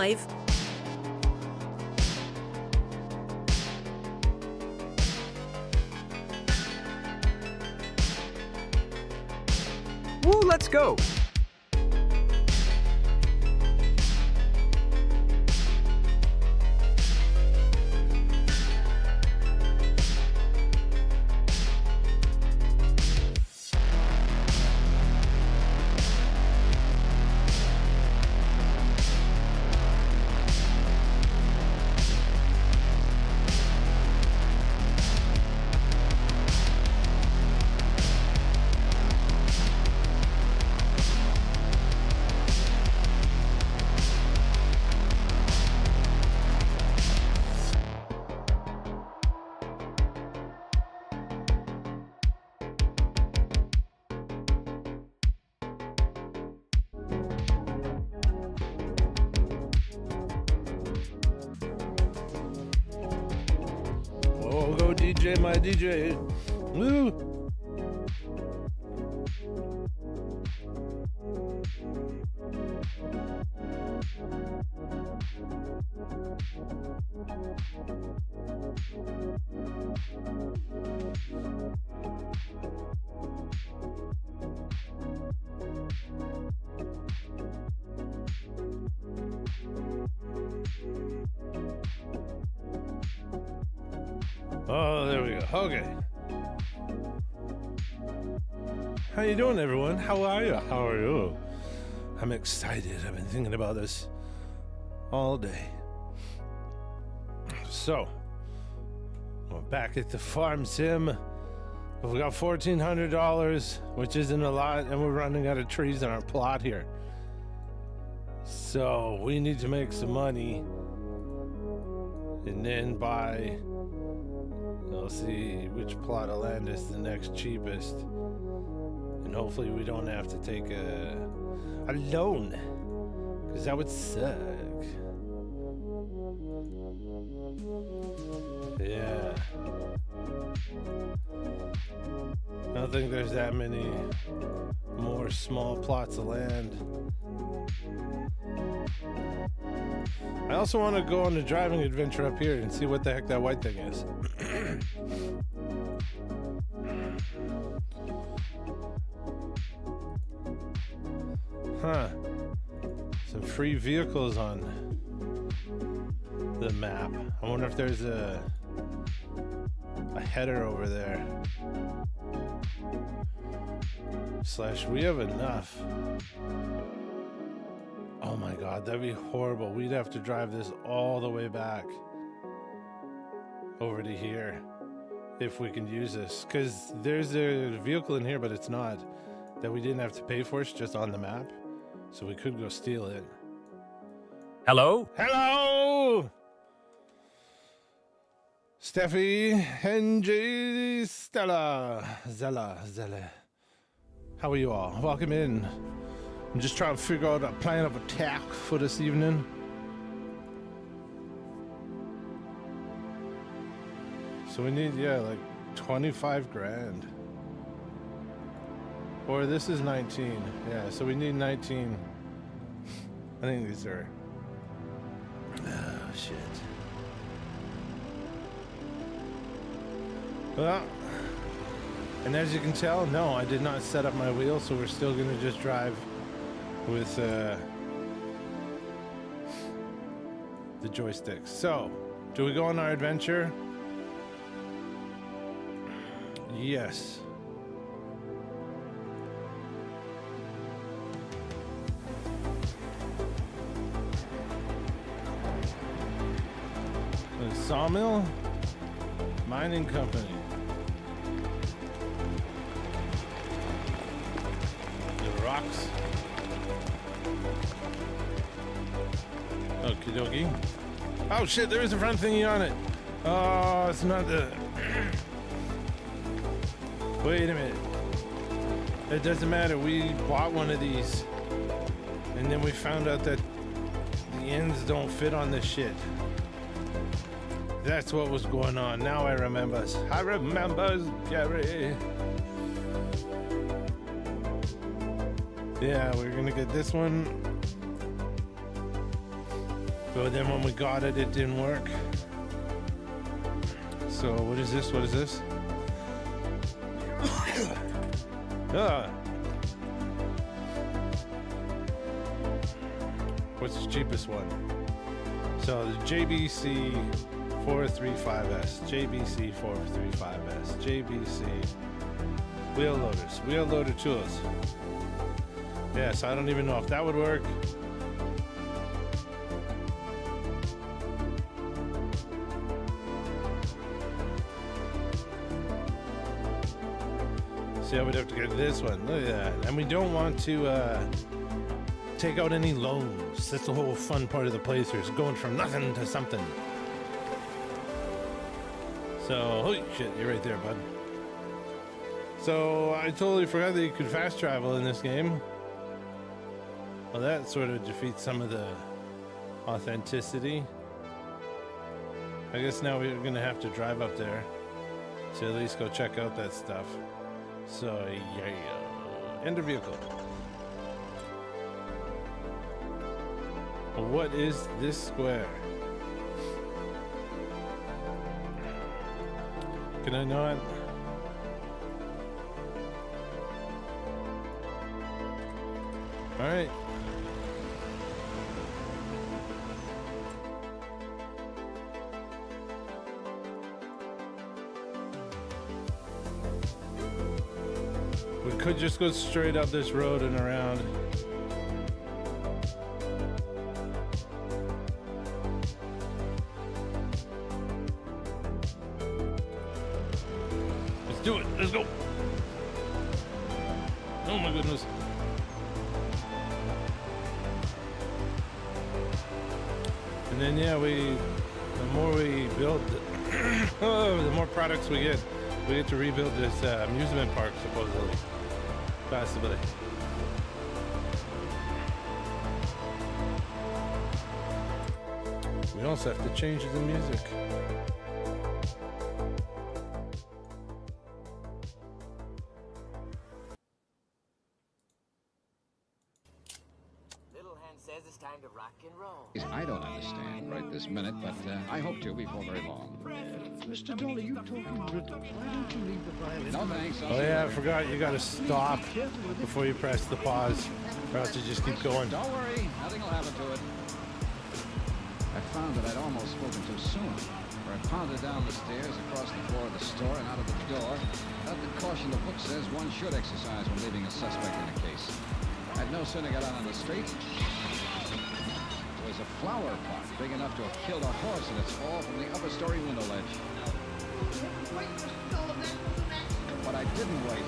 live. Woo, let's go. Oh, go DJ, my DJ. Woo! Oh, there we go. Okay. How you doing, everyone? How are you? How are you? I'm excited. I've been thinking about this all day. So, we're back at the farm sim. We've got $1,400, which isn't a lot, and we're running out of trees on our plot here. So, we need to make some money and then buy... We'll see which plot of land is the next cheapest, and hopefully we don't have to take a loan, because that would suck. Yeah, I don't think there's that many more small plots of land. I also want to go on a driving adventure up here and see what the heck that white thing is. Huh. Some free vehicles on the map. I wonder if there's a header over there. Slash, we have enough. Oh my god, that'd be horrible. We'd have to drive this all the way back over to here if we can use this, because there's a vehicle in here, but it's not, that we didn't have to pay for. It's just on the map, so we could go steal it. Hello? Hello, Steffi, Henry, Stella, Zella. How are you all? Welcome in. I'm just trying to figure out a plan of attack for this evening. So we need, yeah, like 25 grand. Or this is 19. Yeah, so we need 19. I think these are... Oh, shit. Well, and as you can tell, no, I did not set up my wheel, so we're still gonna just drive with the joysticks. So, do we go on our adventure? Yes. The sawmill mining company. The rocks. Okie dokie. Oh shit, there is a front thingy on it. Oh, it's not the... Wait a minute. It doesn't matter. We bought one of these, and then we found out that the ends don't fit on this shit. That's what was going on. Now I remember. I remember, Gary. Yeah, we're gonna get this one. But then when we got it, it didn't work. So what is this? What is this? Ah. What's the cheapest one? So the JBC 435S, JBC 435S, JBC wheel loaders, wheel loader tools. Yes, I don't even know if that would work. See, I would have to get this one. Look at that. And we don't want to take out any loans. That's the whole fun part of the playthrough, is going from nothing to something. So, holy shit, you're right there, bud. So, I totally forgot that you could fast travel in this game. Well, that sort of defeats some of the authenticity. I guess now we're gonna have to drive up there to at least go check out that stuff. So, yeah, enter vehicle. What is this square? Can I not? All right. We could just go straight up this road and around. Let's do it. Let's go. Oh my goodness. And then yeah, the more we build, the more products we get to rebuild this amusement park, supposedly. Possibly. We also have to change the music. Says it's time to rock and roll. I don't understand right this minute, but I hope to before very long. Mr. Dollar, you talking brittle. Why don't you leave the violin? No thanks. Oh yeah, I forgot you gotta stop before you press the pause, or else you just keep going. Don't worry, nothing will happen to it. I found that I'd almost spoken too soon. For I pounded down the stairs, across the floor of the store, and out of the door. Not the caution the book says one should exercise when leaving a suspect in a case. I'd no sooner got out on the street. There was a flower pot big enough to have killed a horse in its fall from the upper story window ledge. But I didn't wait.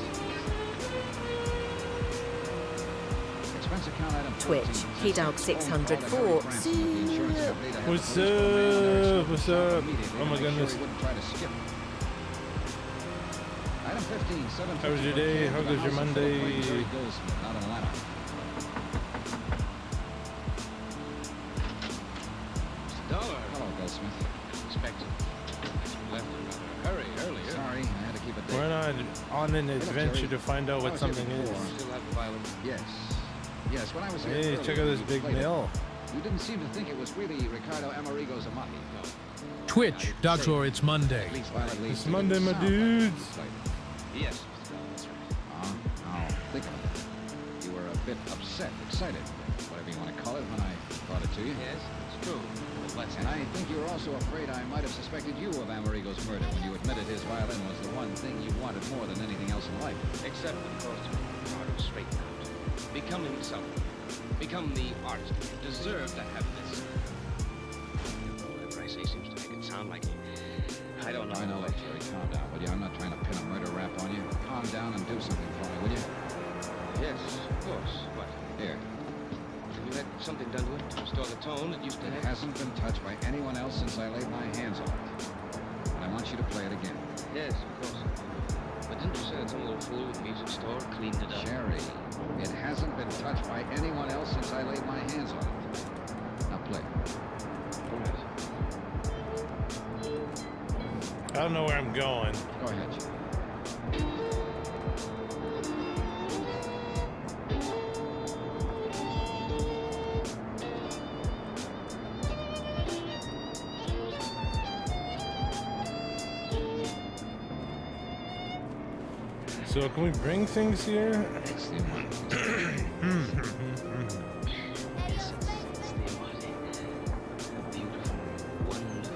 Expense account item Twitch, KeyDog604. What's up? What's up? Oh my goodness. Item 15, How was your day? How goes your Monday? Hello, Goldsmith. Expected. Left hurry earlier. Sorry, I had to keep it there. We're on an adventure to find out what something is. Still have the violin? Yes. Yes, when I was here Hey, earlier, check out this you big played it. mill. You didn't seem to think it was really Ricardo Amerigo's Amati. No. Twitch, Doctor, it's Monday. At least violently. It's Monday, my dudes. Yes, Mr. Dollar, that's right. Now, think of it. You were a bit upset, excited, whatever you want to call it, when I brought it to you. Yes, it's true. And I think you were also afraid I might have suspected you of Amerigo's murder when you admitted his violin was the one thing you wanted more than anything else in life. Except, of course, Ricardo straightened out. Become himself. Become the artist. You deserve to have this. Whatever I say seems to make it sound like I don't know. I know, Jerry, calm down, will you? I'm not trying to pin a murder rap on you. Calm down and do something for me, will you? Yes, of course. What? Here. You had something done to it to restore the tone it used to It have? hasn't been touched by anyone else since I laid my hands on it. And I want you to play it again. Yes, of course. But didn't you say that some little fool at the music store cleaned it up? Jerry, it hasn't been touched by anyone else since I laid my hands on it. Now play. All right. I don't know where I'm going. Go ahead, Jerry. So can we bring things here? It's the Amati. Yes, it's the Amati. Beautiful, wonderful.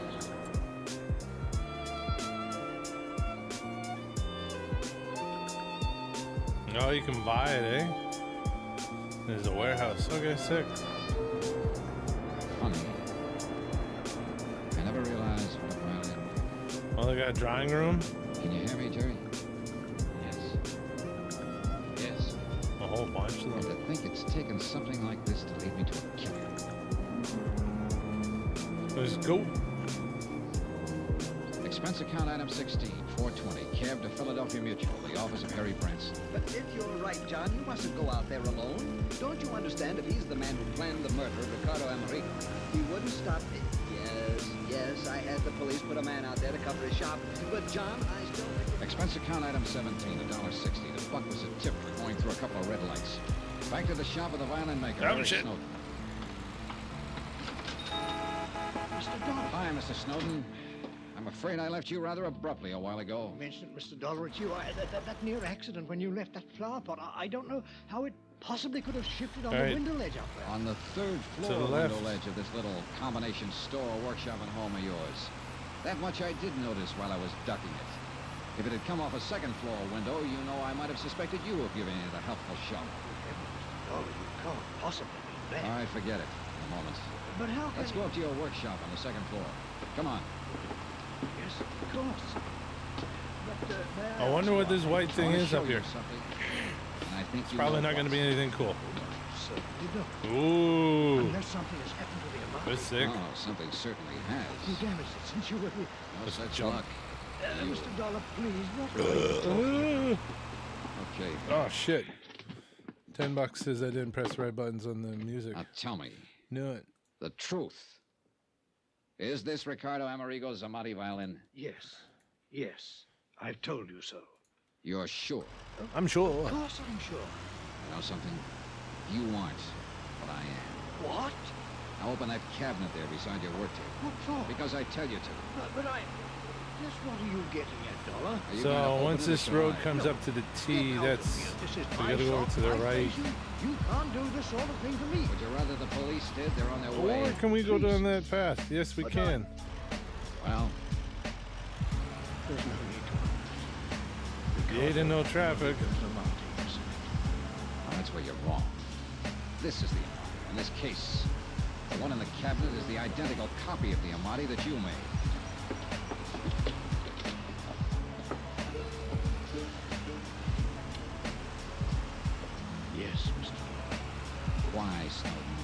Oh, you can buy it, eh? There's a warehouse. Okay, sick. Funny. I never realized what a violin. Oh, they got a drawing room? Can you hear me, Jerry? Yes. Yes. A whole bunch of And them. to think it's taken something like this to lead me to a killer. Let's go. Expense account item 16, 420, cab to Philadelphia Mutual, the office of Harry Branson. But if you're right, John, you mustn't go out there alone. Don't you understand if he's the man who planned the murder of Ricardo Amerigo, he wouldn't stop me. Yes, I had the police put a man out there to cover his shop. But, John, I still think... Expense account item 17, $1.60. The buck was a tip for going through a couple of red lights. Back to the shop of the violin maker, Oh, Eric shit. Snowden. Mr. Dollar. Hi, Mr. Snowden. I'm afraid I left you rather abruptly a while ago. Mentioned Mr. Dollar, it's you. That near accident when you left that flower pot, I don't know how it possibly could have shifted on All the right. window ledge up there. On the third To floor the left. window ledge of this little combination store, workshop, and home of yours. That much I did notice while I was ducking it. If it had come off a second floor window, you know I might have suspected you of giving it a helpful shove. Mr. Dollar, you can't possibly mean that. All right, forget it for a moment. But how can Let's go up to your workshop on the second floor. Come on. Yes, of course. But, I wonder what this white I thing wanna is show up you here. something, and I think you Probably know not going to what. be anything cool. certainly don't. Ooh. Unless something has happened to the Amati. That's sick. Oh, something certainly You has. damaged it since you were here. No Let's such jump. luck. Mr. Dollar, please, what? Okay. Oh, shit. $10 says I didn't press the right buttons on the music. Now tell me Knew it. the truth. Is this Ricardo Amerigo's Amati violin? Yes, I've told you so. You're sure? I'm sure. Of course I'm sure. You know something? You aren't what I am. What? Now open that cabinet there beside your work table. What for? Because I tell you to. But I... Just what are you getting at, Dollar? Are you going to So open once it or this shall road I? comes up to the T, Get out of that's... here. This is we my gotta go shop, to the my right. station. You can't do this sort of thing to me. Would you rather the police did? They're on their Or way. can we go Please. down that path? Yes, we But can. Well, There's no need to. You ain't in no traffic. There's no mountains. well, that's where you're wrong. This is the Amati. In this case, the one in the cabinet is the identical copy of the Amati that you made. Yes, Mr. Dollar. Why, Snowden?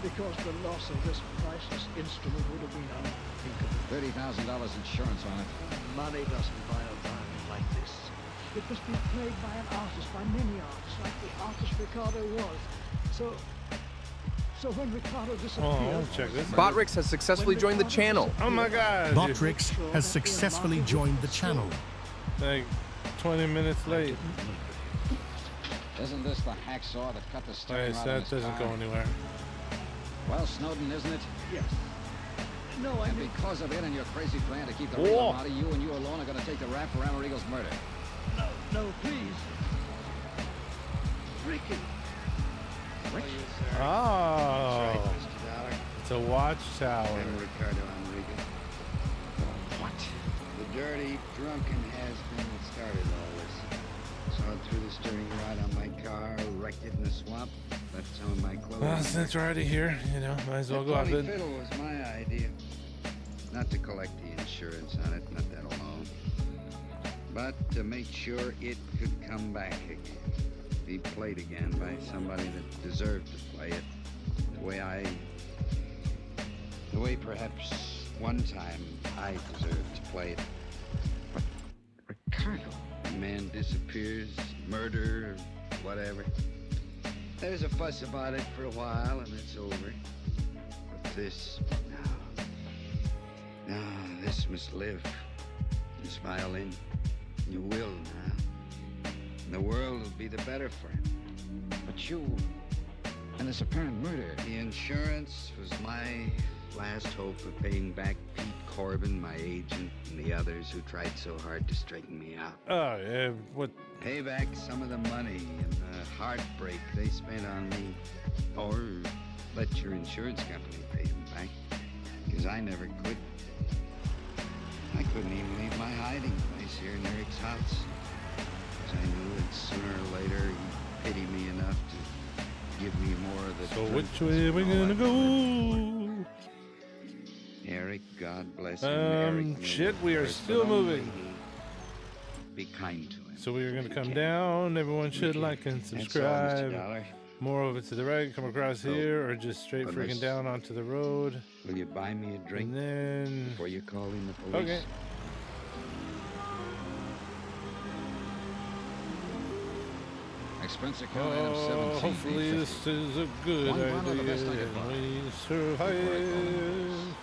Because the loss of this priceless instrument would have been unthinkable. $30,000 insurance on it. Money doesn't buy a violin like this. It must be played by an artist, by many artists, like the artist Ricardo was. So when Ricardo disappeared... Oh, check this out. Botrix has successfully joined the channel. Oh my god. Botrix has successfully joined the channel. Like 20 minutes late. Isn't this the hacksaw that cut the steering Alright, rod so on that his doesn't car? go anywhere. Well, Snowden, isn't it? Yes. No, I And mean... because of it and your crazy plan to keep the real Whoa. Amati, you and you alone are going to take the rap for Amerigo's murder. No, please. Ricky. Oh. It's a watchtower. Ricardo Enrique. What? The dirty, drunken has-been that started all this. Saw it through the steering rod on my car, wrecked it in the swamp, left some of my clothes. Well, since we're already here, you know, might as well go out That then. fiddle was my idea. Not to collect the insurance on it, not that alone. But to make sure it could come back again. Be played again by somebody that deserved to play it. The way perhaps one time I deserved to play it. Ricardo. A man disappears, murder, or whatever. There's a fuss about it for a while and it's over. But this, no, this must live. This violin, you will now. And the world will be the better for it. But you and this apparent murder. The insurance was my last hope of paying back Pete Corbin, my agent, and the others who tried so hard to straighten me out. Oh, yeah, what? Pay back some of the money and the heartbreak they spent on me. Or let your insurance company pay them back. Because I never could. I couldn't even leave my hiding place here in Eric's house. Because I knew that sooner or later he'd pity me enough to give me more of the So truth. which way are we gonna go? Eric, God bless him. Eric knew Shit, it we are first, still but only moving. Be kind to him. So we are gonna come down. Everyone should like and That's all, Mr. subscribe. Dollar. More over to the right, come across here, or just straight Unless- freaking down onto the road. Will you buy me a drink And then... before you call in the police? Okay. Expense account item Oh, 17. hopefully this is a good One round of the idea. best I could buy. We survive.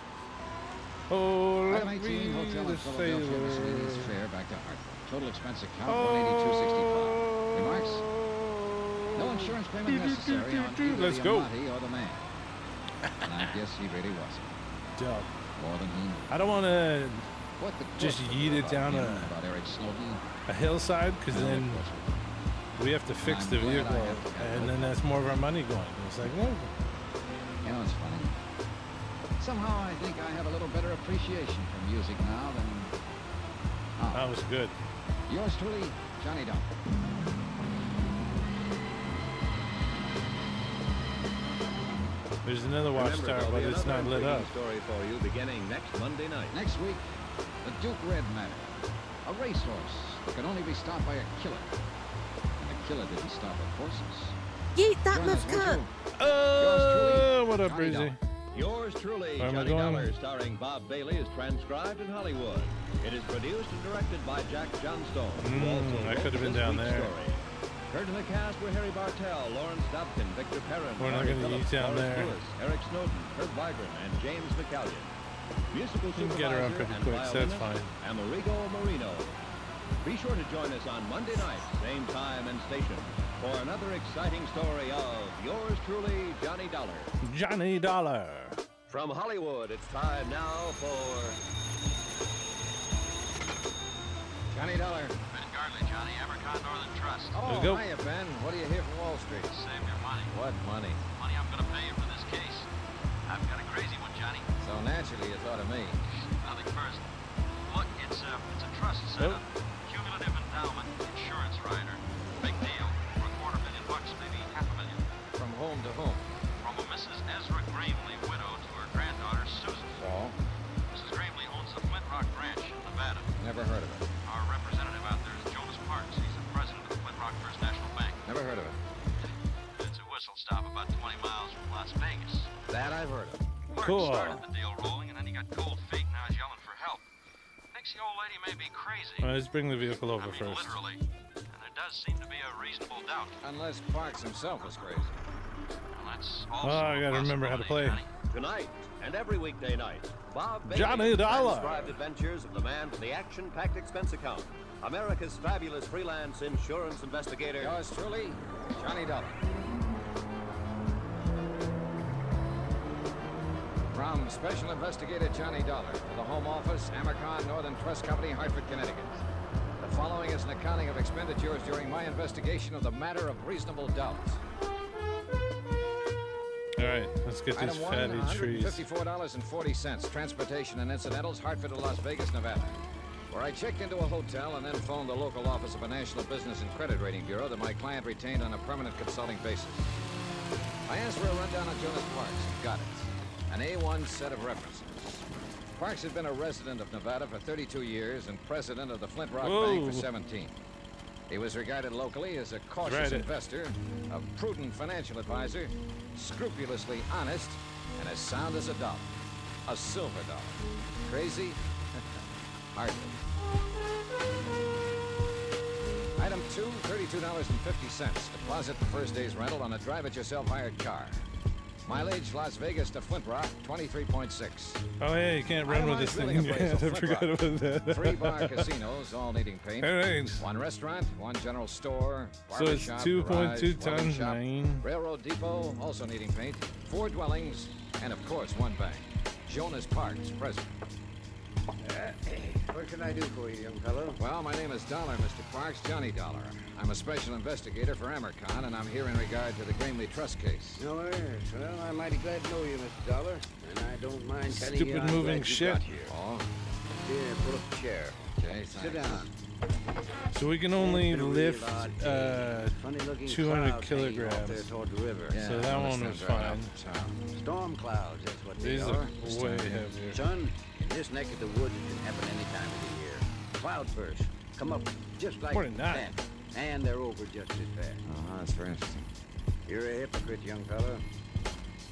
Oh, let Item 18, me hotel the in Philadelphia, miscellaneous sailor. fare back to Hartford. Total expense account 182.65. Remarks? No insurance payment necessary on either Let's the go. Amati or the man. And I guess he really wasn't. Dumb. More than he knew. I don't want to What the just course yeet it about down him, a- about Eric Snowden. a hillside, because No, then of course we don't. we have to fix I'm the glad I vehicle, have to have and it. then that's more of our money going. It's like, no. You know, it's funny. Somehow I think I have a little better appreciation for music now than... Oh, That was good. yours truly, Johnny Dump. There's another watchtower, but it's not lit up. Story for you beginning next Monday night. Next week, the Duke Red matter. A racehorse that could only be stopped by a killer. And the killer didn't stop at horses. Yeet that Join us, won't mufka! you? Oh, what up, Johnny Breezy? Dump. Yours truly, Where am I Johnny going? Dollar, starring Bob Bailey, is transcribed in Hollywood. It is produced and directed by Jack Johnstone, who also I wrote could have been this down week's there. Story. Heard in the cast were Harry Bartell, Lawrence Dobkin, Victor Perrin, We're not Barney gonna Phillips, eat down Forrest there. Lewis, Eric Snowden, Herb Vigran, and James McCallion. Musical You can get around supervisor pretty and quick, so that's violinist, fine. Amerigo Marino. Be sure to join us on Monday night, same time and station, for another exciting story of yours truly, Johnny Dollar. Johnny Dollar. From Hollywood, it's time now for Johnny Dollar. Ben Gartley, Johnny, Abercon Northern Trust. Oh, Let's go. hiya, Ben. What do you hear from Wall Street? Save your money. What money? Money I'm gonna pay you for this case. I've got a crazy one, Johnny. So naturally you thought of me. Nothing first. Look, it's a trust setup. Cumulative endowment, insurance rider. Big deal. For $250,000, maybe $500,000. From whom to whom? From a Mrs. Ezra Gramley, widow, to her granddaughter, Susan. So? Mrs. Gramley owns the Flint Rock Ranch in Nevada. Never heard of it. Our representative out there is Jonas Parks. He's the president of the Flint Rock First National Bank. Never heard of it. It's a whistle stop about 20 miles from Las Vegas. That I've heard of. Parks Cool. started the deal rolling, and then he got cold feet, and now he's yelling for help. Thinks the old lady may be crazy. All right, let's bring the vehicle over I mean, first. literally. And there does seem to be a reasonable doubt. Unless Parks himself was crazy. Well, that's Oh, also I a gotta remember how to play. possibility, tonight and every weekday night. Bob Bailey Johnny and the Dollar. transcribed adventures of the man with the action-packed expense account. America's fabulous freelance insurance investigator. Yours truly, Johnny Dollar. From Special Investigator Johnny Dollar to the Home Office, Amercon Northern Trust Company, Hartford, Connecticut. The following is an accounting of expenditures during my investigation of the matter of reasonable doubt. All right, let's get these Item 1, fatty trees. $154.40. Transportation and incidentals, Hartford to Las Vegas, Nevada. Where I checked into a hotel and then phoned the local office of a National Business and Credit Rating Bureau that my client retained on a permanent consulting basis. I asked for a rundown on Jonas Parks and got it. An A1 set of references. Parks had been a resident of Nevada for 32 years and president of the Flint Rock Bank for 17. He was regarded locally as a cautious investor, a prudent financial advisor, scrupulously honest, and as sound as a dollar. A silver dollar. Crazy? Hardly. Item 2, $32.50. Deposit the first day's rental on a drive-it-yourself hired car. Mileage, Las Vegas to Flint Rock, 23.6. Oh, yeah, you can't run with this thing. Itemized Yeah, I drilling appraisal, forgot Flint about Rock. that. 3 bar casinos, all needing paint. All right. 1 restaurant, 1 general store, So it's barbershop, 2.2 garage, welding times shop, 9. railroad depot, also needing paint, 4 dwellings, and of course 1 bank. Jonas Parks, president. What can I do for you, young fellow? Well, my name is Dollar, Mr. Parks, Johnny Dollar. I'm a special investigator for Amercon, and I'm here in regard to the Gramley Trust case. No, yes. Well, I'm mighty glad to know you, Mr. Dollar. And I don't mind telling you Stupid I'm moving glad you shit. got here. Oh, Here, pull up a chair. okay, Sit thanks. down. So we can only It's been a real lift odd day. Funny-looking 200 clouds hanging off there kilograms. toward the river. Yeah, So that well, one this was thing's right fine. off the town. Storm clouds, that's what they These are. are way heavier. Son, in this neck of the woods, it can happen any time of the year. Cloudbursts come up just like More than that. that, and they're over just as fast. That's very interesting. You're a hypocrite, young fella.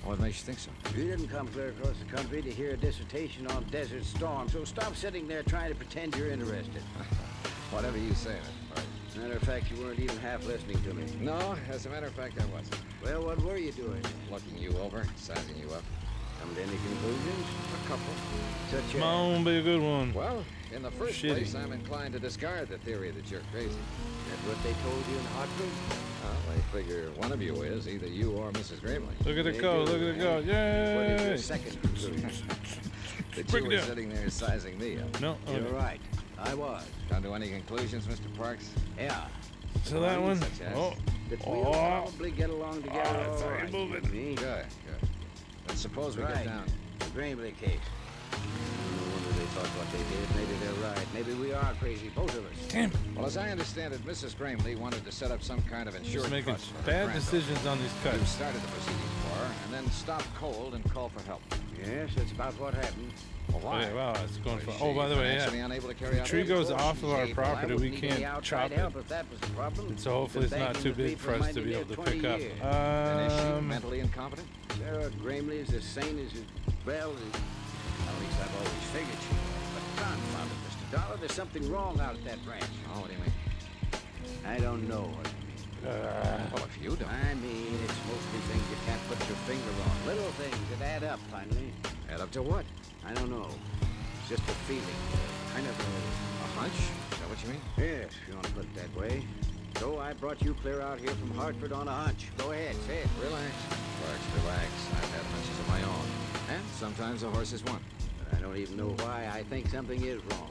What makes you think so? You didn't come clear across the country to hear a dissertation on desert storms, so stop sitting there trying to pretend you're interested. Whatever you say, Mr. Parks. Matter of fact, you weren't even half listening to me. No, as a matter of fact, I wasn't. Well, what were you doing? Looking you over, sizing you up. Come to any conclusions? A couple. Such Come on, be a good one. Well, in the first Shitty. place, I'm inclined to discard the theory that you're crazy. That's what they told you in Hartford? Well, I figure one of you is, either you or Mrs. Gramley. Look at it go, look at it go. What is your Yay! second conclusion? That Break you it were down. sitting there sizing me up. No, You're okay. right. I was. Come to any conclusions, Mr. Parks? Yeah. So that one. Such as? Oh, That we'll probably get along together that's all how you right. move it. Me? Good, good. Then suppose we Right. get down. The Gramley case. No wonder they thought what they did. Maybe they're right. Maybe we are crazy, both of us. damn. Well, as I understand it, Mrs. Gramley wanted to set up some kind of Just insurance making trust for her bad granddaughter. decisions on these You cuts. started the proceedings for her, and then stopped cold and called for help. Yes, that's about what happened. Well, why? Okay, wow, it's going for. Was Oh, she by the way, financially yeah. unable to carry The out tree her- goes Of course off of our she's able. I property. We wouldn't need any can't outside chop it. help if that was the problem. So hopefully it's Been not begging too the big people for us might to be be there able to 20 pick up. years. And is she mentally incompetent? Sarah Gramley is as sane as well. At least I've always figured she was. But confound it, Mr. Dollar, there's something wrong out at that ranch. Oh, what do you mean? I don't know what you mean. Well, if you don't. I mean, it's mostly things you can't put your finger on. Little things that add up, finally. Add up to what? I don't know. It's just a feeling. Kind of A hunch? Is that what you mean? Yes, if you want to put it that way. So I brought you clear out here from Hartford on a hunch. Go ahead, say it. Relax. Parks, relax. I've had hunches of my own. And sometimes a horse is one. But I don't even know why I think something is wrong.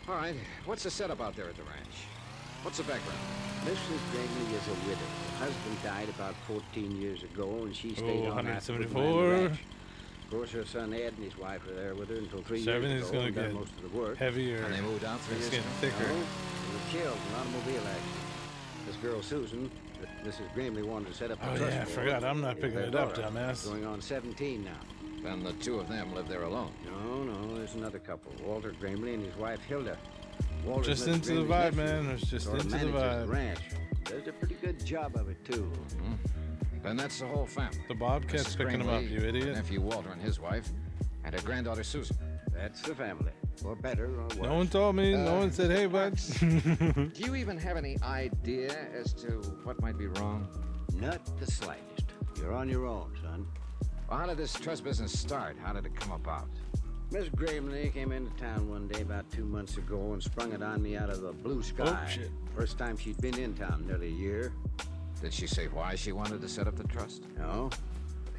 All right, what's the setup out there at the ranch? What's the background? Mrs. Gramley is a widow. Her husband died about 14 years ago, and she stayed Oh, on after the 174. ranch. Of course, her son Ed and his wife were there with her until 3 So years everything's ago gonna and done get most of the work. heavier. And they moved out 3 It's years getting ago. thicker. No, they were killed in an automobile accident. This girl, Susan, that Mrs. Gramley wanted to set up a Oh, trust yeah, I for, forgot. I'm not is picking their it up, daughter, dumbass. Going on 17 now. Then the two of them live there alone. No, there's another couple. Walter Gramley and his wife, Hilda. Walter's Just Mrs. into the Gramley's vibe, nephew. man. It's just Sort of into the manages vibe. ranch. Does a pretty good job of it, too. Then that's the whole family. The Bobcat's Mrs. picking him up, Gramley, you her idiot. nephew Walter and his wife, and her granddaughter Susan. That's the family. Or better, or worse. No one told me. No one said, hey, bud. Do you even have any idea as to what might be wrong? Not the slightest. You're on your own, son. Well, how did this trust business start? How did it come about? Miss Gramley came into town one day about 2 months ago and sprung it on me out of the blue sky. Oh, shit. First time she'd been in town, nearly a year. Did she say why she wanted to set up the trust? No.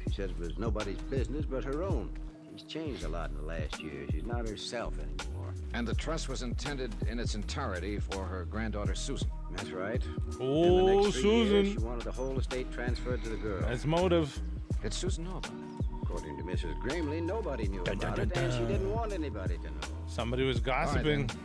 She says it was nobody's business but her own. She's changed a lot in the last year. She's not herself anymore. And the trust was intended in its entirety for her granddaughter Susan. That's right. Oh, in the next 3 years, Susan. she wanted the whole estate transferred to the girl. That's motive. Did Susan know about it? According to Mrs. Gramley, nobody knew about it, and she didn't want anybody to know. Somebody was All right, gossiping. then.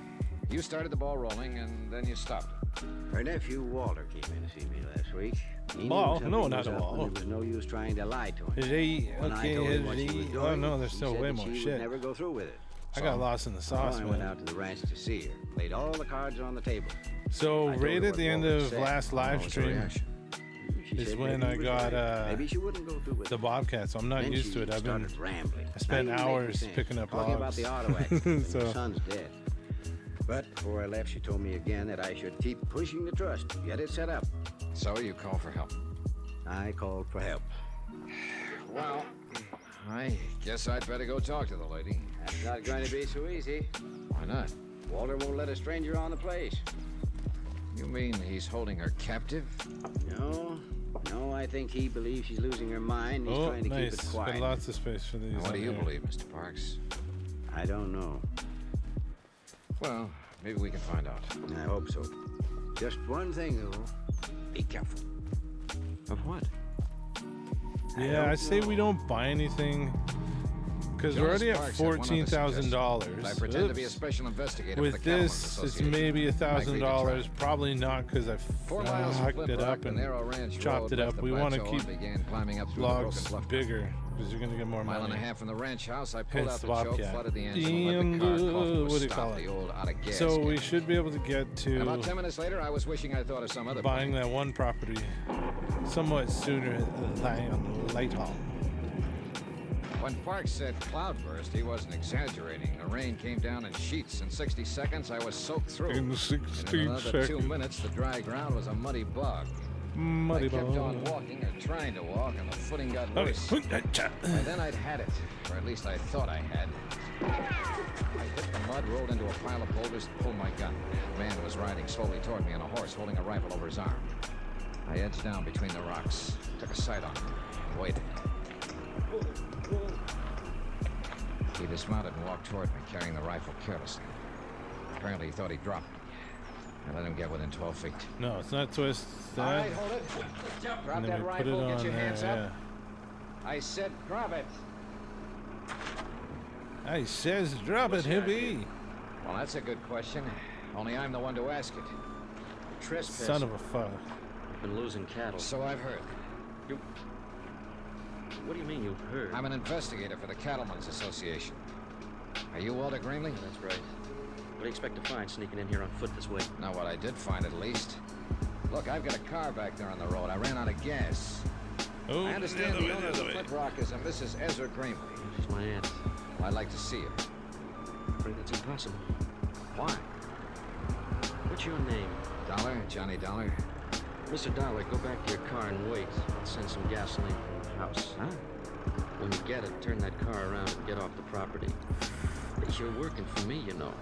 You started the ball rolling, and then you stopped it. Her nephew, Walter, came in to see me last week. He knew Ball? something No, was not a up, ball. and there was no use trying to lie to him. Hey, When I okay, told him what she was hey. doing, Oh, no, there's he still said way that more she shit. would never go through with it. I got lost in the sauce, I went man. out to the ranch to see her. Laid all the cards on the table. So, I told right her at the what end Walter of said. last live What was her stream reaction? She is said when maybe I he was got right. Maybe she wouldn't go through with the it. Bobcat, so I'm not Then used she to it. started rambling. I spent Now you make hours sense. picking up Talking about logs. the auto accident and So- your son's dead. But before I left, she told me again that I should keep pushing the trust, get it set up. So you called for help. I called for help. Well, I guess I'd better go talk to the lady. That's not going to be so easy. Why not? Walter won't let a stranger on the place. You mean he's holding her captive? No, I think he believes she's losing her mind. He's Oh, trying to nice. keep it Got quiet. lots of space for these. Now, what on do you here. believe, Mr. Parks? I don't know. Well, maybe we can find out. I hope so. Just one thing, though. Be careful. Of what? Yeah, I say we don't buy anything. Because we're already at $14,000. I pretend to be a special investigator With for the Cattlemen's this, it's Association. maybe Likely to $1,000. try. Probably not, because I 4 miles from fucked Flint it Rock, up the and narrow ranch chopped road it left up. the We want to plateau keep and began climbing up through the logs broken bluff bigger, because you're going to get more Mile money. and a half from the ranch house, I pulled Hence out the the choke, Bobcat. flooded the engine, and let the car cough to a What do you stop, call the it? old out-of-gas So we gauge. should be able to get And about to 10 minutes later, I was wishing I thought of some other buying plan. that one property somewhat sooner than later. When Parks said cloudburst, he wasn't exaggerating. The rain came down in sheets. In 60 seconds, I was soaked through. In 60 in another 2 seconds. minutes, the dry ground was a muddy bog. Muddy I kept bog. on walking, or trying to walk, and the footing got Okay. worse. And then I'd had it, or at least I thought I had. I hit the mud, rolled into a pile of boulders, and pulled my gun. A man was riding slowly toward me on a horse, holding a rifle over his arm. I edged down between the rocks, took a sight on him, and waited. He dismounted and walked toward me, carrying the rifle carelessly. Apparently he thought he dropped me. I let him get within 12 feet. No, it's not twist. All That. right, hold it. Drop And then that we put rifle, it get on your there, hands up. I said drop it. I says drop it, hippie. Well, that's a good question. Only I'm the one to ask it. Trespass. Son of a fuck. Been losing cattle. So I've heard. What do you mean you've heard? I'm an investigator for the Cattlemen's Association. Are you Walter Gramley? That's right. What do you expect to find sneaking in here on foot this way? Not what I did find, at least. Look, I've got a car back there on the road. I ran out of gas. Oh, I understand the owner of the Flint Rock is a Mrs. Ezra Gramley. She's my aunt. Well, I'd like to see her. I'm afraid that's impossible. Why? What's your name? Dollar? Johnny Dollar? Mr. Dollar, go back to your car and wait. I'll send some gasoline from the house. Huh? When you get it, turn that car around and get off the property. You're working for me, you know.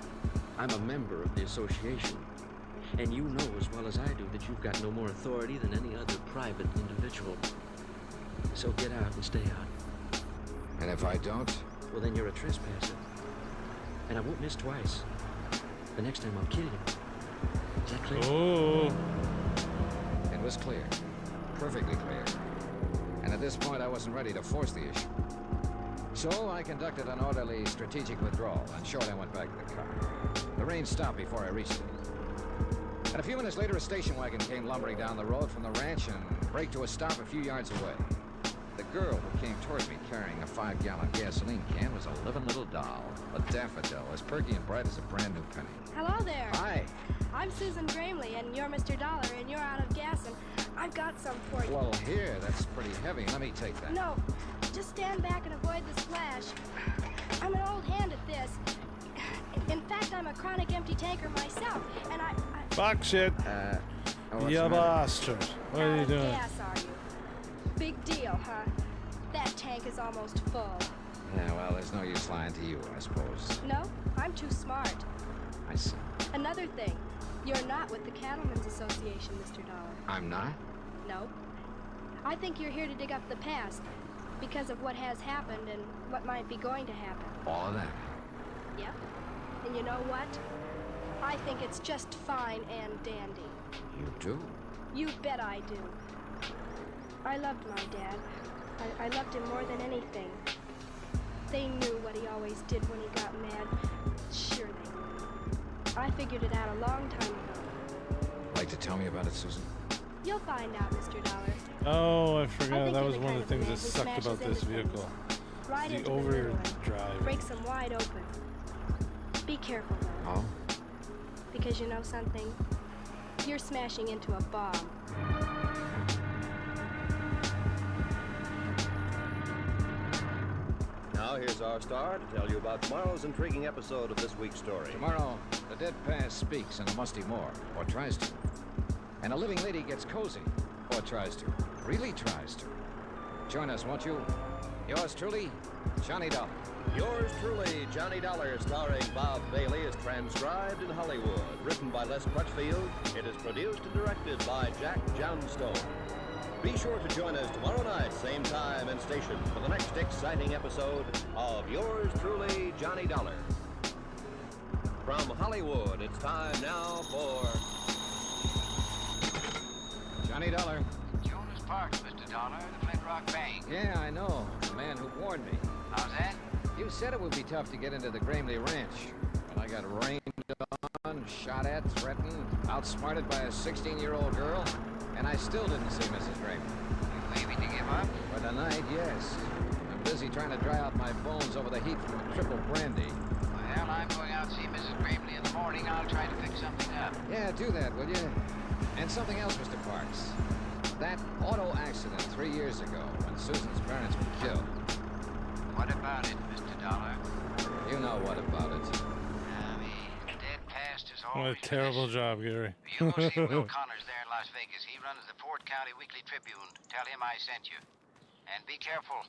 I'm a member of the association. And you know as well as I do that you've got no more authority than any other private individual. So get out and stay out. And if I don't? Well, then you're a trespasser. And I won't miss twice. The next time I'll kill you. Is that clear? Oh. It was clear. Perfectly clear. And at this point, I wasn't ready to force the issue. So I conducted an orderly strategic withdrawal, and short I went back to the car. The rain stopped before I reached it. And a few minutes later, a station wagon came lumbering down the road from the ranch and braked to a stop a few yards away. The girl who came toward me carrying a 5-gallon gasoline can was a living little doll, a daffodil, as perky and bright as a brand new penny. Hello there. Hi. I'm Susan Gramley, and you're Mr. Dollar, and you're out of gas, and I've got some for you. Well, here, that's pretty heavy. Let me take that. No, just stand back and avoid the splash. I'm an old hand at this. In fact, I'm a chronic empty tanker myself, and I Fuck shit. what's You the matter? bastard. What are you out doing? of gas, are you? Big deal, huh? That tank is almost full. Yeah, well, there's no use lying to you, I suppose. No, I'm too smart. I see. Another thing, you're not with the Cattlemen's Association, Mr. Dollar. I'm not? No. I think you're here to dig up the past because of what has happened and what might be going to happen. All of that? Yep. And you know what? I think it's just fine and dandy. You do? You bet I do. I loved my dad. I loved him more than anything. They knew what he always did when he got mad. Sure they knew. I figured it out a long time ago. Like to tell me about it, Susan? You'll find out, Mr. Dollar. Oh, I I forgot. think That you're was the one kind of the of things man that who sucked about smashes this into things. vehicle. Right The into the middle and overdrive. breaks them wide open. Be careful, though. Oh? Because you know something? You're smashing into a bomb. Now here's our star to tell you about tomorrow's intriguing episode of this week's story. Tomorrow, the dead past speaks in a musty moor, or tries to. And a living lady gets cozy, or tries to. Really tries to. Join us, won't you? Yours truly, Johnny Dollar. Yours truly, Johnny Dollar, starring Bob Bailey, is transcribed in Hollywood. Written by Les Crutchfield, it is produced and directed by Jack Johnstone. Be sure to join us tomorrow night, same time and station, for the next exciting episode of Yours truly, Johnny Dollar. From Hollywood, it's time now for Johnny Dollar. Jonas Parks, Mr. Dollar, the Flint Rock Bank. Yeah, I know. The man who warned me. How's that? You said it would be tough to get into the Gramley Ranch. But I got rained on, shot at, threatened, outsmarted by a 16-year-old girl, and I still didn't see Mrs. Gramley. You waving to give up? For tonight, yes. I'm busy trying to dry out my bones over the heat from a triple brandy. Well, I'm going out to see Mrs. Gramley in the morning. I'll try to fix something up. Yeah, do that, will you? And something else, Mr. Parks. That auto accident 3 years ago when Susan's parents were killed. What about it, Mr. Dollar? You know what about it. The dead past is all. What a terrible job, Gary. You go see Will Connors there in Las Vegas. He runs the Ford County Weekly Tribune. Tell him I sent you. And be careful.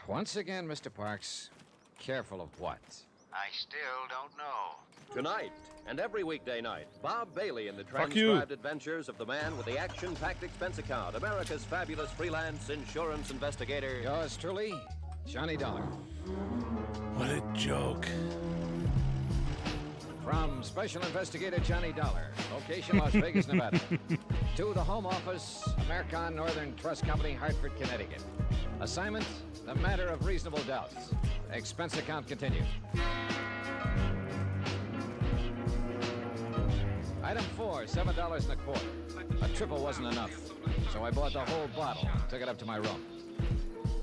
Once again, Mr. Parks, careful of what? I still don't know. Tonight and every weekday night, Bob Bailey in the Fuck you. transcribed adventures of the man with the action-packed expense account, America's fabulous freelance insurance investigator. Yours truly, Johnny Dollar. What a joke. From Special Investigator Johnny Dollar, location Las Vegas, Nevada, to the Home Office, American Northern Trust Company, Hartford, Connecticut. Assignment, the matter of reasonable doubt. Expense account continued. Item 4, $7.25. A triple wasn't enough, so I bought the whole bottle and took it up to my room.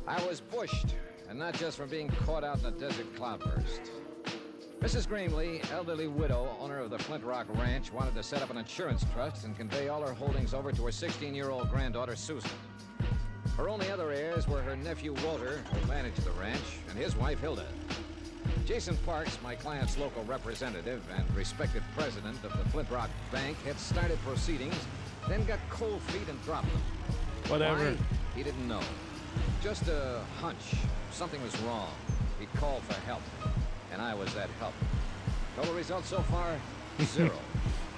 I was bushed, and not just from being caught out in a desert cloudburst. Mrs. Gramley, elderly widow, owner of the Flint Rock Ranch, wanted to set up an insurance trust and convey all her holdings over to her 16-year-old granddaughter, Susan. Her only other heirs were her nephew, Walter, who managed the ranch, and his wife, Hilda. Jason Parks, my client's local representative and respected president of the Flint Rock Bank, had started proceedings, then got cold feet and dropped them. Whatever. Why? He didn't know. Just a hunch. Something was wrong. He called for help, and I was that help. Total result so far, 0.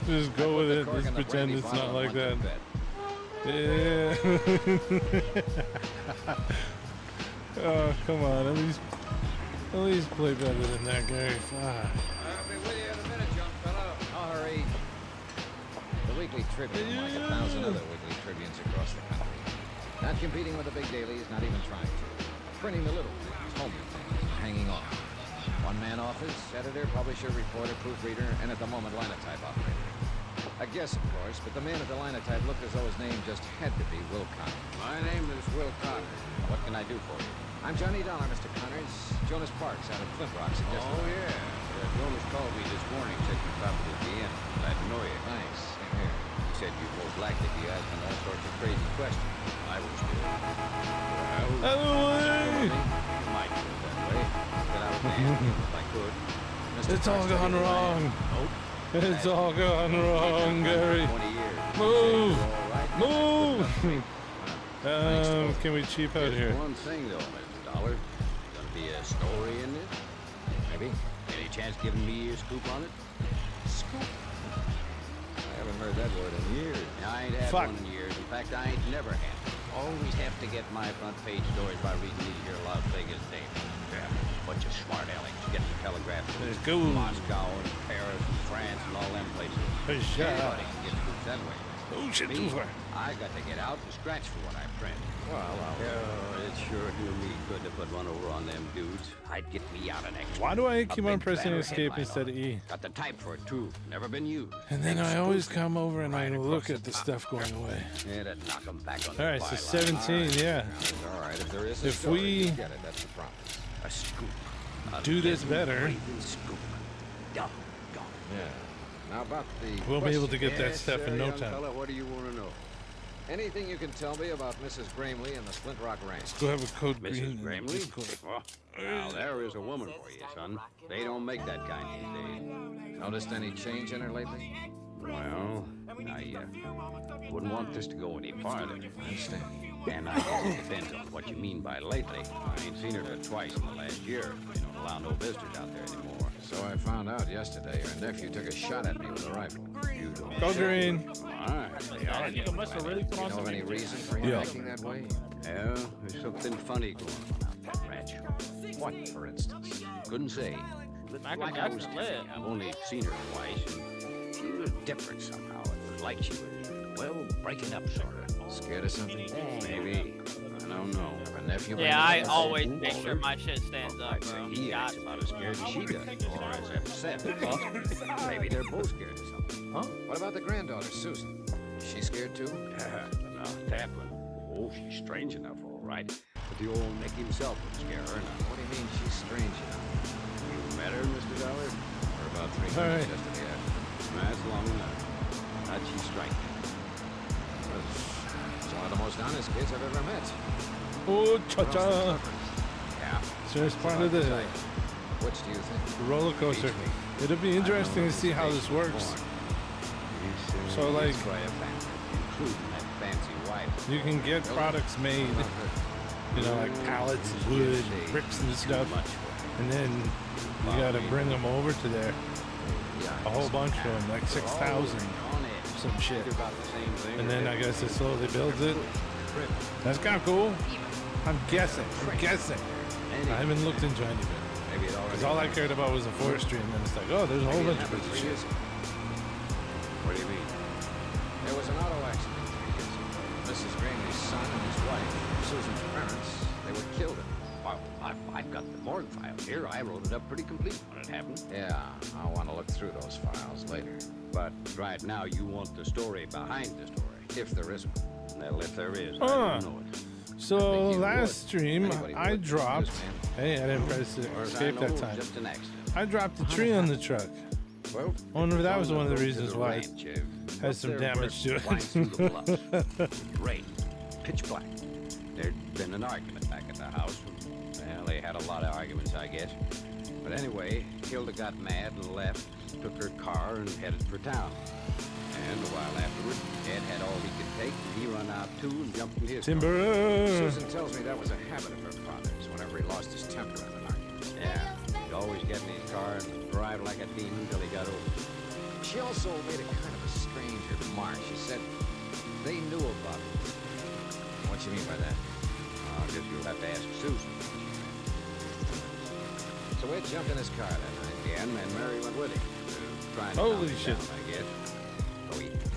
Just go with it. Just pretend it's not like that. Yeah. Oh, come on. At least play better than that, Gary. Fuck. I'll be with you in a minute, young fellow. No hurry. The Weekly Tribune, like 1,000 other weekly tribunes across the country. Not competing with the big dailies, not even trying to. Printing the little things, homely things, hanging on. One-man office, editor, publisher, reporter, proofreader, and at the moment, linotype operator. A guess, of course, but the man at the linotype looked as though his name just had to be Will Connor. My name is Will Connor. What can I do for you? I'm Johnny Dollar, Mr. Connors. Jonas Parks out of Flint Rock suggested. Oh, yeah. Jonas called me this morning, said you stopped at the inn. Glad to know you. Thanks. Same here. He said you most likely be asking all sorts of crazy questions. I was good. Hey! You might do it that way. But I was asking if I could. It's all gone wrong. It's all gone wrong, Gary. 20 years. Move! Move! Can we cheap out here? One thing though, Mr. Dollar. Gonna be a story in this? Maybe. Any chance giving me a scoop on it? Scoop? I haven't heard that word in years. I ain't had Fuck. one in years. In fact, I ain't never had it. Always have to get my front page stories by reading these here Las Vegas dailies. Yeah. Bunch of smart alecks get the telegraph Let's go. Moscow and Paris and France and all them places. Hey, shut up. Anybody can get scoops that way. Oh, shit, Me, too far. I got to get out and scratch for what I print. It sure do me good to put one over on them dudes. I'd get me out an extra. Why do I keep A on big pressing banner escape headline instead on of it. E? Got the type for it too. Never been used. And then I always come over and I Right look across at the top. stuff going away. Yeah, that'd knock 'em back on All the right, so byline. 17, yeah. All right, if there is a If story, we you get it. That's the promise. A scoop. A do this living, better, breathing scoop. Doggone. Yeah. Now about the we'll be able to question. get that Yes, stuff sir, in no young time. fella, what do you want to know? Anything you can tell me about Mrs. Gramley and the Flint Rock Ranch? Go have a code green. Mrs. in Gramley? Discord. Well, now, there is a woman for you, son. They don't make that kind these days. Noticed any change in her lately? Well, I wouldn't want this to go any farther. I understand. And I guess it depends on what you mean by lately. I ain't seen her but twice in the last year. They don't allow no visitors out there anymore. So I found out yesterday her nephew took a shot at me with a rifle. You don't. Go green. Alright. You know of any reason for him acting that way? Yeah, there's something funny going on out that ranch. What, for instance? Couldn't say. Like I was telling you, I've only seen her twice, and she was different somehow. It was like she was, well, breaking up, sort of. Scared of something? Maybe. I don't know. Have a nephew? Yeah, I always make sure my shit stands up, bro. He acts about as scared as she does, or as upset. Maybe they're both scared of something. Huh? What about the granddaughter, Susan? Is she scared too? No, that one. Oh, she's strange enough, all right. But the old Nick himself would scare her now. What do you mean she's strange enough? You met her, Mr. Dollar? For about 3 minutes right. yesterday. That's long enough. How'd she strike you? She's one of the most honest kids I've ever met. Oh, cha-cha. Yeah. So it's part of the Which do you think? roller coaster. It'll be interesting to see how this works. So, like, Including that fancy wife. you can get products made, you know, like pallets, wood, bricks and stuff, and then you gotta bring them over to there. A whole bunch of them, like 6,000, some shit. And then I guess it slowly builds it. That's kind of cool. I'm guessing. I haven't looked into any of it. Because all I cared about was the forestry, and then it's like, oh, there's a whole bunch of other shit. What do you mean? There was an auto accident 3 years ago. Mrs. Grangley's son and his wife, Susan's parents, they were killed in it. Well, I've got the morgue file here. I wrote it up pretty complete when it happened. Yeah, I want to look through those files later. But right now you want the story behind the story. If there is one. Well, if there is, I don't know it. So last stream, I dropped. Hey, I didn't press escape that time. Just an accident. I dropped a tree on the truck. Well, I wonder if that was one of the reasons why it has some damage to it. Rain, pitch black. There'd been an argument back at the house. Well, they had a lot of arguments, I guess. But anyway, Hilda got mad and left, took her car and headed for town. And a while afterward, Ed had all he could take, and he run out too and jumped in his Timber! Susan tells me that was a habit of her father's whenever he lost his temper in an argument. Yeah, he'd always get in his car and drive like a demon till he got over it. She also made a kind of a strange remark. She said they knew about it. What you mean by that? I guess you'll have to ask Susan. So Ed jumped in his car that night. Yeah, and Mary went with him. Trying to Holy calm him shit. down, I guess. So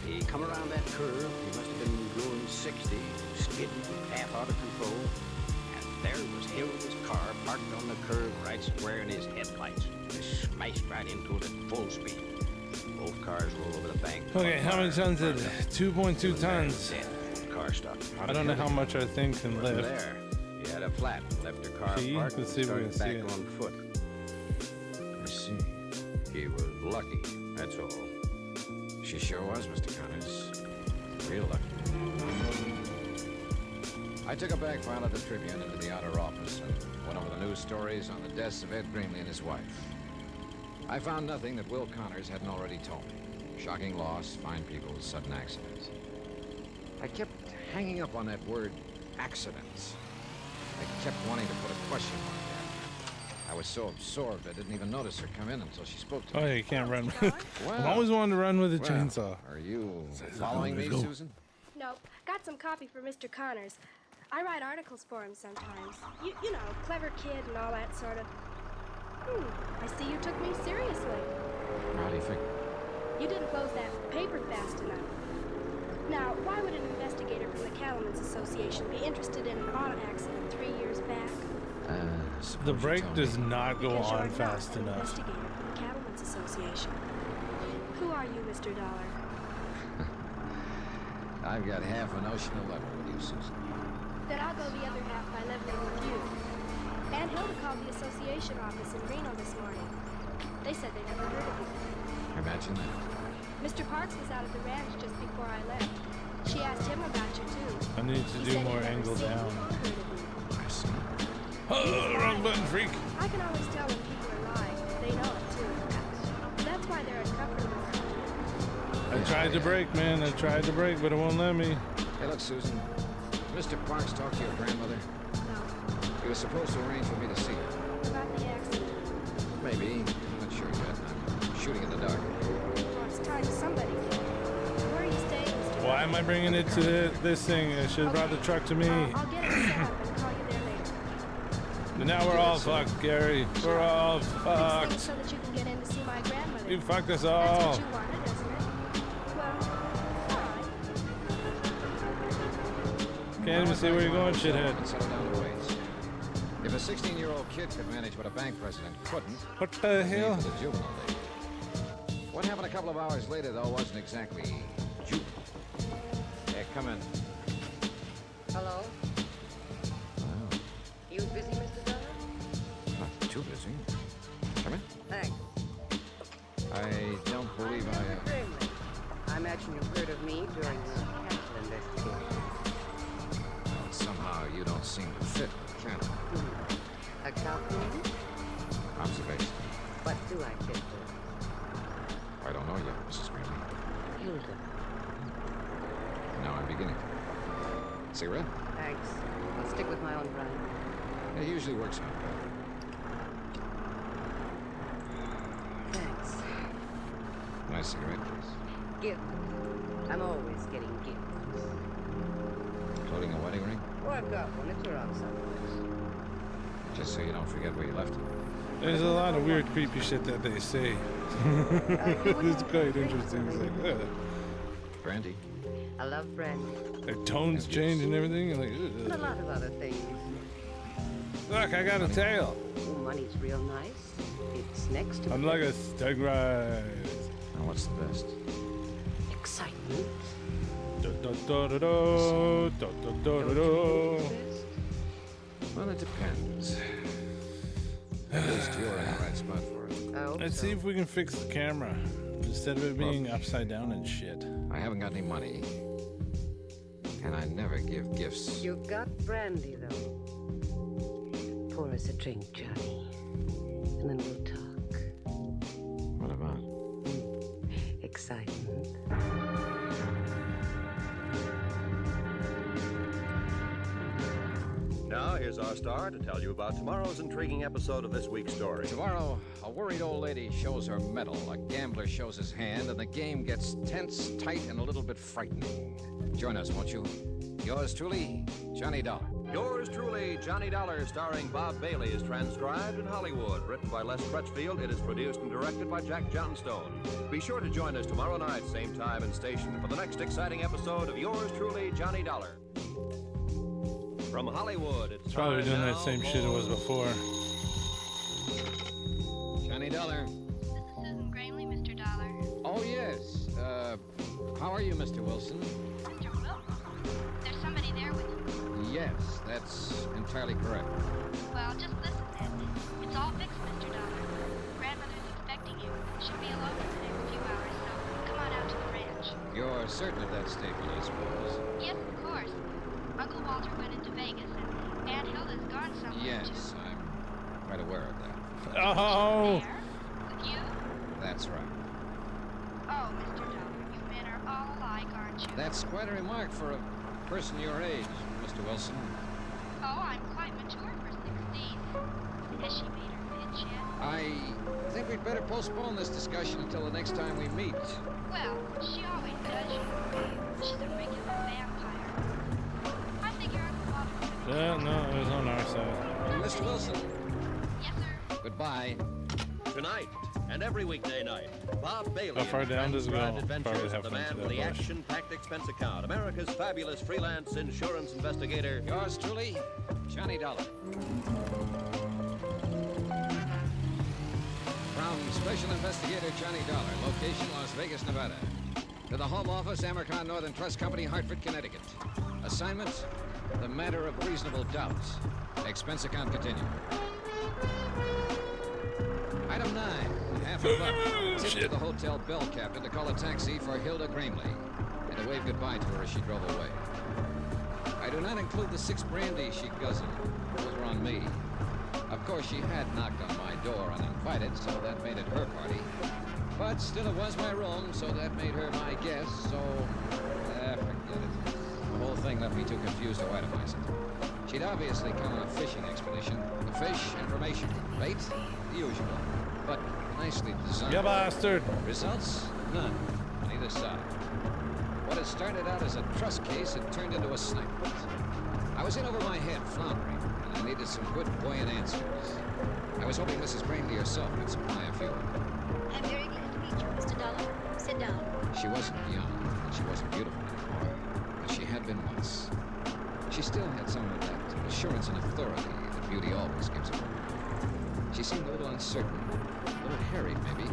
he come around that curve. He must have been going 60, skidding, half out of control. And there was Hilda's car parked on the curve right square in his headlights. Just smashed right into it at full speed. Both cars rolled over the bank. Okay, how many tons is it? 2.2 tons. Car stopped. I don't know how much I think can From lift. there, he had a flat, left her car See? parked, Let's and see if we can started see back it. on foot. I see. He was lucky, that's all. She sure was, Mr. Connors. Real lucky. I took a back file of the Tribune into the outer office and went over the news stories on the deaths of Ed Grimley and his wife. I found nothing that Will Connors hadn't already told me. Shocking loss, fine people, sudden accidents. I kept hanging up on that word, accidents. I kept wanting to put a question mark there. I was so absorbed I didn't even notice her come in until she spoke to me. Oh, yeah, you can't run. Well, I've always wanted to run with a well, chainsaw. Are you following me, Go. Susan? Nope. Got some copy for Mr. Connors. I write articles for him sometimes. You know, clever kid and all that sort of. I see you took me seriously. How do you think? You didn't close that paper fast enough. Now, why would an investigator from the Cattlemen's Association be interested in an auto accident 3 years back? The brake does not go Because you're on not fast an enough. investigator from the Cattlemen's Association. Who are you, Mr. Dollar? I've got half a notion of level with you, Susan. Then I'll go the other half by leveling with you. Ann Hilda called the association office in Reno this morning. They said they never heard of you. Imagine that. Mr. Parks was out at the ranch just before I left. She asked him about you, too. I need to He do said more he'd never angle seen you down. or heard of you. I see. Oh, wrong button, freak. I can always tell when people are lying. They know it, too. That's why they're uncomfortable. I tried to brake, man. I tried to brake, but it won't let me. Hey, look, Susan. Mr. Parks talked to your grandmother? No. He was supposed to arrange for me to see her. About the accident. Maybe. I'm not sure yet. I'm shooting in the dark. Well, it's time somebody did. Where are you staying, Mr. Why am I bringing it to this thing? I should have brought the truck to me. I'll get it set up and call you there later. But now we're all fucked, Gary. We're all Things fucked. so that you can get in to see my grandmother. You fucked us That's all. what you wanted, isn't it? Well, all right. Can't even see where you're going, shithead. And settle down to wait. If a 16-year-old kid could manage what a bank president couldn't, What the hell? for the juvenile league. What happened a couple of hours later, though, wasn't exactly juvenile. Yeah, come in. Hello? Wow, You busy, Mr. Dollar? not too busy. Come in. Thanks. I don't believe I am. Grimley. I imagine you've heard of me during the capital investigation. Well, somehow you don't seem to fit with the canon. A compliment? Observation. What do I fit with? I don't know yet, Mrs. Greenlee. Hilda. Now I'm beginning. Cigarette? Thanks. I'll stick with my own brand. It usually works out better. Thanks. Nice cigarette, please. Gift. I'm always getting gifts. Including a wedding ring? Or I've got one. It's around someplace. Just so you don't forget where you left it. There's a lot of weird, creepy shit that they say. It's quite interesting. It's like, Brandy. I love brandy. their tones change and everything. You're like, And a lot of other things. Look, I got a tail. Oh, money's real nice. It's next to I'm like a stag rise. Now what's the best? excitement. Well, it depends. At least you're in the right spot for it. Let's see if we can fix the camera instead of it being upside down and shit. I haven't got any money, and I never give gifts. You've got brandy, though. Pour us a drink, Johnny, and then we'll talk. What about? Excitement. Now, here's our star to tell you about tomorrow's intriguing episode of this week's story. Tomorrow, a worried old lady shows her mettle, a gambler shows his hand, and the game gets tense, tight, and a little bit frightening. Join us, won't you? Yours truly, Johnny Dollar. Yours truly, Johnny Dollar, starring Bob Bailey, is transcribed in Hollywood. Written by Les Crutchfield, it is produced and directed by Jack Johnstone. Be sure to join us tomorrow night, same time and station, for the next exciting episode of Yours truly, Johnny Dollar. From Hollywood, it's Probably doing that same shit it was before. Johnny Dollar. Susan Gramley, Mr. Dollar. Oh, yes. How are you, Mr. Wilson? Mr. Wilson? There's somebody there with you. Yes, that's entirely correct. Well, just listen then. It's all fixed, Mr. Dollar. Grandmother's expecting you. She'll be alone for the next few hours, so come on out to the ranch. You're certain of that statement, I suppose? Yes, of course. Uncle Walter went into Vegas, and Aunt Hilda's gone somewhere, Yes, too. I'm quite aware of that. Oh! There? With you? That's right. Oh, Mr. Dollar, you men are all alike, aren't you? That's quite a remark for a person your age, Mr. Wilson. Oh, I'm quite mature for 16. Has she made her pitch yet? I think we'd better postpone this discussion until the next time we meet. Well, she always does, you know. She's a regular vampire. I figure Uncle Walter... Yeah, no, it was on our side. Mr. Wilson. Yes, sir. Goodbye. Tonight and every weekday night, Bob Bailey How far and down does it go? transcribed Probably adventures of the halfway man to with that the bush. action-packed expense account, America's fabulous freelance insurance investigator. Yours truly, Johnny Dollar. From Special Investigator Johnny Dollar, location Las Vegas, Nevada. To the Home Office, Amercon Northern Trust Company, Hartford, Connecticut. Assignment, the matter of reasonable doubt. Expense account continued. Item 9, half a buck. Tip to the hotel bell captain to call a taxi for Hilda Gramley and to wave goodbye to her as she drove away. I do not include the 6 brandy she guzzled. Those were on me. Of course, she had knocked on my door uninvited, so that made it her party. But still, it was my room, so that made her my guest, so... forget it. The whole thing left me too confused to itemize it. She'd obviously come on a fishing expedition. The fish, information, bait, the usual. But nicely designed. You bastard! Results? None. On either side. What had started out as a trust case had turned into a snipe. I was in over my head, floundering, and I needed some good, buoyant answers. I was hoping Mrs. Brainley herself could supply a few. I'm very glad to meet you, Mr. Dollar. Sit down. She wasn't young, and she wasn't beautiful anymore, but she had been once. She still had some of that assurance and authority that beauty always gives a woman. She seemed a little uncertain, a little harried maybe,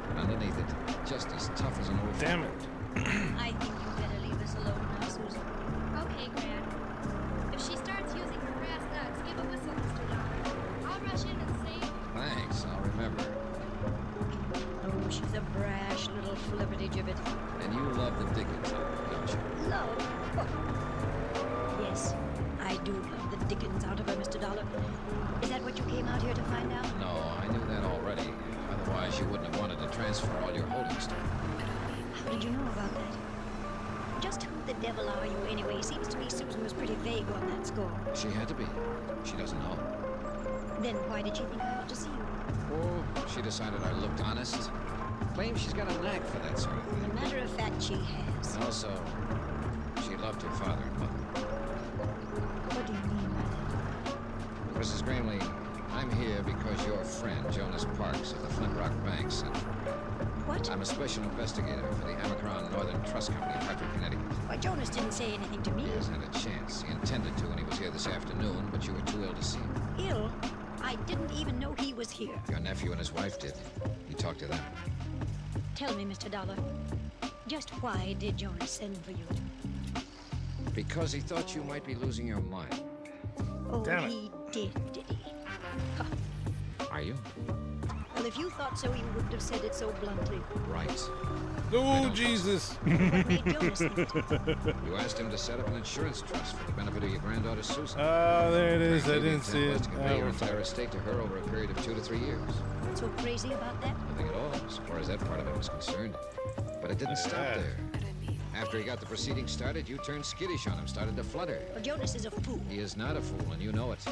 but underneath it, just as tough as an old... Damn it. I think you better leave us alone now, Susan. Okay, Gran. If she starts using her brass knucks, give a whistle, Mr. Dollar. I'll rush in and say... Thanks, I'll remember. Oh, she's a brash little flippity-gibbet. And you love the dickens of her, don't you? Love? Oh. Yes, I do love the dickens out of her, Mr. Dollar. Is that what you came out here to find out? No, I knew that already. Otherwise, you wouldn't have wanted to transfer all your holdings to her. How did you know about that? Just who the devil are you anyway? Seems to me Susan was pretty vague on that score. She had to be. She doesn't know. Then why did she think I ought to see you? Oh, she decided I looked honest. Claims she's got a knack for that sort of thing. As a matter of fact, she has. And also, she loved her father and mother. What do you mean by that? Mrs. Gramley, I'm here because your friend, Jonas Parks of the Flint Rock Bank, sent me. What? I'm a special investigator for the Amicron Northern Trust Company in Hartford, Connecticut. Why, Jonas didn't say anything to me. He hasn't had a chance. He intended to when he was here this afternoon, but you were too ill to see him. Ill? I didn't even know he was here. Your nephew and his wife did. You talked to them. Tell me, Mr. Dollar, just why did Jonas send for you? Because he thought you might be losing your mind. Oh, Damn it. he did he? Huh. Are you? Well, if you thought so, you wouldn't have said it so bluntly. Right. Oh, Jesus. What made Jonas think it? You asked him to set up an insurance trust for the benefit of your granddaughter, Susan. Oh, there it is. I Frankly, didn't the see intent was it. to convey Oh, your we're entire fine. estate to her over a period of 2 to 3 years. What's so crazy about that? Nothing at all, as far as that part of it was concerned. But it didn't stop there. After he got the proceedings started, you turned skittish on him, started to flutter. Well, Jonas is a fool. He is not a fool, and you know it.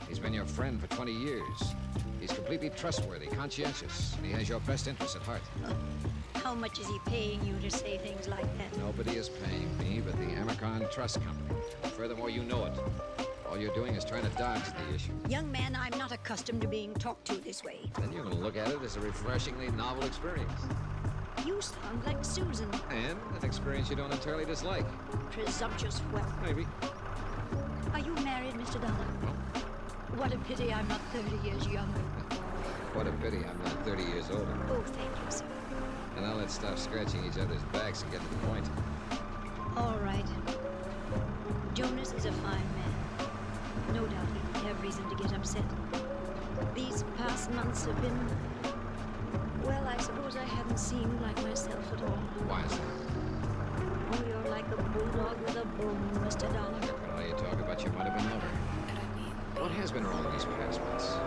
He's been your friend for 20 years. He's completely trustworthy, conscientious, and he has your best interests at heart. How much is he paying you to say things like that? Nobody is paying me but the Amicron Trust Company. Furthermore, you know it. All you're doing is trying to dodge the issue. Young man, I'm not accustomed to being talked to this way. Then you're going to look at it as a refreshingly novel experience. You sound like Susan. And an experience you don't entirely dislike. Presumptuous whelp. Maybe. Are you married, Mr. Dollar? What a pity I'm not 30 years younger. What a pity I'm not 30 years older. Oh, thank you, sir. And now let's stop scratching each other's backs and get to the point. All right. Jonas is a fine man. No doubt he would have reason to get upset. These past months have been... Well, I suppose I haven't seemed like myself at all. Why is that? Oh, you're like a bulldog with a bone, Mr. Dollar. Well, you talk about your might-have-been lover. What has been wrong these past months?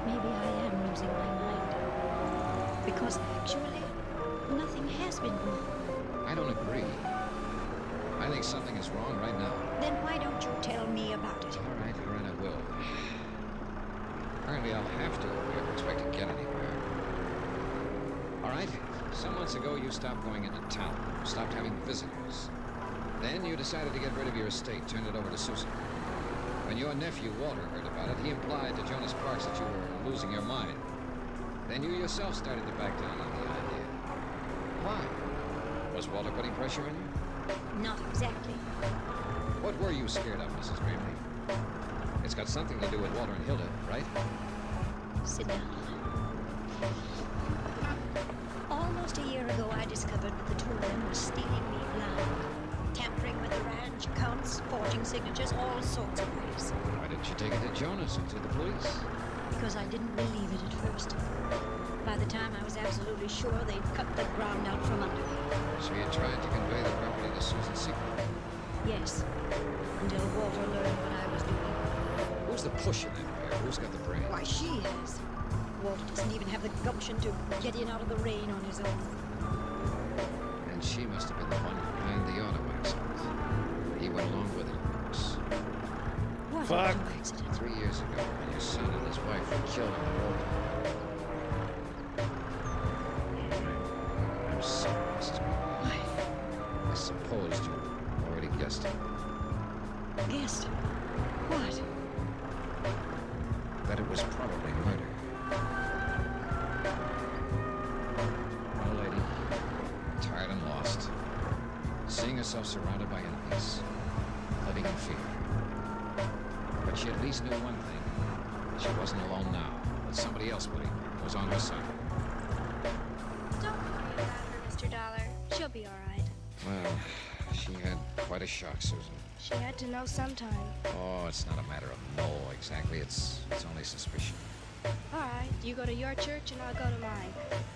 Maybe I am losing my mind. Because actually, nothing has been wrong. I don't agree. I think something is wrong right now. Then why don't you tell me about it? All right, I will. Apparently I'll have to if we ever expect to get anywhere. All right, some months ago you stopped going into town, stopped having visitors. Then you decided to get rid of your estate, turned it over to Susan. When your nephew, Walter, heard about it, he implied to Jonas Parks that you were losing your mind. Then you yourself started to back down on the idea. Why? Was Walter putting pressure on you? Not exactly. What were you scared of, Mrs. Gramley? It's got something to do with Walter and Hilda, right? Sit down. Almost a year ago, I discovered that the two of them were stealing me blind. Tampering with the ranch accounts, forging signatures, all sorts of ways. Why didn't you take it to Jonas or to the police? Because I didn't believe it at first. By the time I was absolutely sure they'd cut the ground out from under me. So you tried to convey the property to Susan secretly? Yes, until Walter learned what I was doing. Who's the push in that pair? Who's got the brain? Why, she has. Walter doesn't even have the gumption to get in out of the rain on his own. And she must have been the one behind the auto accident. He went along with it, of course. What Fuck. auto accident? 3 years ago, when your son and his wife were killed on the road. I'm sorry, Mrs. Gramley. I'm sorry. guessed. Guessed? What? That it was probably murder. Well, lady, tired and lost, seeing herself surrounded by enemies, living in fear. But she at least knew one thing. She wasn't alone now, but somebody else, Woody, was on her side. Don't worry about her, Mr. Dollar. She'll be all right. Well, she had quite a shock, Susan. She had to know sometime. Oh, it's not a matter of no, exactly. It's only suspicion. All right, you go to your church and I'll go to mine.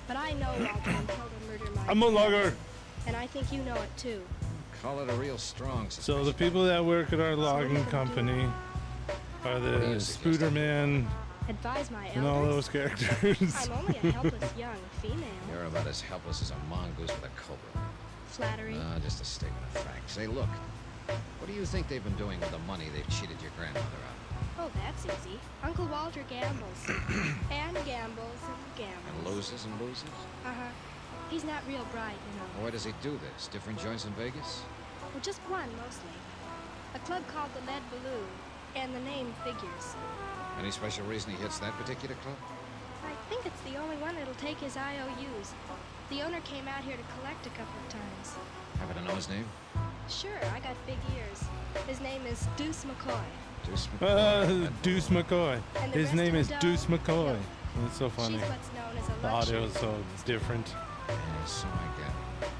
But I know Walter and Hilda murdered my I'm a logger. And I think you know it too. Call it a real strong suspicion. So the people that work at our logging company are the Spooderman Advise my and all elders. those characters. I'm only a helpless young female. You're about as helpless as a mongoose with a cobra. Flattery. Just a statement of fact. Say, look, what do you think they've been doing with the money they've cheated your grandmother out of? Oh, that's easy. Uncle Walter gambles. And gambles and gambles. And loses and loses? Uh-huh. He's not real bright, you know. Why does he do this? Different joints in Vegas? Well, just one, mostly. A club called the Lead Balloon, and the name figures. Any special reason he hits that particular club? I think it's the only one that'll take his IOUs. The owner came out here to collect a couple of times. Happen to know his name? Sure, I got big ears. His name is Deuce McCoy. Deuce McCoy? Deuce McCoy. And the His rest name of is them Deuce don't McCoy. kill. That's so funny. She's what's known as a The luxury. audio is so different. Yeah, so I get it.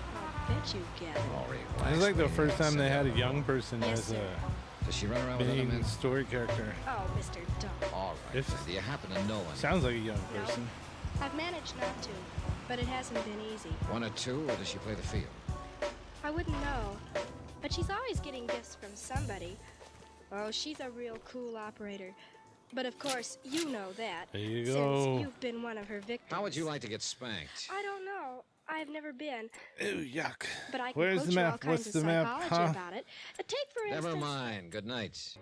I bet you get it. Oh, It was like the first time they had a young person Yes, as sir. a Does she run around with other main men? story character. Oh, Mr. Dump. All right. If- Do you happen to know any? Sounds like a young person. I've managed not to, but it hasn't been easy. One or two, or does she play the field? I wouldn't know, but she's always getting gifts from somebody. Oh, she's a real cool operator. But of course, you know that. There you Since go. you've been one of her victims. How would you like to get spanked? I don't know. I've never been. Ew, yuck. But I can Where's coach the you all map? kinds What's of the map? psychology Huh? about it. Take for instance. Never mind. Good night.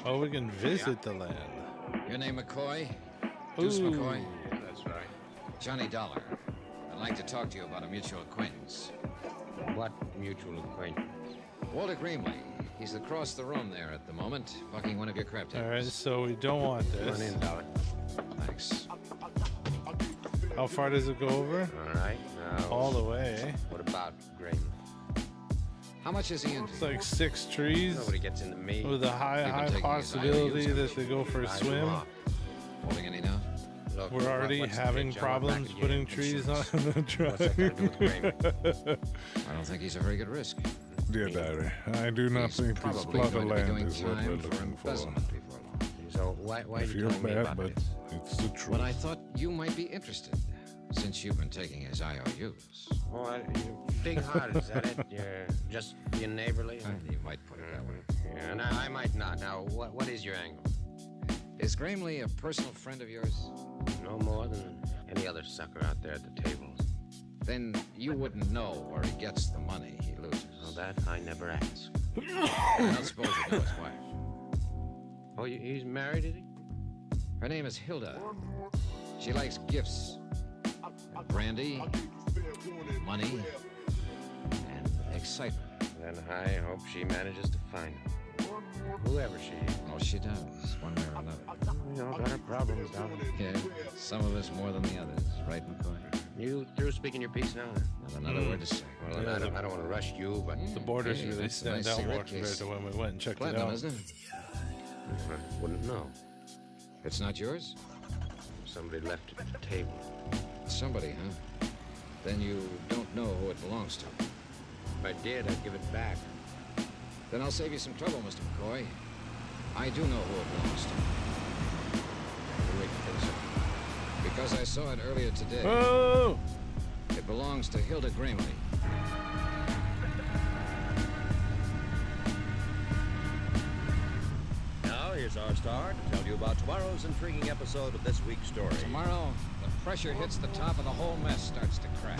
Oh, we can visit the land. Your name McCoy? Deuce Ooh. McCoy? That's right. Johnny Dollar. I'd like to talk to you about a mutual acquaintance. What mutual acquaintance? Walter Greenway. He's across the room there at the moment, fucking one of your crap tables. All right, so we don't want Come on this. in, Dollar. Thanks. How far does it go over? All right. Now, All the way. what about Graham? How much is he into? It's like 6 trees Nobody gets into me. with a You've high been taking his possibility IOUs, that they go for a Eyes swim. off. Holding any now? Look, We're already what's the having pitch? I want back problems again. putting trees on the What's that got to do with drive. Graham? I don't think he's a very good risk. Dear Diary, I do not He's think this probably plot of going to be land doing is what we're time for looking for. embezzlement before long. So why I are you feel telling me bad, about but this? it's the truth. Well, I thought you might be interested, since you've been taking his IOUs. Oh, you're big-hearted, is that it? You're just being neighborly? You might put it that way. Yeah, and I might not. Now, what is your angle? Is Gramley a personal friend of yours? No more than any other sucker out there at the tables. Then you wouldn't know where he gets the money he loses. Well, that I never ask. I don't suppose you know his wife. Oh, he's married, is he? Her name is Hilda. She likes gifts, brandy, money, and excitement. Then I hope she manages to find him. Whoever she is. Oh, she does, one way or another. We all got our problems, Dollar. Yeah, some of us more than the others, right, McCoy? You through speaking your piece now? Not another word to say. Well, Yeah, I don't want to rush you, but The borders Hey, really that's a stand nice out more cigarette compared case. to when we went and checked it Platinum, out. isn't it? I wouldn't know. It's not yours? Somebody left it at the table. Somebody, huh? Then you don't know who it belongs to. If I did, I'd give it back. Then I'll save you some trouble, Mr. McCoy. I do know who it belongs to. You make it so. Because I saw it earlier today. Oh! It belongs to Hilda Gramley. Now, here's our star to tell you about tomorrow's intriguing episode of this week's story. Tomorrow, the pressure hits the top and the whole mess starts to crack.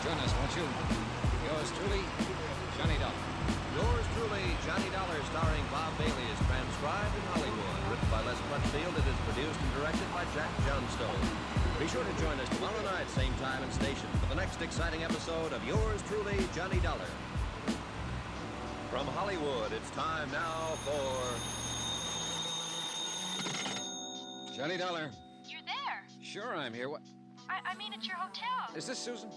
Join us, won't you? Yours truly, Johnny Dollar. Yours truly, Johnny Dollar, starring Bob Bailey, is transcribed in Hollywood. Written by Les Crutchfield, it is produced and directed by Jack Johnstone. Be sure to join us tomorrow night, same time and station, for the next exciting episode of Yours truly, Johnny Dollar. From Hollywood, it's time now for... Johnny Dollar. You're there. Sure, I'm here. What? I mean, at your hotel. Is this Susan?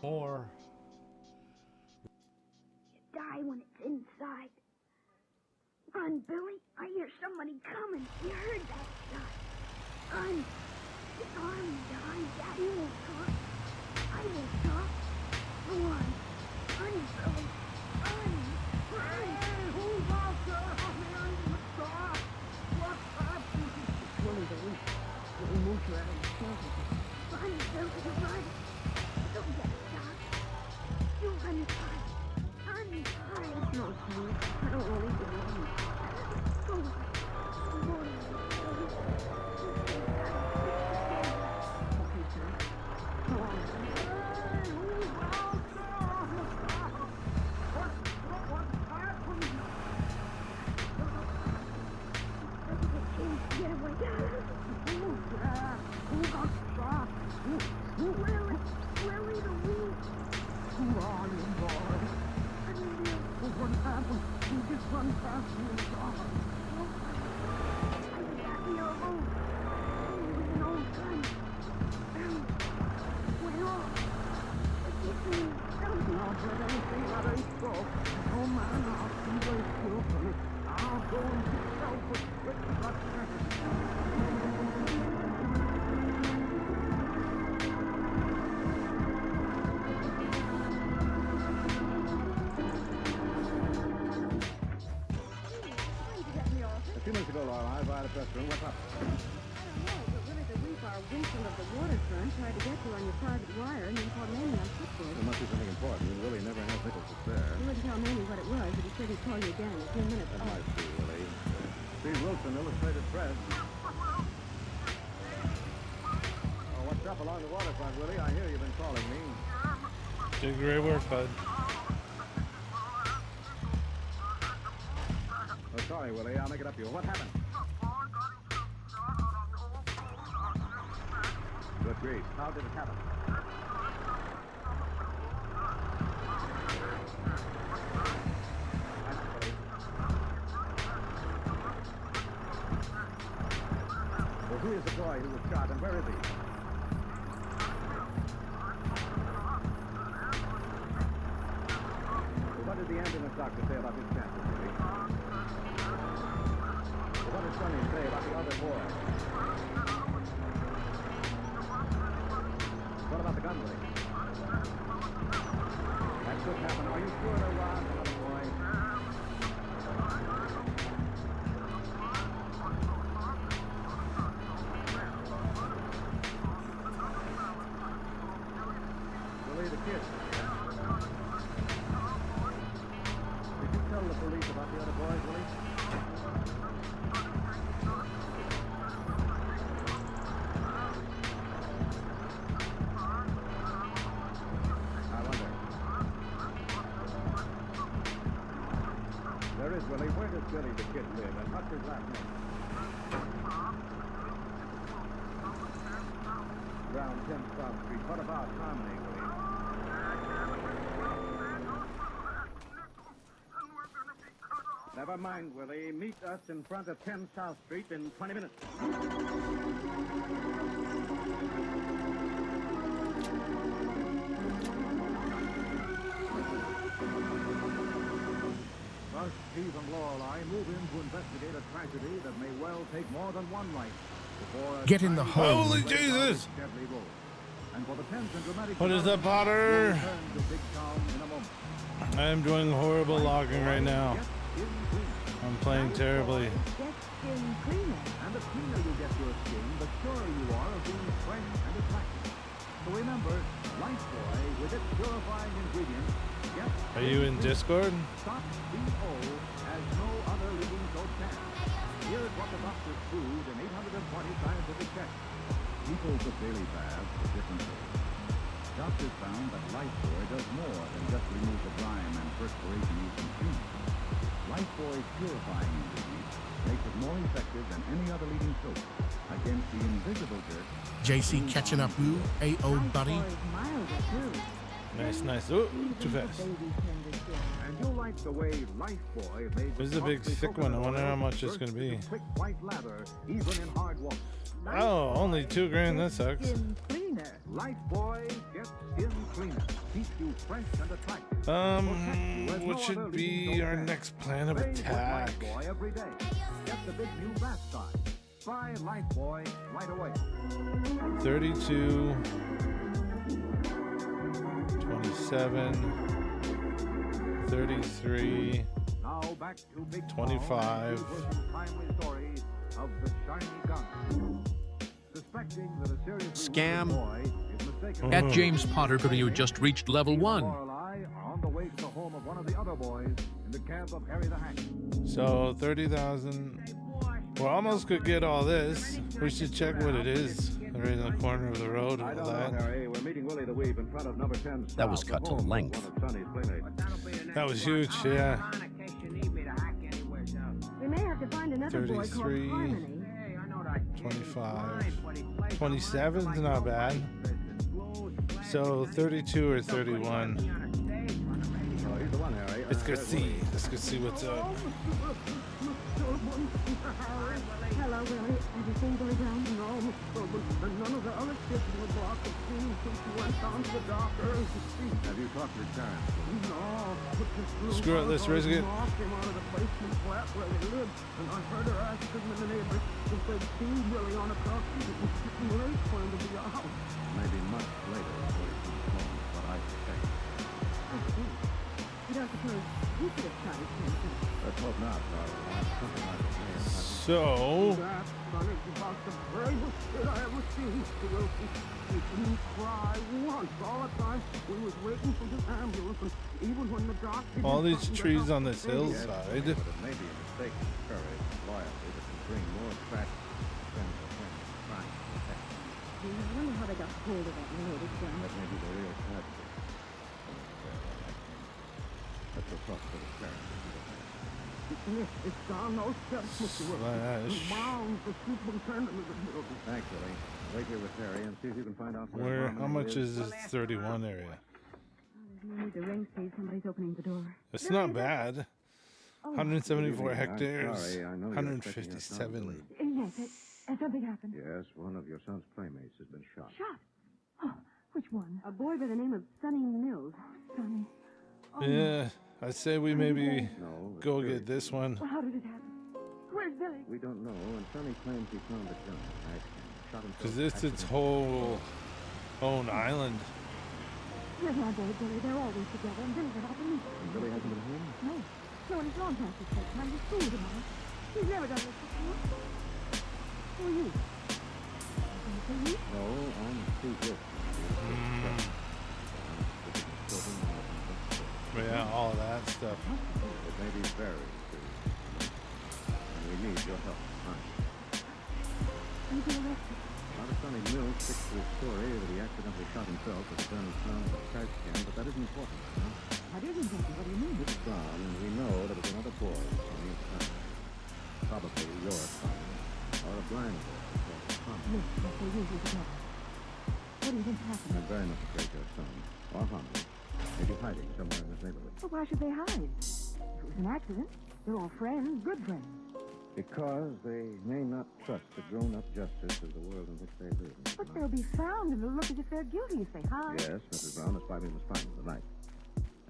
More. You die when it's inside. Run, Billy. I hear somebody coming. You heard that shot. Run. It's army behind Daddy won't talk. I won't talk. Go on. Run, Billy. Run. Run. Hey, who's out there? I'm in the dark. What's happening? It's Willie the Weak. Little Moocher out of the shelter. Run, Billy. Run. Don't get shot. You run hard. Run hard. No, Sweet. I don't want to leave you alone. Go on. Go on. Okay, sir. Go on. Hey, who's out there? What's happening? Get away. Who got shot? Willie the Weak. Who are you, boy? I didn't know what happened. You just run past me in the dark. I was at the alone. It was an old gun. Went off. It hit me. Not that anything that I saw. Oh man, I'll see where it's still coming. I'll go and get help with quick blood pressure. A few minutes ago, Laura, I was at the press room. What's up? I don't know, but Willie the Weak, our Winston of the waterfront, tried to get you on your private wire and then called Manny on switchboard. There must be something important. Willie never has nickels to spare. He wouldn't tell Manny what it was, but he said he'd call you again in a few minutes. That might be, Willie. Steve Wilson, Illustrated Press. Oh, what's up along the waterfront, Willie? I hear you've been calling me. Did great work, bud. Oh, sorry, Willie. I'll make it up to you. What happened? Good grief. How did it happen? Well, who is the boy who was shot, and where is he? Well, what did the ambulance doctor say about his chances, Willie? What did Sonny say about the other boy? What about the gun, Willie? That could happen. Are you sure there was another boy? Willie, the kid. Did you tell the police about the other boys, Willie? There is, Willie. Where does Billy the kid live, and what's his last name? Around 10th South Street. What about Harmony, Willie? Never mind, Willie. Meet us in front of 10 South Street in 20 minutes. Thus, Steve and Lorelei move in to investigate a tragedy that may well take more than one life before Get in the hole. Holy Jesus! deadly road. And for the tense and dramatic What is that, Potter? we'll return to Big Town in a moment. I am doing horrible logging right now. I'm playing terribly. And the cleaner you get your skin, the surer you are of being fresh and attractive. So remember, Lifebuoy, with its purifying ingredients, gets Are you in Discord? Stop BO as no other leading soap can. Here's what the doctors proved in 820 scientific tests. people took daily baths for different purposes. Doctors found that Lifebuoy does more than just remove the grime and perspiration using cleaning. Lifebuoy's purifying ingredients makes it more effective than any other leading soap against the invisible dirt. JC catching up you, A.O. buddy. Nice, nice. Oh, too fast. And you'll like the way Lifebuoy made This is a big thick one. I wonder how much it's going to be. quick white lather, even in hard water. Oh, only $2,000. That sucks. Lifebuoy gets skin cleaner. Keeps you fresh and attractive. What should be our next plan of attack? Lifebuoy every day. Get the big new bath size. Try Lifebuoy right away. 32, 27, 33, Now back to Big 25. timely story of the shiny gun. Suspecting that a serious Scam. boy is mistaken. At James Potter, you just reached level 1. Lorelei are on the way to the home of one of the other boys in the camp of Harry the Hack. So 30,000. We almost could get all this. We should check what it is. Right in the corner of the road and all that. Harry. We're meeting Willie the Weeb in front of number 10. That was cut to length. That was huge, yeah. We may have to find another boy called 33, Harmony. 25, 27 is not bad. So 32 or 31. He's the one, Harry. Let's go see. Let's go see what's up. Hello, Willie. Everything going down? No, none of the other kids in the block have seen since you went down to the doctor. Have you talked to Karen? No. Screw it, let's risk it. Came out of the basement flat where they lived, and I heard her ask them in the neighbors if they'd seen Willie on a truck. It was getting late for him to be out. Maybe much later before he comes home, but I suspect. I see. You don't suppose you could have tried something? Let's hope not, darling. Something like that may have happened. So, That son is about the bravest shit I ever seen, Mr. Wilson. He didn't cry once. All the time we was waiting for the ambulance, and even when the doctor... all these trees on this Yes, hillside. but it may be a mistake in courage and loyalty that can bring more tragedy than the friends trying to protect you. I wonder how they got hold of that loaded gun. That may be the real tragedy. Let's go talk to the parents. It's gone those steps, Mr. Wilson. Slash. Mounds the superintendent of the building. Thanks, Willie. Wait here with Harry and see if you can find out Where? How Harmony much is this 31 area? There's no need to ring, Steve. Somebody's opening the door. It's not bad. 174 I'm hectares. sorry, I know you're expecting us not to 157. leave. Yes, something happened. Yes, one of your son's playmates has been shot. Shot? Oh, which one? A boy by the name of Sonny Mills. Sonny. Oh, Yeah, I say we maybe No, it's go very get this one. Well, how did it happen? Where's Billy? We don't know, and Sonny claims he found the gun. Shot himself. Because it's its whole own island. Here's my boy, Billy. They're always together, and Billy's about to meet. And Billy hasn't been home? No. No, and he's long past his bedtime. He's school tomorrow. He's never done this before. Who are you? You? No, I'm Steve Wilson. Yeah, all that stuff. It may be very serious. And we need your help. You've been arrested. Father Sonny Mills sticks to his story that he accidentally shot himself with a gun he found in a trash can, but that isn't important. Huh? What is important? What do you mean? It's gone, and we know that it was another boy, Sonny and Sonny. Probably your son, or a blind boy, called Thomas. Look, that's they usually together. What do you think's happened? I'm very much afraid your son, or Harmony, may be hiding somewhere in this neighborhood. Well, why should they hide? It was an accident. They're all friends, good friends. Because they may not trust the grown-up justice of the world in which they live. But they'll be found, and it'll look as if they're guilty if they hide. Yes, Mrs. Brown, that's why we must find them tonight.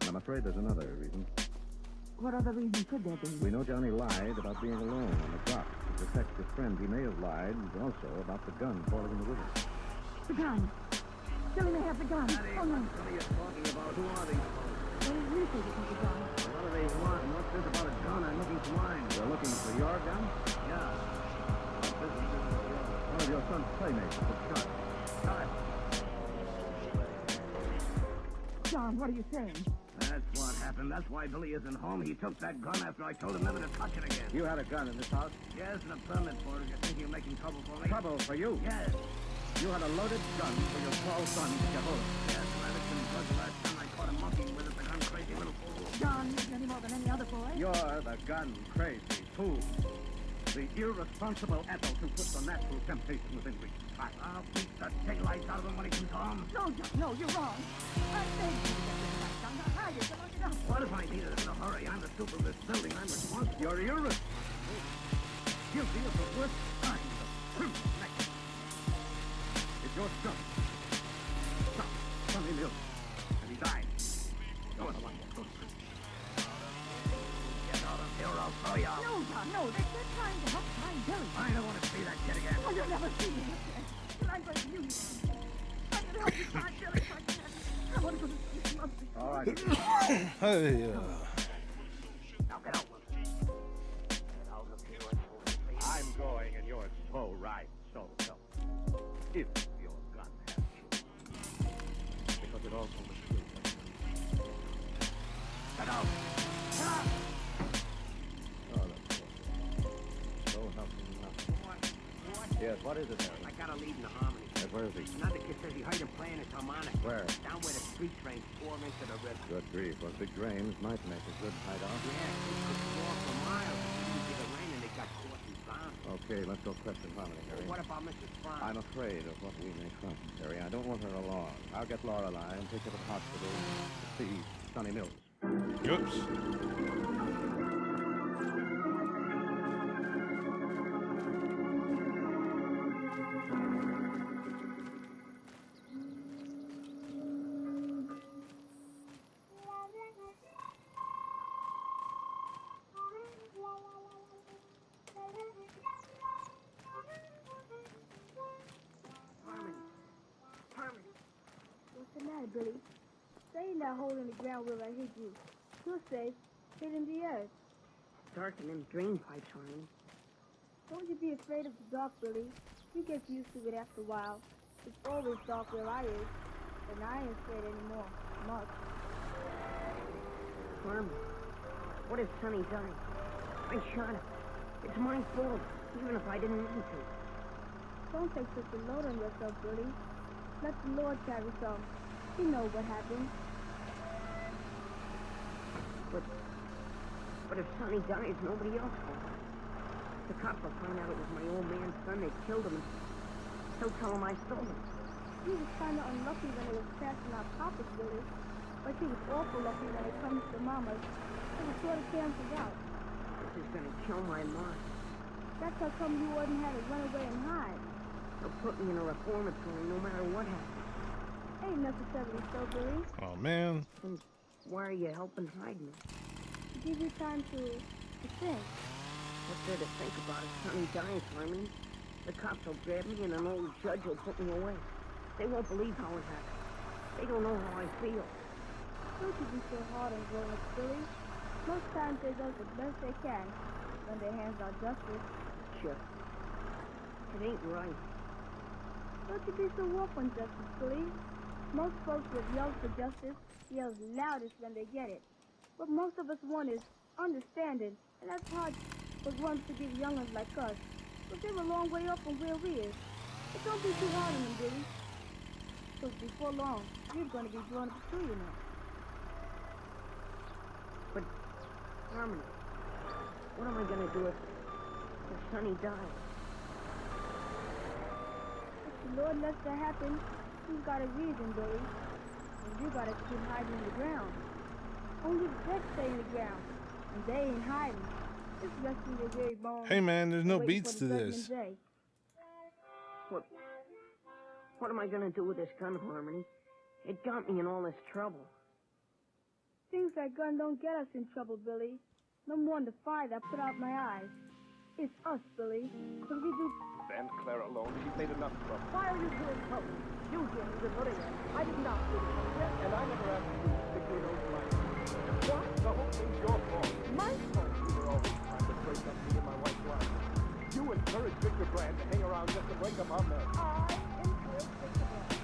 And I'm afraid there's another reason. What other reason could there be? We know Johnny lied about being alone on the dock to protect his friend. He may have lied also about the gun falling in the river. The gun. Billy may have the gun. Oh, no. What are you talking about? Who are these folks? What do you think is the gun? What do they want? What's this about a gun? I'm looking for mine. They're looking for your gun? Yeah. One of your son's playmates was shot. Shot. John, what are you saying? That's what happened. That's why Billy isn't home. He took that gun after I told him never to touch it again. You had a gun in this house? Yes, and a permit for it. You're thinking of making trouble for me? Trouble for you? Yes. You had a loaded gun for your tall son to get hold of. Yes, Madison, but last time I caught him monkeying with it, the gun crazy little fool. John isn't any more than any other boy. You're the gun crazy fool. The irresponsible adult who puts the natural temptation within reach. I'll beat the daylights out of him when he comes home. No, John, no, you're wrong. I begged you to get this back, John. Now hide it, lock it up. What if I need it in a hurry? I'm the super of this building. I'm responsible. You're irresponsible. Guilty of the worst kind of criminal act. It's your son. Sonny Mills. And he died. You're the one who goes to. Get out of here, I'll throw you out. No, John, no. They're trying to help find Billy. I don't want to see that kid again. Oh, you'll never see me again. But I'm going to use you. I'm going to help you find Billy if I can. I want to go to see his mother. All right. Hey, Now get out with it. Get out of here. I'm going, and you're so right. So. If your gun has you. Because it also was true. Get out! Get out! Oh, that's so nothing. What? Yes, what is it, Harry? I got a lead in the Harmony. Where is he? Another kid says he heard him playing his harmonica. Where? Down where the street trains pour into the river. Good grief. Well, big drains might make a good hideout. Yeah, he could walk for miles. Into the rain and they got caught and drowned. Okay, let's go question Harmony, Harry. What about Mrs. Brown? I'm afraid of what we may find, Harry. I don't want her along. I'll get Lorelei and take her to the hospital to see Sonny Mills. Oops. What's the matter, Billy? Stay in that hole in the ground where I hit you. You're safe. Hit in the earth. Dark in them drain pipes, honey. Don't you be afraid of the dark, Billy. You get used to it after a while. It's always dark where I is. And I ain't afraid anymore. Much. Carmen, what if Sonny died? I shot him. It's my fault, even if I didn't mean to. Don't take such a load on yourself, Billy. Let the Lord carry some. He knows what happened. But if Sonny dies, nobody else will. The cops will find out it was my old man's son. They killed him. He'll tell him I stole him. He was kind of unlucky when it was passing out Papa's, Billy. But he was awful lucky when it comes to Mama's. It was sort of cancels out. This is gonna kill my mind. That's how come you wouldn't have to run away and hide. They'll put me in a reformatory no matter what happens. Ain't necessarily so, Billy. Oh, man. Then why are you helping hide me? To give you time to think. What's there to think about if Sonny dies, Harmony? The cops will grab me and an old judge will put me away. They won't believe how it happened. They don't know how I feel. Don't you be so hard on grown-ups, Billy. Most times they do the best they can when their hands are justice. Sure. It ain't right. Don't you be so rough on justice, Billy. Most folks that yell for justice yell loudest when they get it. What most of us want is understanding, and that's hard for ones to give young'uns like us. But they're a long way up from where we is. But don't be too hard on them, Billy. Because before long, you're going to be grown up too, you know. But, Harmony, what am I going to do if Sonny dies? If the Lord lets that happen, he's got a reason, Billy. And you got to keep hiding in the ground. Only the dead stay in the ground, and they ain't hiding. Just resting their very bones. Hey, man, there's no waiting beats for the to judgment this. day. What am I going to do with this gun, Harmony? It got me in all this trouble. Things like gun don't get us in trouble, Billy. No more than the fire that put out my eyes. It's us, Billy. Because we do... Stand Clara alone. She's made enough trouble. Why are you doing trouble? You did the putting it. I did not do it. And I never asked you to stick with those lines. What? The whole thing's your fault. My fault? You were always trying to break up me and my wife's life. You encouraged Victor Brand to hang around just to break up our marriage. I encouraged Victor Brand.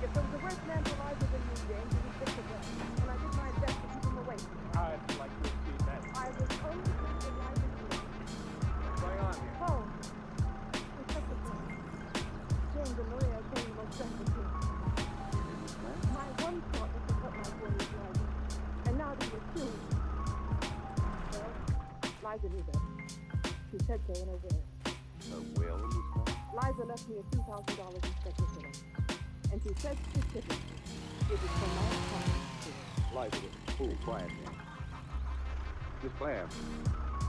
If there was a worse man alive than you, James, it was Victor Brand. And I did my best to keep him away from you. I'd like to have seen that. I was only keeping alive with you. What's going on here? Oh. It's such a thing. James, the lawyer, came Liza knew that. She said so in her will. Her will, Miss Clark? Liza left me a few $1,000 in special filling. And she said specifically, it was for my account. Liza was a fool, quiet now. Miss Claire,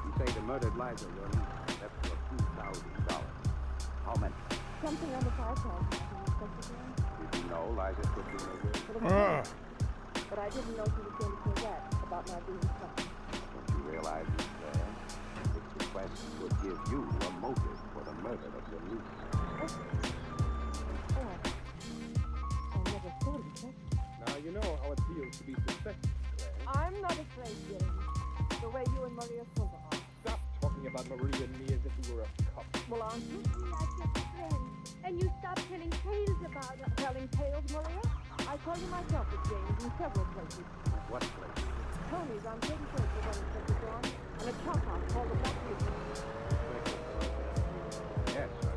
you say the murdered Liza your niece left for a few $1,000. How many? Something under 5,000. Did you know Liza put you in a will? But I didn't know she was going to say that about my being cut. Don't you realize, Miss Claire, this request would give you a motive for the murder of your niece? Oh, I never thought of that. Now you know how it feels to be suspected, Claire. I'm not afraid, James. The way you and Maria Silva are. Stop talking about Maria and me as if we were a couple. Well, aren't you? We like your friends. And you stop telling tales about us. Telling tales, Maria? I tell you myself with James in several places. What place? Tony's on 31st with one in St. John, and a chop house called the Black Beach. Yes, sir.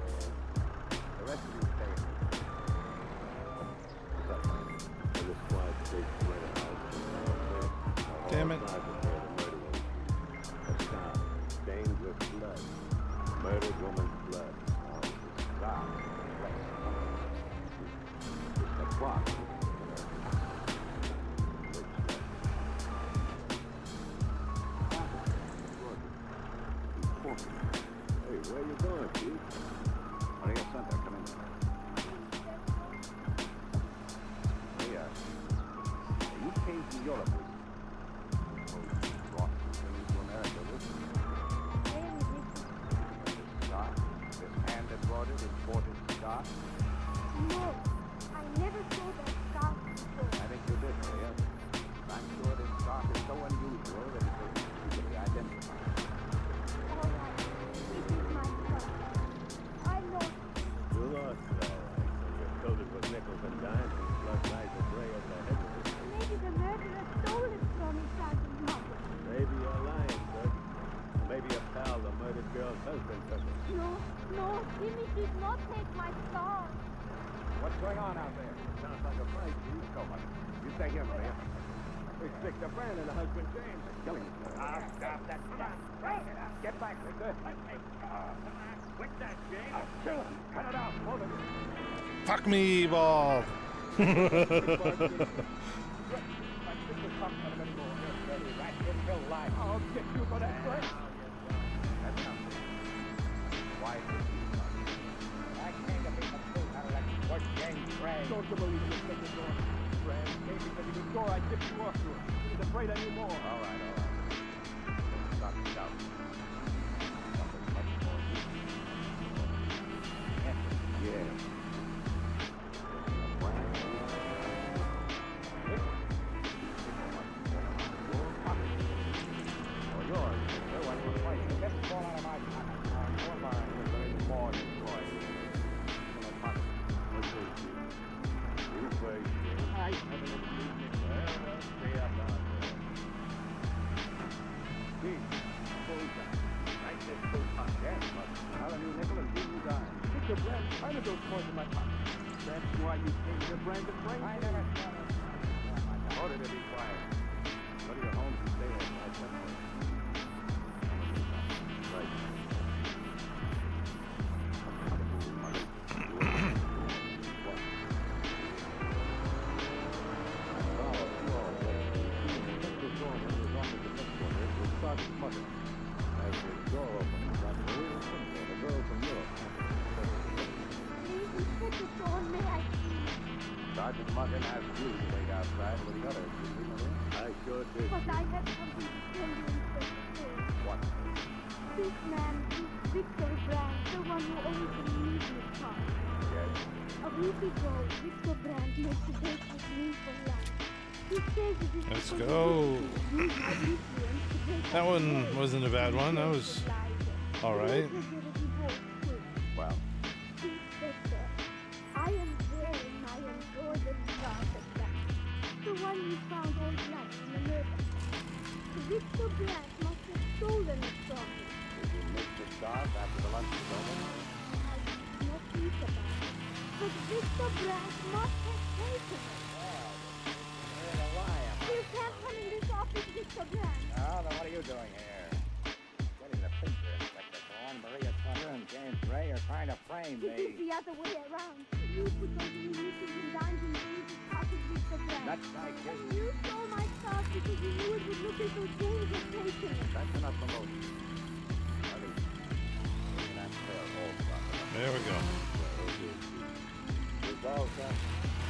The rest of you stay. What's up, man? The squad takes the murder house. Damn it. Stains of blood. Murdered woman's blood. Stop. It's the clock. Hey, where you going, Chief? Maria Santa, come in. Maria, you came to Europe with brought women to America with you. Scott? This hand that brought it imported Scott? No, I never saw that scarf before. I think you did, Maria. I'm sure this Scott is so unusual that it was easily identified. All right, this is my son. I lost You lost it, all right. When you're coated with nickels and dimes and blood lies a gray over the head with it. Maybe the murderer stole it from his Sergeant Mother. Maybe you're lying, sir. Maybe a pal, the murdered girl's husband, took it. No, Jimmy did not take my star. What's going on out there? Sounds like a fight, Chief. Go on. You stay here, Maria. It's Victor Brand and the husband, James. Killing him. Stop that. Come on. Get back, Victor. Quit that, James. Kill him. Cut it out. Hold it. Fuck me, ball. I'll get you for that, right? That's not why did you I can't get the truth out of that what James Brand. Don't you believe in this thing you're doing? Brand came because he was sure I tipped you off to him. He was afraid I knew more. All right. Stop it out. Something much more. Yeah. That's why you came here, Brandon. I never thought of that. Order to be quiet. Go to your homes and stay there. Right. Sergeant Muggin has blue to wait outside with the others. I sure did. But I have something to tell you, Inspector. What? This man is Victor Brand, the one who owns the amusement park. Yes. A week ago, Victor Brand made a date with me for lunch. He says it is Let's because go. he used my influence to take That one wasn't a bad one. That was all right. Well, Inspector, I am wearing my embroidered scarf at back. The one you found all black in the murder. Victor Brand must have stolen it from me. did you miss the scarf after the lunch was over? I did not think about it. But Victor Brand must have taken it. You're a liar. You can't come in this office, Victor Brand. Now, then what are you doing here? Get other way around. You put those nickels and dimes in James's pocket with the grand. That's my case. And you stole my stuff because you knew it would look as though James was taking it. That's enough promotion. Hurry. That's fair, all stuff. There we go. Resolve, sir.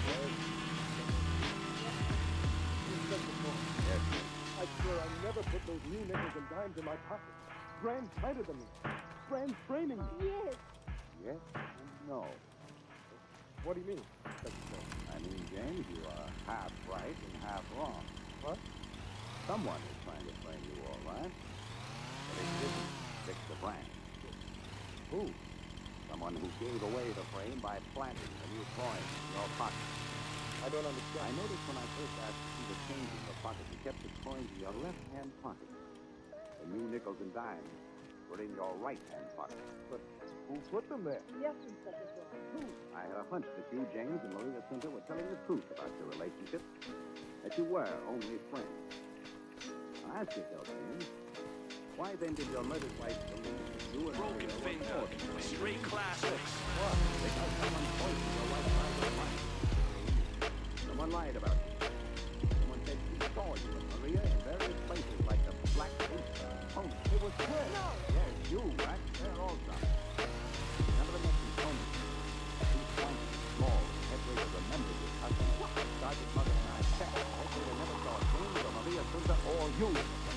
Yes. Yes. I swear I never put those new nickels and dimes in my pocket. Brand's tighter than me. Brand's framing me. Yes. Yes and no. What do you mean? I mean, James, you are half right and half wrong. What? Someone is trying to frame you all right. But it didn't fix the brand. Who? Someone who gave away the frame by planting a new coin in your pocket. I don't understand. I noticed when I first asked you to change in your pocket, you kept the coins in your left-hand pocket. The new nickels and dimes were in your right-hand pocket. But who put them there? Yes, Inspector Thorne. Who? I had a hunch that you, James, and Maria Center were telling the truth about your relationship. That you were only friends. Now ask yourself, James, why then did your murdered wife believe that you and Maria were more than friends? Street classics. What? Because someone poisoned your wife's side of life. Someone lied about you. Someone said she saw you and Maria in various places like the Black Rooster. Tony. It was her. No. Yes, you, right? There also. Remember the mention Tony? These points small, heavily remembered his husband. Sergeant Mother and I checked. They never saw James or Maria Center or you.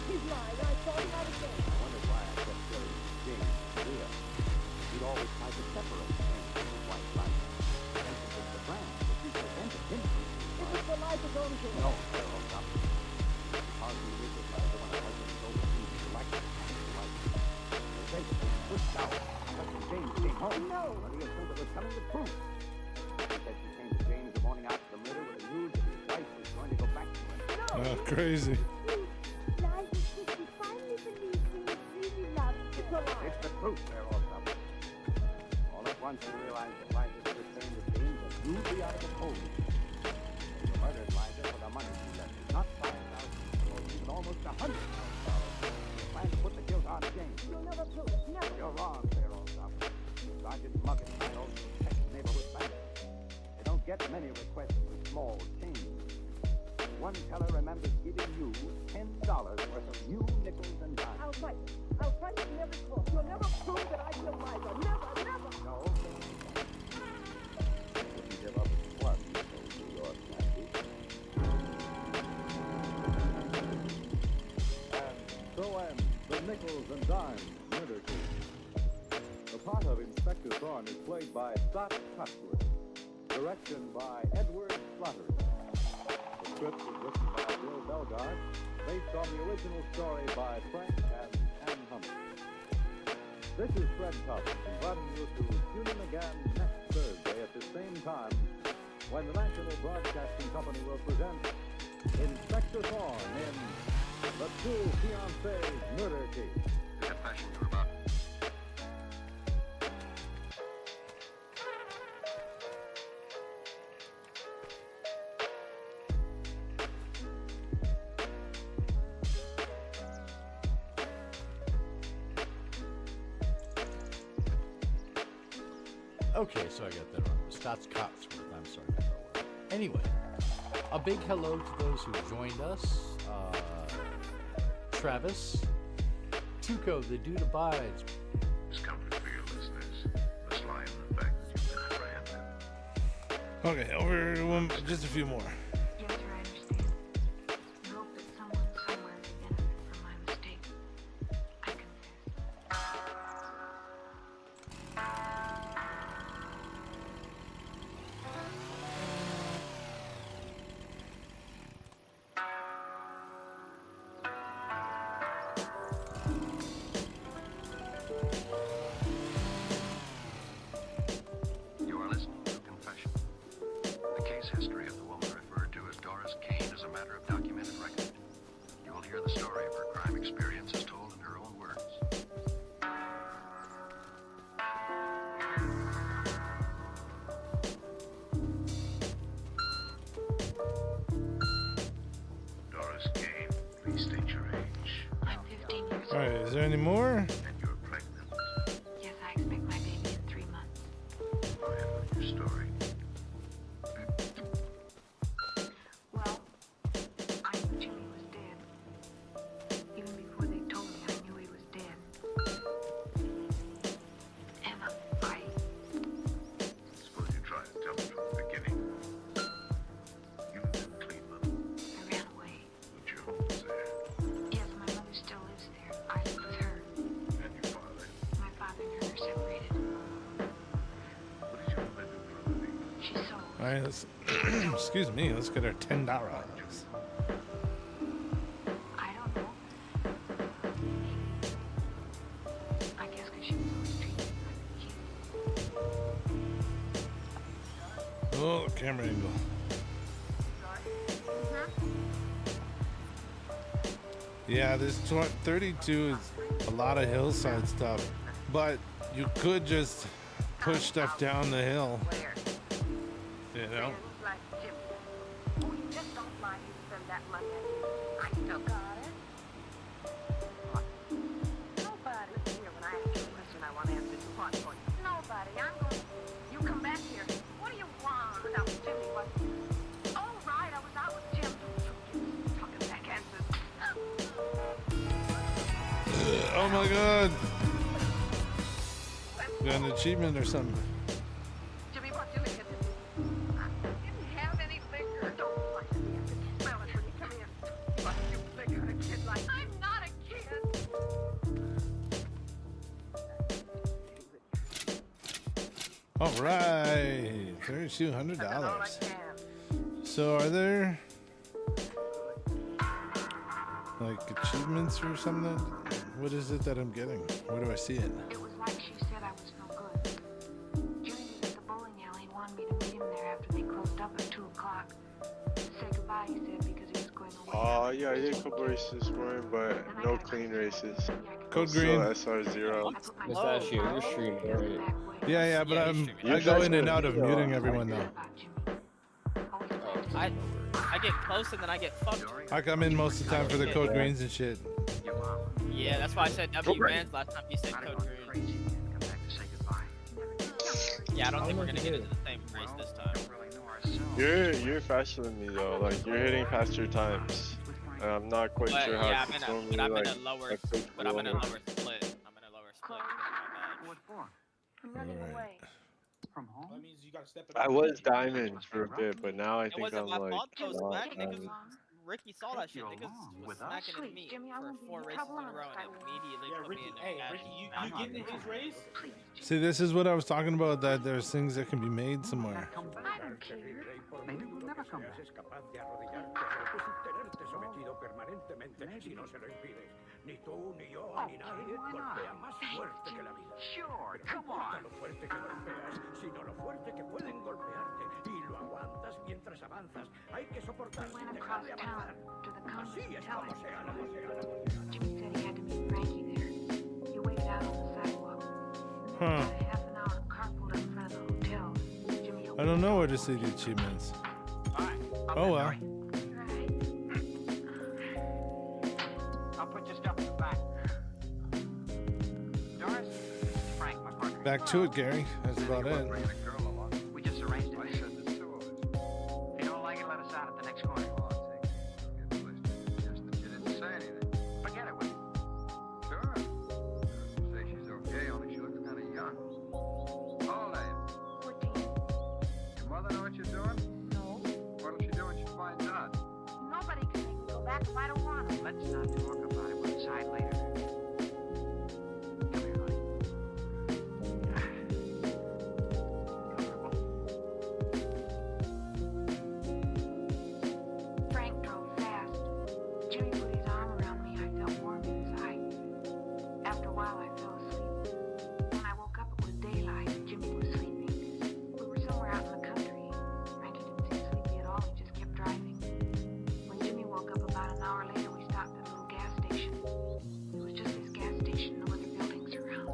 He's lying. I saw him out again. I wondered why I kept saying James and Maria. You'd always try to separate James from his wife's life. Emphasis the brand that you presented him. It was for Liza's own good. No, Carol, stop. Because you did this, Liza, when her husband was overseas, you liked it. You liked it. They say that they pushed out. Cousin James came home. No. Maria Center was telling the truth. She said she came to James the morning after the murder with the news that his wife was going to go back to him. No. Oh, crazy. Liza said she finally believed James really loved her. It's a lie. It's the truth, Carol, stop. All at once you realized that Liza was returning to James and you'd be out of the cold. You murdered Liza for the money she left you, not $5,000 or even almost $100,000. You plan to put the guilt on James. You'll never prove it. Never. You're wrong, Carol, stop. Sergeant Muggett and I also check neighborhood banks. They don't get many requests for small change. One teller remembers giving you $10 worth of new nickels and dimes. I'll fight it. I'll fight it in every court. You'll never prove that I killed Liza. Never, never. No. Wouldn't give up one nickel to your snappy. And so ends the Nickels and Dimes murder case. The part of Inspector Thorne is played by Scott Cutwood. Direction by Edward Slattery. The script was written by Bill Belgard, based on the original story by Frank and Ann Humphrey. This is Fred Tubbs, inviting you to tune in again next Thursday at the same time when the National Broadcasting Company will present Inspector Thorne in The Two Fiancés Murder Case. The confession you're about. Okay, so I got that wrong. Scott's Cotsworth. I'm sorry. I got that wrong. Anyway, a big hello to those who joined us. Travis, Tuco, the Dude Abides. Discomfort for your listeners must lie in the fact that you've been apprehended. Okay, over one, just a few more. Yes, sir, I understand. I hope that someone somewhere may benefit from my mistake. I You are listening to a confession. The case history of the woman referred to as Doris Kane is a matter of documented record. You will hear the story of her crime experiences told in her own words. Doris Kane, please state your age. I'm 15 years old. All right, is there any more? And you're pregnant. Yes, I expect my baby in 3 months. I have All right, let's excuse me. Let's get our $10. I don't know. I guess because she was always treated like a kid. Oh, camera angle. Yeah, this 32 is a lot of hillside stuff, but you could just push stuff down the hill. You know? Oh, you just don't lie. You spend that money on you. I still got it. What? Nobody. Here, when I ask you a question, I want to answer two parts for you. Nobody. I'm going. You come back here. What do you want? Without Jimmy, what? Oh, right. I was out with Jim. Talking back answers. Oh my God! Got an achievement or something. Jimmy, what you look at this? I didn't have any liquor. Don't lie to me. I can smell it when you come in. But you liquor a kid like I'm not a kid. All right, $3,200. So are there like achievements or something? What is it that I'm getting? Where do I see it? It was like she said I was no good. Jimmy was at the bowling alley and wanted me to meet him there after they closed up at 2 o'clock. Say goodbye, he said, because he was going away. Yeah, I did a couple races this morning, but no clean races. Code green. SR0. Mustache, you're streaming, right? Yeah, but I go in and out of muting everyone now. I get close and then I get fucked. I come in most of the time for the code greens and shit. Yeah, that's why I said W bands last time you said code green. Yeah, I don't think we're gonna get into the same race this time. You're faster than me though. Like you're hitting faster times. And I'm not quite sure how yeah, to I'm in a lower split. I'm in a lower split. What for? I'm running away. From home? That means you gotta step it I up. was diamond for a bit, but now I think I'm like. Ricky saw that shit. Niggas was smacking at me for 4 races in a row and immediately put me in Hey, Ricky, you getting in his race? See, this is what I was talking about, that there's things that can be made somewhere. I don't care. Maybe we'll never come back. Ni tú, ni yo, ni nadie golpea más fuerte que la vida. Sure, come No on. lo fuerte que golpeas, sino lo fuerte que pueden golpearte. Y lo aguantas mientras avanzas. Hay que soportar sin dejar de avanzar. Así es como se gana, como se gana, como se gana. Jimmy said he had to meet Frankie there. He waited out on the sidewalk. Huh. Half an hour carpool in front of the hotel. Jimmy I don't know where to see the achievements. Oh well. I'll put your stuff in the back. Doris, Frank, my partner. Back to it, Gary. That's about it. We just arranged it. I said there's 2 of us. If you don't like it, let us out at the next corner. Just that you didn't say anything. Forget it, will you? Sure. Say she's okay, only she looks kind of young. How old are you? 14. Your mother know what you're doing? No. What'll she do when she finds out? Nobody can make me go back if I don't want to. Let's not talk about it. We'll decide later. Come here, honey. Frank drove fast. Jimmy put his arm around me. I felt warm inside. After a while, I fell asleep. When I woke up, it was daylight. Jimmy was sleeping. We were somewhere out in the country. Frankie didn't seem sleepy at all. He just kept driving. When Jimmy woke up about an hour later, we stopped at a little gas station. It was just this gas station, no other buildings around.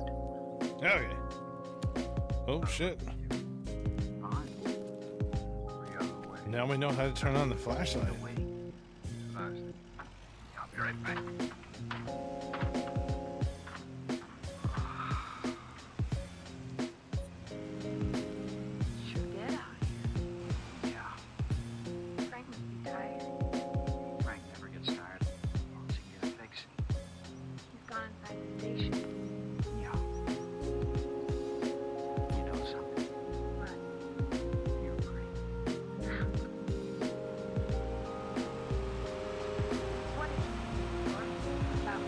Okay. Oh shit. Now we know how to turn on the flashlight. I'll be right back. Should get out Yeah. Frank must be tired. Frank never gets tired. Once he gets fixed. He's gone inside the station. Yeah. You know something? What? You're pretty. What is it? About me?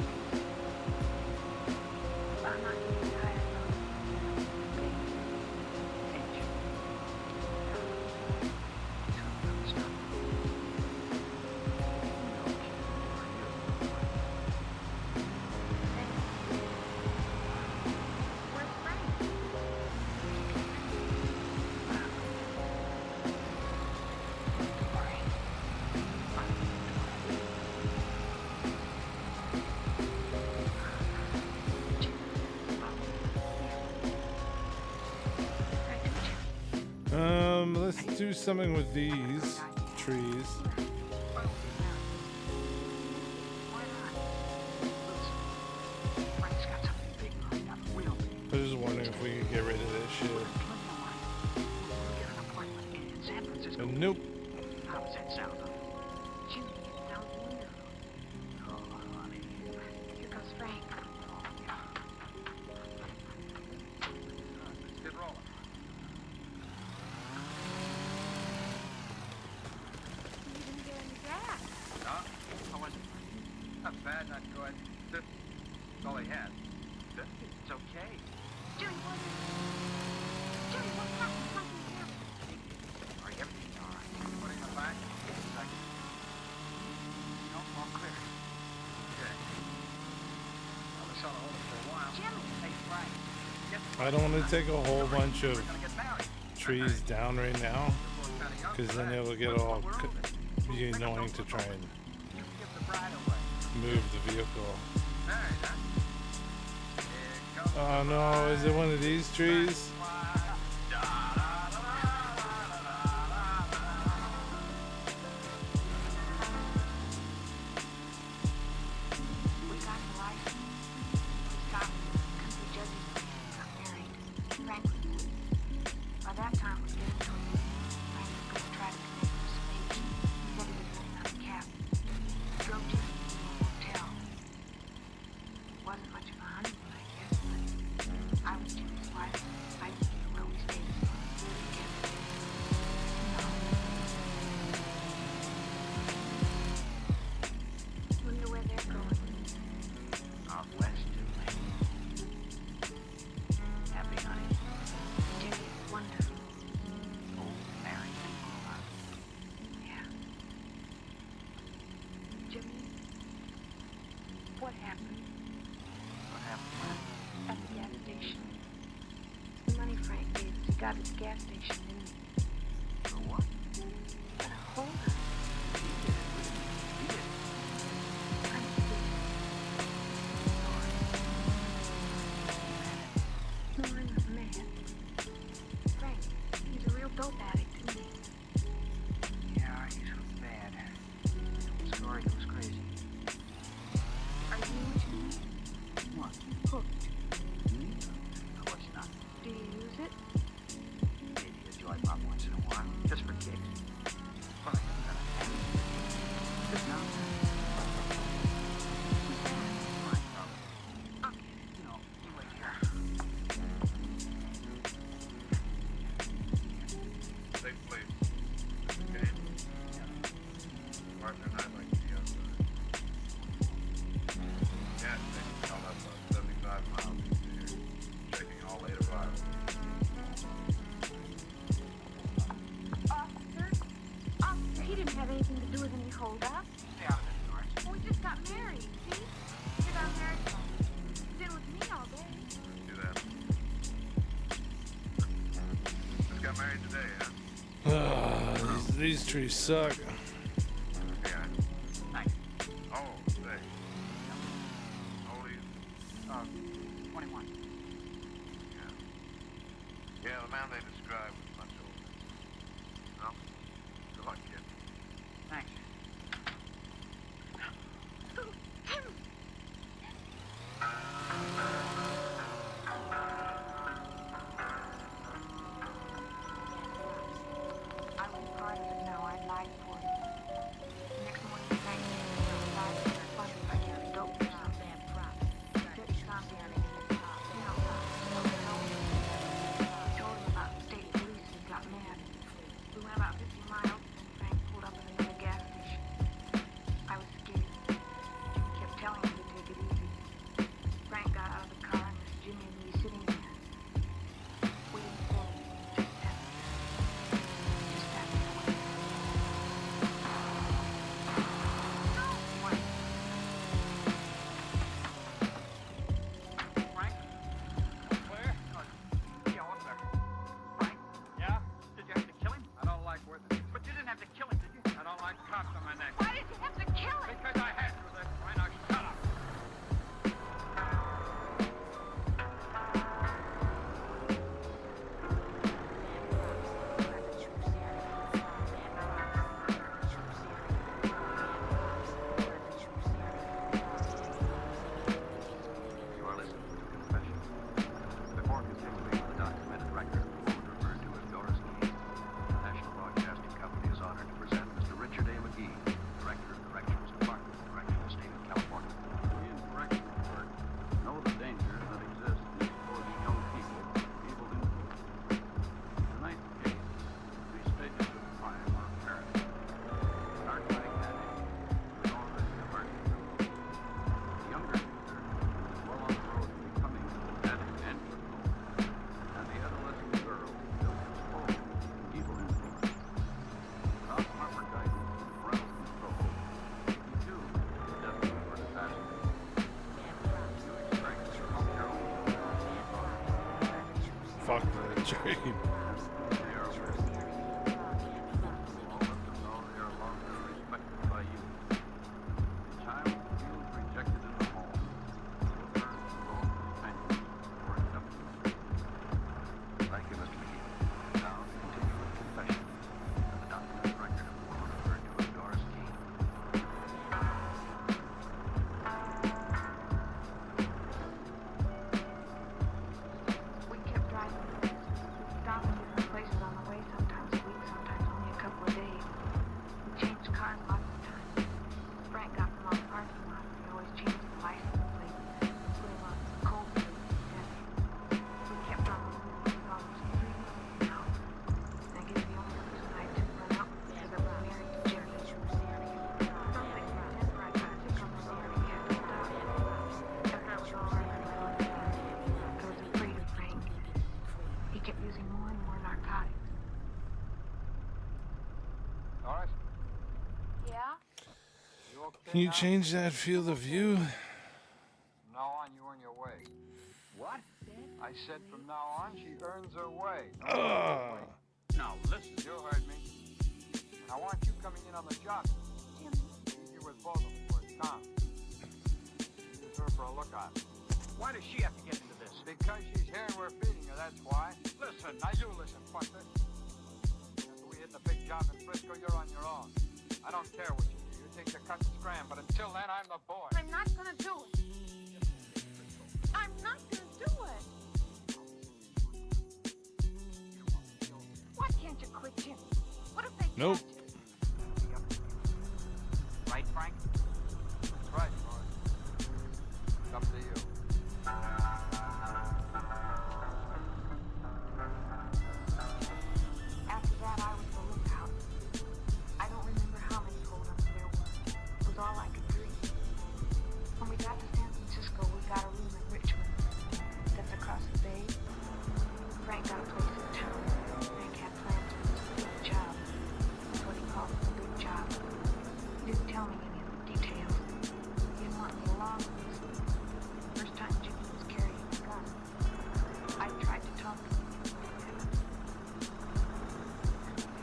do something with these trees. I was just wondering if we could get rid of this shit. But nope. How does that sound? Jimmy, it sounds wonderful. Oh, honey. Here comes Frank. Let's get rolling. You didn't get any gas. No? How was it? Not bad, not good. That's all he had. It's okay. Jimmy, what is it? Jimmy, what happened? Something happened. Are you everything all right? Putting the back? No, all clear. Okay. Well, we saw the hole for a while. Jimmy! Hey, Frank. I don't want to take a whole bunch of trees down right now, because then it'll get all be annoying to try and move the vehicle. Oh no, is it one of these trees? We got the license. Stopped because the judges got married. Frank was there. By that time, we did it. Frank was going to try to connect with some agent. He said he was running out of cab. Drove Jimmy to a hotel. It wasn't much of a honeymoon, I guess, but I was Jimmy's wife. I didn't know where we stayed together. Wonder where they're going. Out west, happy honey. Jimmy is wonderful. Oh, married people, huh? Yeah. Jimmy, what happened What happened? at the gas station? The money Frank gave us, he got at the gas station, didn't he? For what? But hold on. I'm sick. No, I'm not mad. Frank, he's a real dope addict, isn't he? Yeah, he's so bad. The story goes crazy. Are you, Jimmy, What? hooked? Of course not. Do you use it? Maybe a joy pop once in a while, just for kicks. Well, I haven't got a habit. Just now. Fine, probably. I'll get it. No, you wait here. Safe place. Okay? Yeah. Partner and I'd like to be outside. Yeah, they tell us 75 miles east of here. Checking all 8 arrivals. Officer, he didn't have anything to do with any holdup. Stay out of this, Doris. Well, we just got married, see? We got married. He's been with me all day. Do that. Just got married today, huh? These trees suck. Yeah. Thanks. Oh, say. How old are you? 21. Yeah. Yeah, the man they described was much older. Well, good luck, kid. Thanks. I was part of it now. I lied for him. The next morning, Frank came to me outside and I wondered if I could have dope or something. He said he saw me on it. You know, I told him about the state police and he got mad. We went about 50 miles and Frank pulled up at another gas station. I was scared. Jimmy kept telling me to take it easy. Frank got out of the car and left Jimmy and me sitting there. Waiting for him. Just that. Just that. Frank? Where? Yeah, what's that? Frank? Yeah? Did you have to kill him? I don't like worth it. But you didn't have to kill him, did you? I don't like cops on my neck. Why did you have to kill him? Because I had to. That's why. Now shut up. Can you change that field of view? From now on, you earn your way. What? I said from now on, she earns her way. Now, listen. You heard me. And I want you coming in on the job. You with both of them for a time. Use her for a lookout. Why does she have to get into this? Because she's hearing we're feeding her, that's why. Listen, now you listen, Buster. After we hit the big job in Frisco, you're on your own. I don't care what you do. You take the cut and scram, but until then, I'm the boy. I'm not gonna do it. I'm not gonna do it. Why can't you quit, Jimmy? What if they Nope. catch you? Right, Frank? That's right, boy. It's up to you. After that, I was the lookout. I don't remember how many hold-ups there were. It was all I could dream. When we got to San Francisco, we got a room in Richmond. That's across the bay. Frank got a place in town. Frank had plans for this big job. That's what he called it, the big job. He didn't tell me any of the details. He didn't want me along with this. First time Jimmy was carrying a gun. I tried to talk to him.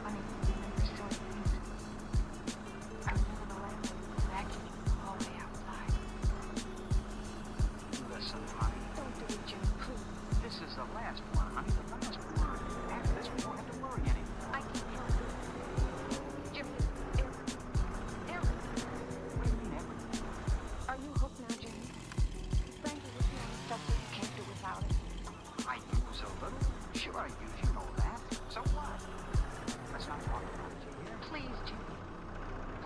Funny, I remember silly things. I remember the landlady vacuuming the hallway outside. Listen, honey. Don't do it, Jimmy, please. This is the last one, honey. The last one. After this, we don't have to worry anymore. I can't help it. Jimmy, Eric. What do you mean, everything? Are you hooked now, Jimmy? Frank is looking at stuff that you can't do without it. I use a little. Sure, I use. You know that. So what? Let's not talk about it, you hear? Please, Jimmy.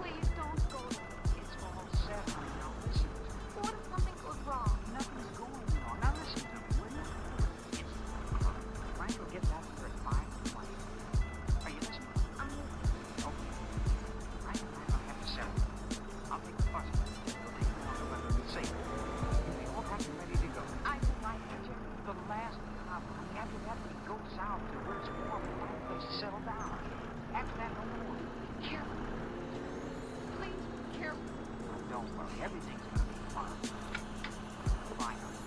Please don't go. It's all set, honey. Now listen. What if something goes wrong? Nothing's going wrong. Now listen to me, will you? Frank will get that for at 5:20. Are you listening? I'm listening. Okay. Frank and I don't have to settle it. I'll take the bus. We'll take you on the weather and safe. We all have you ready to go. I would like to, Jimmy. The last hop, honey. After that, we go south to where it's warm and find a place to settle down. After that, no more. Be careful. Please be careful. Don't worry. Everything's gonna be fine. Fine, honey.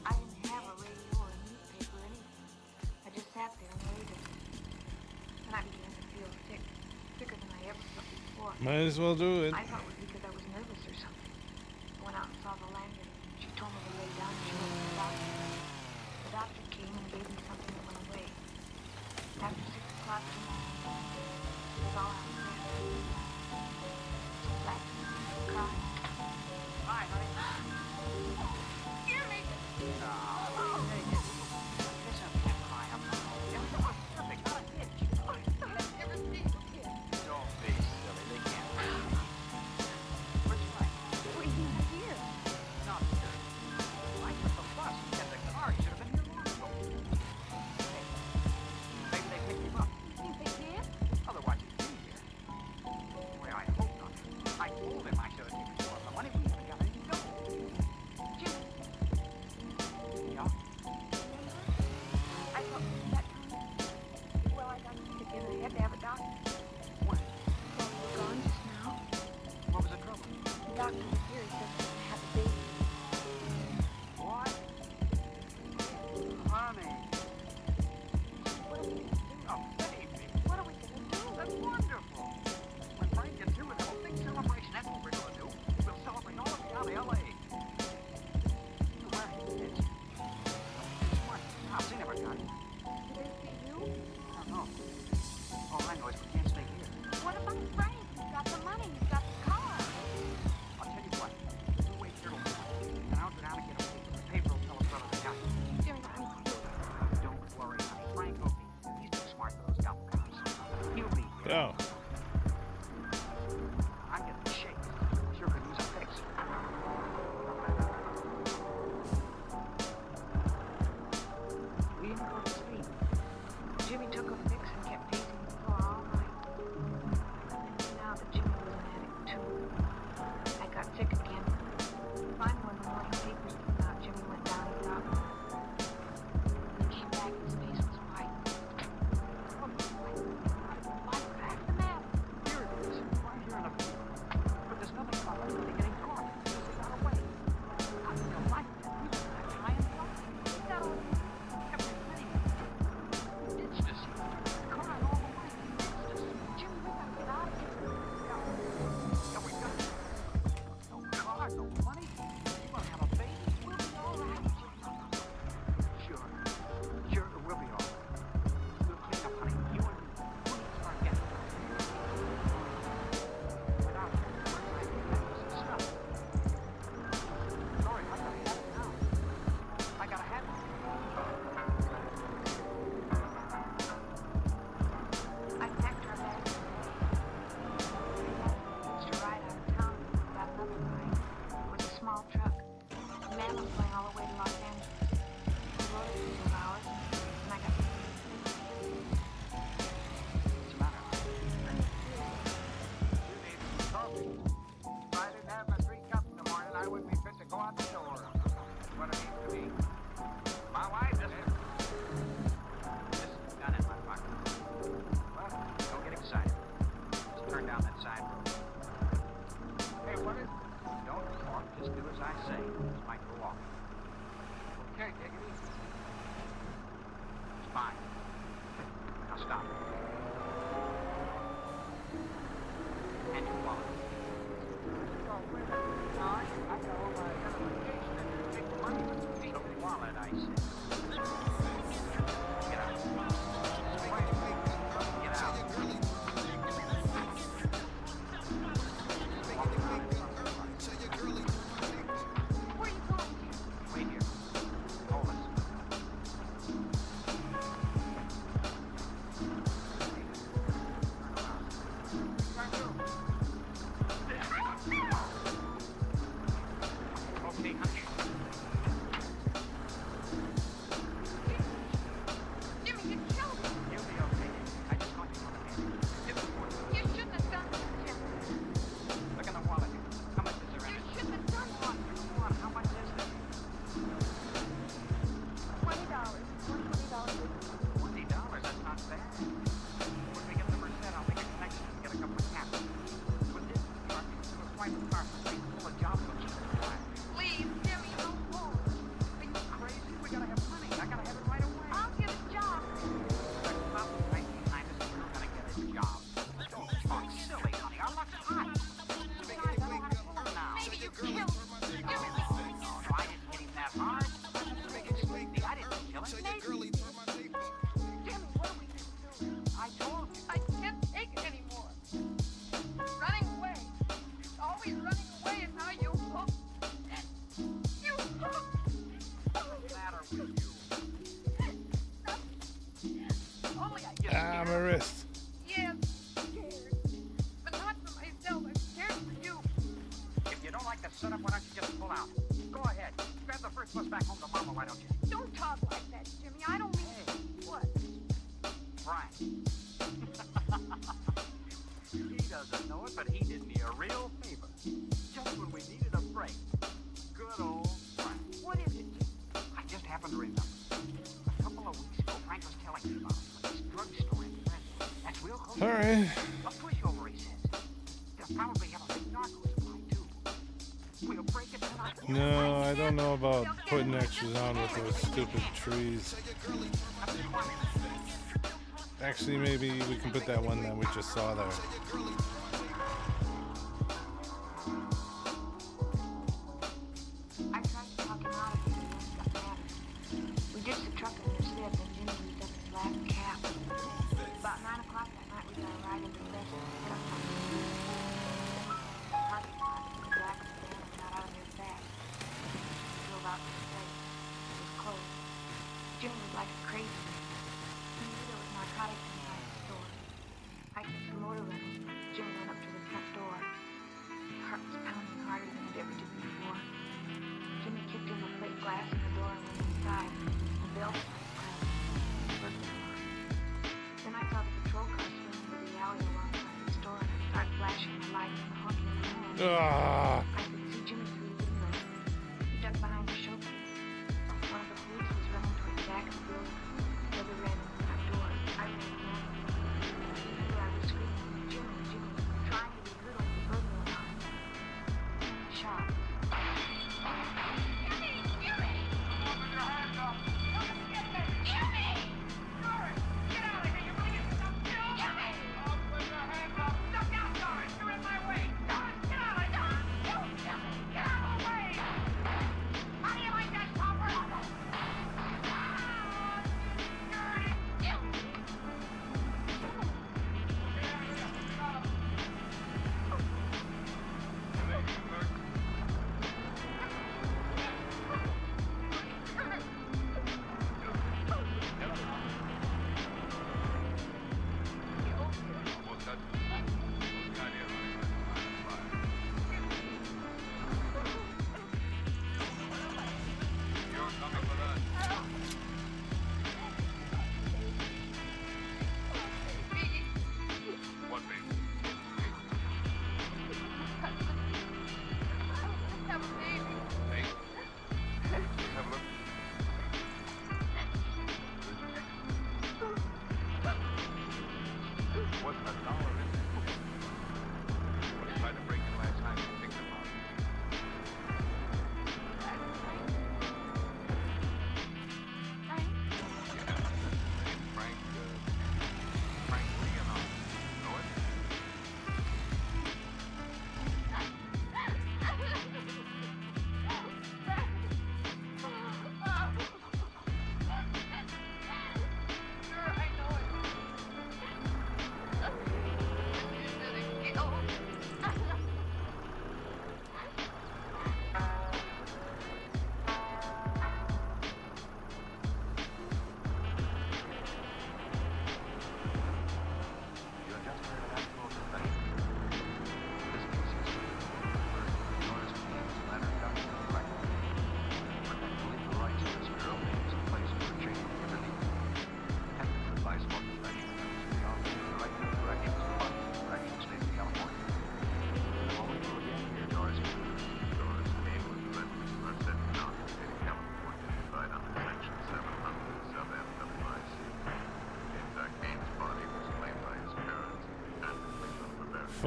I didn't have a radio or a newspaper or anything. I just sat there and waited. And I began to feel sick. Sicker than I ever felt before. Might as well do it. I thought it was because I was nervous or something. I went out and saw the landlady. She told me to lay down and she went to the doctor. The doctor came and gave me something that went away. After 6 o'clock tomorrow, it was all out there. So flat, crying. Hi, honey. You're naked. No, I'm naked. Listen, I can't cry. I'm not. Everything was perfect. Not a hitch. I've never seen a kid. Don't be silly. They can't. Where'd you like? Waiting here. Not here. I took the bus. You had the car. You should have been here long ago. Hey, maybe they picked him up. Think they did? Otherwise, he'd be here. Well, I hope not. I told him I should have taken some of the money. We haven't got any to go. Jimmy, Yeah? I thought that time. Well, I got sick again. I had to have a doctor. When? Well, you were gone just now. What was the trouble? The doctor was here. He said I have a baby. What? Honey. What are we gonna do? Oh, baby. What are we gonna do? That's wonderful. When Frank gets here, we'll have a big celebration. That's what we're going to do. We'll celebrate all of it out of L.A. Where is it? It's what? House. They never got it. Do they see you? I don't know. All I know is we can't stay here. What about Frank? He's got the money. He's got the car. I'll tell you what. We'll wait here till morning. And I'll go down and get a paper. The paper will tell us whether they got it. Jimmy, I'm cool. Don't worry, honey. Frank will be here. He's too smart for those double cops. He'll be here. Oh. I'm getting shaken. Sure could use a fix. We didn't go to sleep. Jimmy took a fix and kept pacing the floor all night. Now that Jimmy was an addict too, I got sick again. Finally, when the morning papers came out, Jimmy went down and got me. When he came back, his face was white. $20, that's not bad. When we get the Merced, I'll make a connection and get a couple of caps. With this truck, it was quite a car for me. Full of jobs for cheap time. Please, Jimmy, don't pull. Are you crazy? We gotta have money. I gotta have it right away. I'll get a job. That cop right behind us, we're gonna get a job. Don't talk silly, honey. Our luck's hot. Besides, I know how to pull him now. Maybe you killed him. Jimmy, No, I didn't hit him that hard. I didn't kill him. Jimmy, what are we gonna do? I told you. I can't take it anymore. Running away. Always running away, and now you hook. You hook. What's the matter with you? Only I get Ah, my wrist. Yes, scared. But not for myself. I'm scared for you. If you don't like the setup, why don't you just pull out? Go ahead. Grab the first bus back home to Mama, why don't you? Don't talk like that, Jimmy. I don't mean what? Frank. He doesn't know it, but he did me a real favor. Just when we needed a break. Good old Frank. What is it, Jimmy? I just happened to remember. A couple of weeks ago, Frank was telling me about this drugstore in Fresno. That's real close. All right. A pushover, he says. They'll probably have a big narco supply, too. We'll break it tonight. No, I don't know about putting extras on with those stupid trees. Actually, maybe we can put that one that we just saw there. I tried to talk him out of it, but he got mad. We ditched the truck and Merced, and Jimmy used up his last cap. About 9 o'clock that night, we got a ride into Fresno and got up the parking lot. The black sedan and got out of there fast. We drove out to the place. It was closed. Jimmy was like a crazy man. He knew there was narcotics inside the store. I took the motor rental. Jimmy went up to the front door. My heart was pounding harder than it ever did before. Jimmy kicked in the plate glass in the door and went inside. The bell started clanging. Then I saw the patrol car swing into the alley alongside the store, and I started flashing the lights and honking the horn. Ah. I could see Jimmy through the window. He ducked behind the showcase. One of the police was running toward the back of the building. The other ran in the front door. I ran behind him. He knew I was screaming, Jimmy, Jimmy, trying to be good on the burglar alarm. Shot.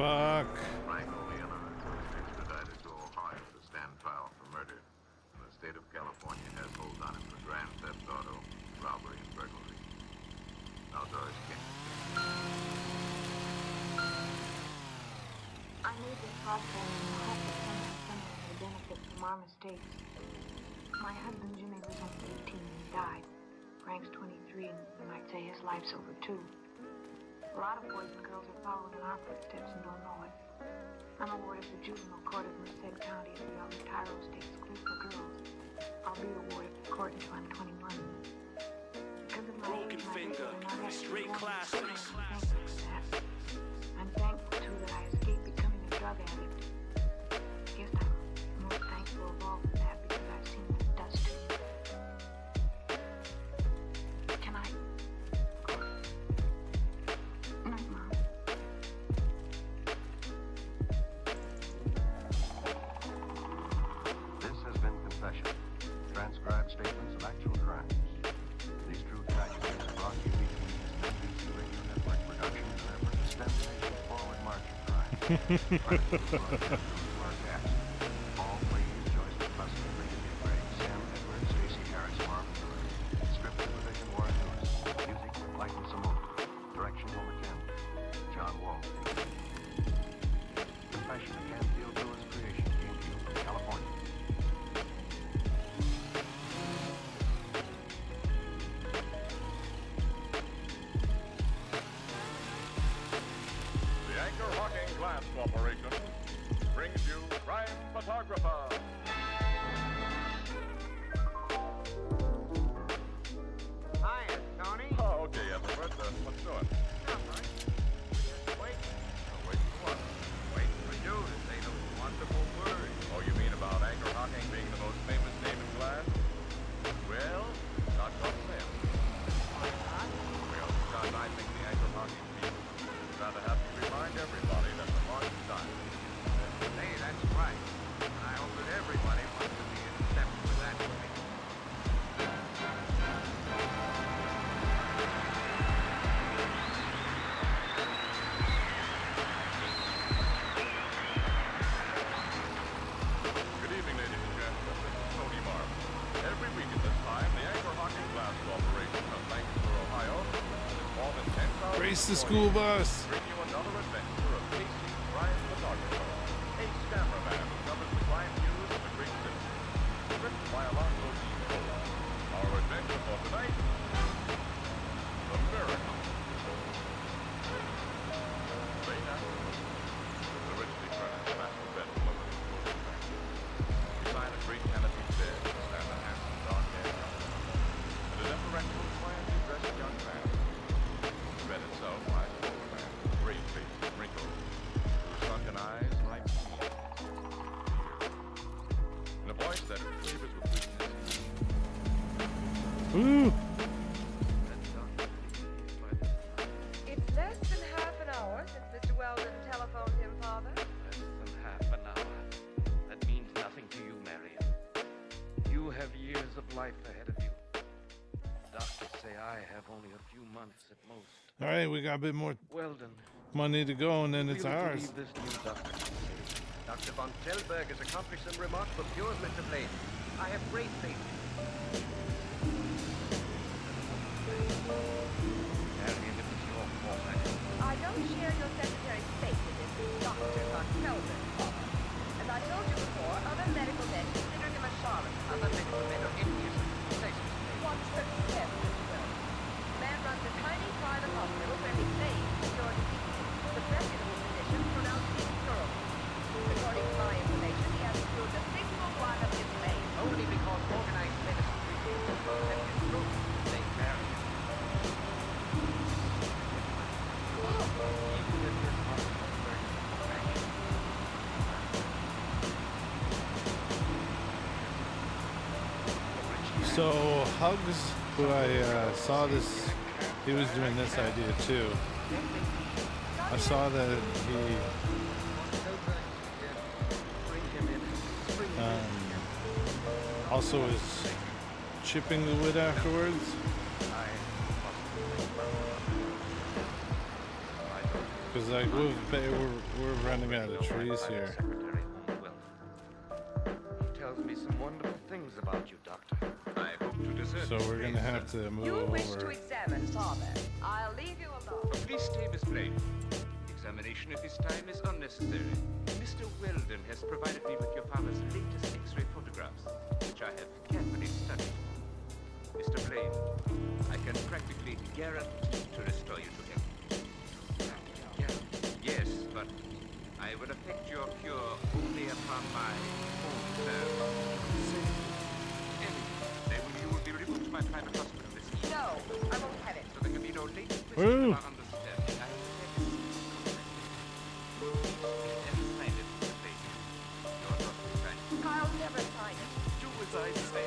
Fuck. Extradited to Ohio to stand trial for murder. And the state of California has hold on him for grand theft auto, robbery, and burglary. Now, Doris King. I made this broadcast in the hope that someone may benefit from our mistakes. My husband Jimmy was only 18 when he died. Frank's 23 and you might say his life's over too. A lot of boys and girls are following in our footsteps and don't know it. I'm a ward of the juvenile court of Merced County at the Young Tyro State School for Girls. I'll be the ward of the court until I'm 21. Because of my broken finger, straight classes. I'm thankful too that I escaped becoming a drug addict. I guess I'm most thankful of all for that because I've seen what it does to you. Can I? Night, Mom. This has been Confession. Transcribed statements of actual crimes. These true tragedies are brought to you each week as an NBC Radio Network production in an effort to stem the nation's forward march of crime. Paul, Please, Joyce McCluskey, Brigadier Greg, Sam Edwards, Stacey Harris, Marvin Lewis. Script supervision, Warren Lewis. Music, Michael Simone. Direction, Homer Kemp. John Wall. Confession, a Canfield Lewis creation, came to you from California. The Anchor Hawking Glass Corporation brings you Crime Photographer. Hiya, Tony. Oh, okay, Everett. What's doing? Nothing. Just waiting. Wait for what? Waiting for you to say those wonderful words. Oh, you mean about Anchor Hawking being the most famous name in glass? Well, not gonna say it. Why not? Well, because I think the Anchor Hawking people would rather have you remind everybody that the march is done. Hey, that's right. And I hope that everybody wants to be in step with that with me. Good evening, ladies and gentlemen. This is Tony Marvin. Every week at this time, the Anchor Hawking Glass Corporation of Lancaster, Ohio, is more than 10,000 Race the school bus. bring you another adventure of Casey, Crime Photographer, a cameraman who covers the crime news of the great city. Written by Alonzo D. Cole. Our adventure for tonight, The Miracle. Late afternoon, the richly furnished master bedroom of the clothing factory. Beside a great canopy bed stands a handsome dark-haired young woman and a deferential, quietly dressed young man. The bed itself lies an old man, grave face and wrinkles, with sunken eyes like tears. In a voice that quavers with weakness. Ooh. It's less than half an hour since Mr. Weldon telephoned him, Father. Less than half an hour. That means nothing to you, Marion. You have years of life ahead of you. Doctors say I have only a few months at most. All right, we got a bit more Weldon. money to go, and then it's Really ours. believe this new doctor can save. Dr. von Tellberg has accomplished some remarkable cures, Mr. Blaine. I have great faith in you. Marion, it was your fault. I don't share your secretary's faith in this Dr. Von Felder, Father. As I told you before, other medical men consider him a charlatan. Other medical men are envious of his success. What's success, Mr. Weldon? The man runs a tiny private hospital where he claims to cure disease. The reputable physician pronounced him curable. According to my information, he hasn't cured a single one of his claims. Only because organized medicine refuses to accept his truth. They marry him. Even if his hospital is very compassionate. So Hugs, who I saw this, he was doing this idea too. I saw that he also is chipping the wood afterwards. Cause like we're running out of trees here. He tells me some wonderful things about you, Doctor. I hope to desert. So we're gonna have to move You over. wish to examine Father. I'll leave you alone. Please stay, Miss Blaine. Examination at this time is unnecessary. Mr. Weldon has provided me with your father's latest X-ray photographs, which I have carefully studied. Mr. Blaine, I can practically guarantee to restore you to health. Yes, but I will effect your cure only upon my own terms. Then you will be removed to my private hospital this evening. No, I won't have it. So there can be no late question Woo. about understanding. I will and sign it, Mr. Blaine. You're not signing. I'll never sign it. Do as I say.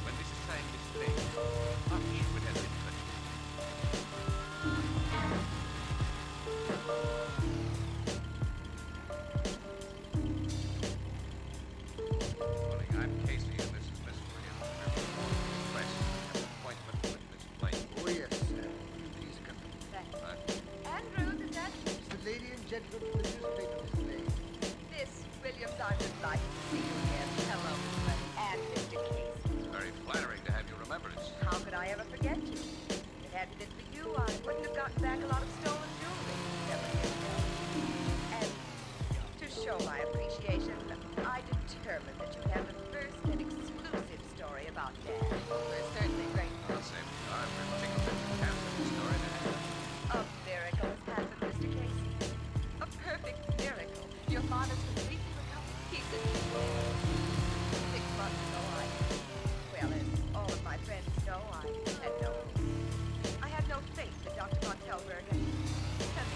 When this is signed, Miss Blaine, much would have been touched. Morning, I'm Casey, and this is Miss Williams. Request an appointment with Miss Blaine. Oh, yes, sir. Please come. Andrew, is that The lady and gentleman from the newspaper, Miss Blaine. Miss Williams? I'm delighted to see you again. Hello, and Mr. Casey. It's very flattering to have you remember us. How could I ever forget you? If it hadn't been for you, I wouldn't have gotten back a lot of stolen jewelry. Never did know. And to show my appreciation, I determined that you'd have the first and exclusive story about Dad. We're certainly grateful. I'll say we are. We're tickled that you have such a story to have. A miracle has happened, Mr. Casey. A perfect miracle. Your father's completely recovered. He's in 6 months ago, well, as all of my friends know, I had no faith in Dr. Von Telberg, and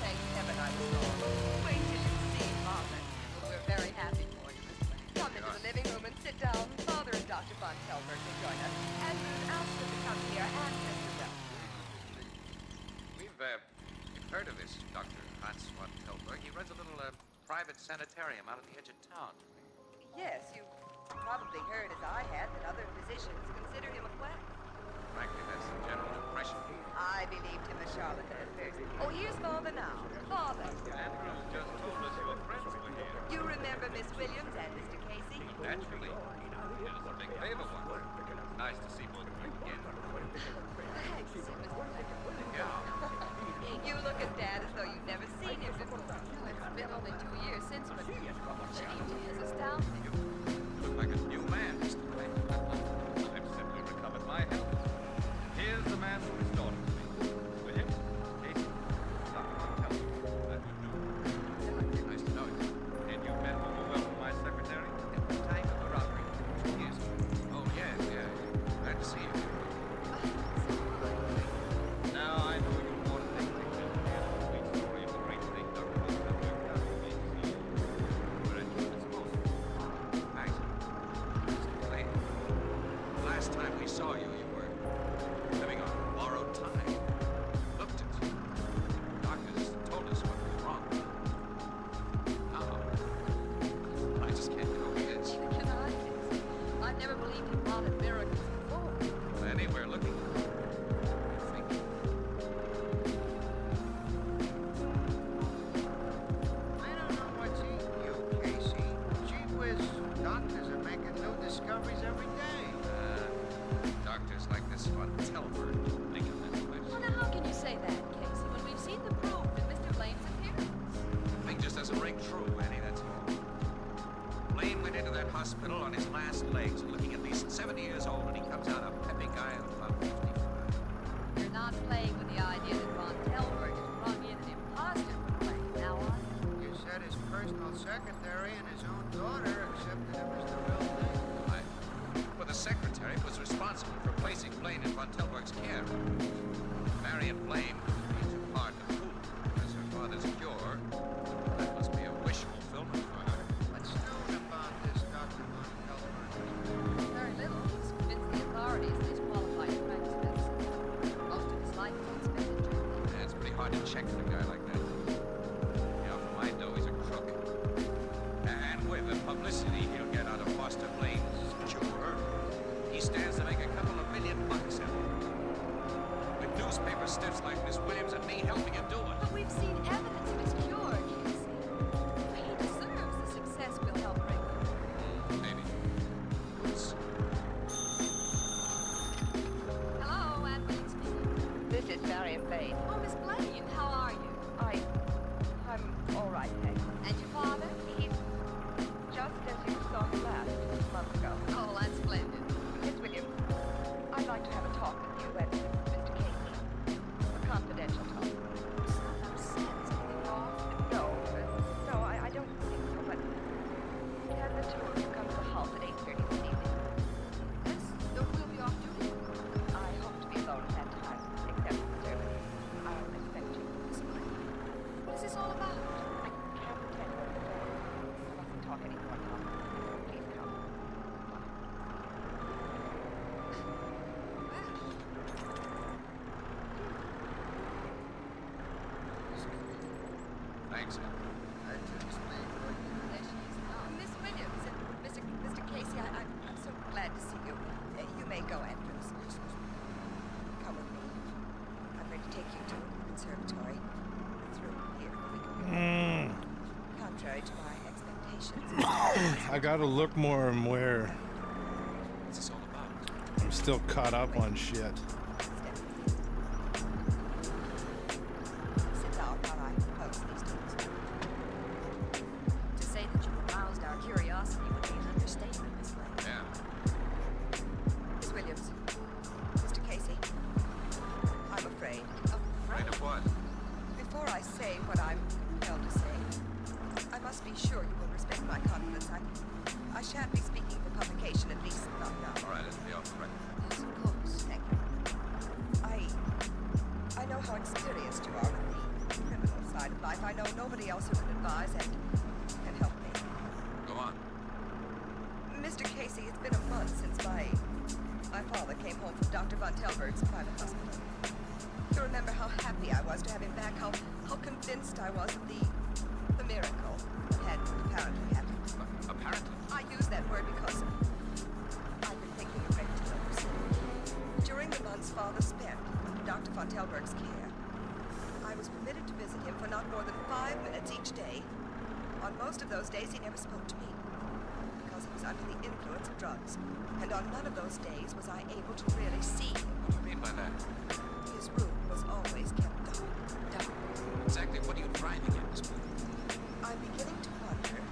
thank heaven I was wrong. Wait till you see Father. We're very happy for you, Miss Blaine. Come into the living room and sit down. Father and Dr. Von Telberg will join us. And we've asked them to come here and Mr. Bell. We've heard of this Dr. Hans von Telberg. He runs a little private sanitarium out at the edge of town. Yes, you probably heard, as I had, that other physicians consider him a quack. Frankly, that's the general impression. I believed him a charlatan at first. Oh, here's Father now. Father. Andrew just told us your friends were here. You remember Miss Williams and Mr. Casey? Naturally. It is a big favor one. Nice to see both of you again. Thanks, Mr. Yeah. You look at Dad as though you've never seen him before. It's been only 2 years since, but the change has astounded me. Look like a new man, Mr. Blaine. I've simply recovered my health. Here's the man who restored it to me. William, Casey, Dr. Von Telberg. That would do. Nice to know you. And you've been overwhelmed by my secretary? At the time of the robbery, 2 years ago. Oh, yeah. Glad to see you. Now I know you want to take pictures of the sweet story of the great thing Dr. Von Telberg does for me. We're at your disposal. Thanks. Mr. Blaine, last time we saw you, you were living on borrowed time. Looked at you. Doctors told us what was wrong. Now, I just can't go with it. Can I? I've never believed in modern miracles before. Anywhere looking. I don't know what's eating you, Casey. Gee whiz, doctors are making new discoveries every day. Doctors like this Von Telberg think of that place. Well, now, how can you say that, Casey, when we've seen the proof in Mr. Blaine's appearance? The thing just doesn't ring true, Annie, that's all. Blaine went into that hospital on his last legs, looking at least 70 years old, and he comes out a peppy guy of about 55. You're not playing with the idea that Von Telberg has rung in an imposter for Blaine, now are you? You said his personal secretary and his own daughter accepted him as the real thing. Well, the secretary was responsible for placing Blaine in Von Telberg's care. Marion Blaine would be too hard to fool. As her father's cure, that must be a wish fulfillment for her. What's known about this Dr. Von Telberg? Very little. He's convinced the authorities that he's qualified to practice medicine. Most of his life was spent in Germany. Yeah, it's pretty hard to check with a guy like that. You know, for my dough, he's a crook. And with the publicity he'll get out of Foster Blaine's cure, he stands to make a couple of $1 million. With newspapers stiffs like Miss Williams and me helping you do it. But we've seen evidence of his cure, Casey. He deserves the success we'll help bring. Maybe. Hello, Anne Williams speaking. This is Marion Blaine. Oh, Miss Blaine, how are you? I'm all right, thanks. And your father? He's just as you saw him last, a month ago. Oh, that's splendid. Miss Williams, I'd like to have a talk with you and Mr. Casey. A confidential talk. No, I don't think so, but can the two of you come to a halt at 8:30 this evening? Yes, we'll be off duty. I hope to be alone at that time, except for service. I'll expect you. What is this all about? I can't pretend to understand. I mustn't talk any more now. Please come. Thanks, Al. Miss Williams and Mr. Casey, I'm so glad to see you. You may go, Andrews. Come with me. I'm going to take you to the conservatory. Through here. Contrary to my expectations. I gotta look more and where. What's this all about? I'm still caught up on shit. Sit down while I pose these things. To say that you aroused our curiosity would be an understatement, Miss Blaine. Yeah. Miss Williams, Mr. Casey, I'm afraid. Afraid of what? Before I say what I'm compelled to say, I must be sure you will respect my confidence. I shan't be speaking for publication, at least not now. All right, it'll be off the record. Yes, of course. Thank you. I know how experienced you are with the criminal side of life. I know nobody else who can advise and can help me. Go on. Mr. Casey, it's been a month since my father came home from Dr. Von Telberg's private hospital. You remember how happy I was to have him back, how convinced I was of the miracle that had apparently happened. Apparently? I use that word because I've been thinking of Red Tiller's. During the months Father spent under Dr. Von Telberg's care, I was permitted to visit him for not more than 5 minutes each day. On most of those days, he never spoke to me because he was under the influence of drugs. And on none of those days was I able to really see him. What do you mean by that? His room was always kept dark. Exactly what are you driving at, Miss Williams? I'm beginning to wonder if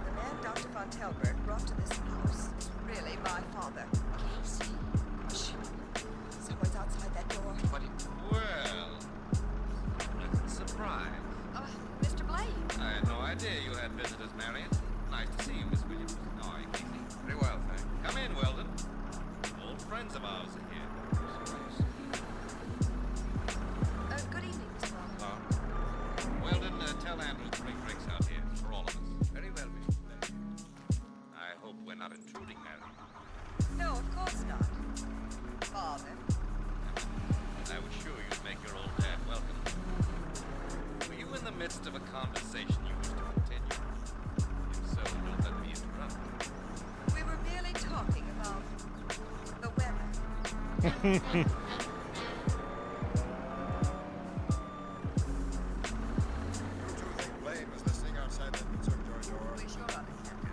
the man Dr. Von Telberg brought to this house is really my father. Casey. Shh. Someone's outside that door. What do you... Well, pleasant surprise. Mr. Blaine. I had no idea you had visitors, Marion. Nice to see you, Miss Williams. How are you, Casey? Pretty well, thanks. Come in, Weldon. Old friends of ours are here. Good evening, Mr. Weldon. Weldon, tell Andrews to bring drinks out here for all of us. Very well, Mr. Blaine. I hope we're not intruding, Marion. No, of course not. Father. I was sure you'd make your old dad welcome. Were you in the midst of a conversation you wish to continue? If so, don't let me interrupt. We were merely talking about the weather. Blaine was listening outside the conservatory door. We sure are.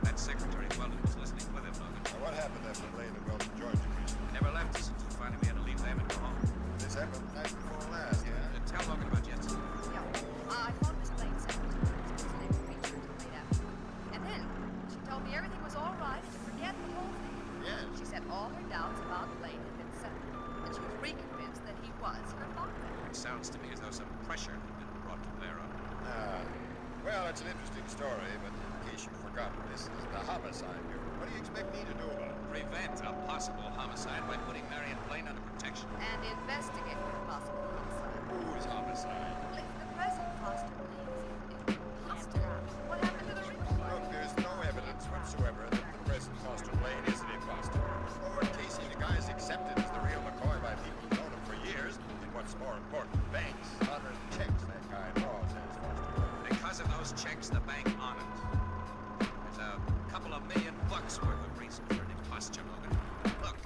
That secretary Weldon was listening with him, Logan. What happened after Blaine and Weldon joined you, Casey? They never left us until finally we had to leave them and go home. This happened the night before last, yeah? Tell Logan about Jensen. Yeah. I phoned Miss Blaine's secretary. His name was Reacher until late afternoon. And then she told me everything was all right and to forget the whole thing. Yes. She said all her doubts about Blaine had been settled. And she was reconvinced that he was her father. It sounds to me as though some pressure had been brought to bear on her. Well, it's an interesting story, but in case you've forgotten, this is the homicide bureau. What do you expect me to do about it? Prevent a possible homicide by putting Marion Blaine under protection. And investigate a possible homicide. Whose homicide? The present Foster Blaine's. Foster? What happened to the rich? Look, there's no evidence whatsoever that the present Foster Blaine is an imposter. Or Casey, the guy's accepted as the real McCoy by people who've known him for years. And what's more important, banks honor the checks that guy draws as Foster Blaine. Because of those checks, the bank honored. There's a couple of $1 million worth of reason for an imposture, Logan. Look,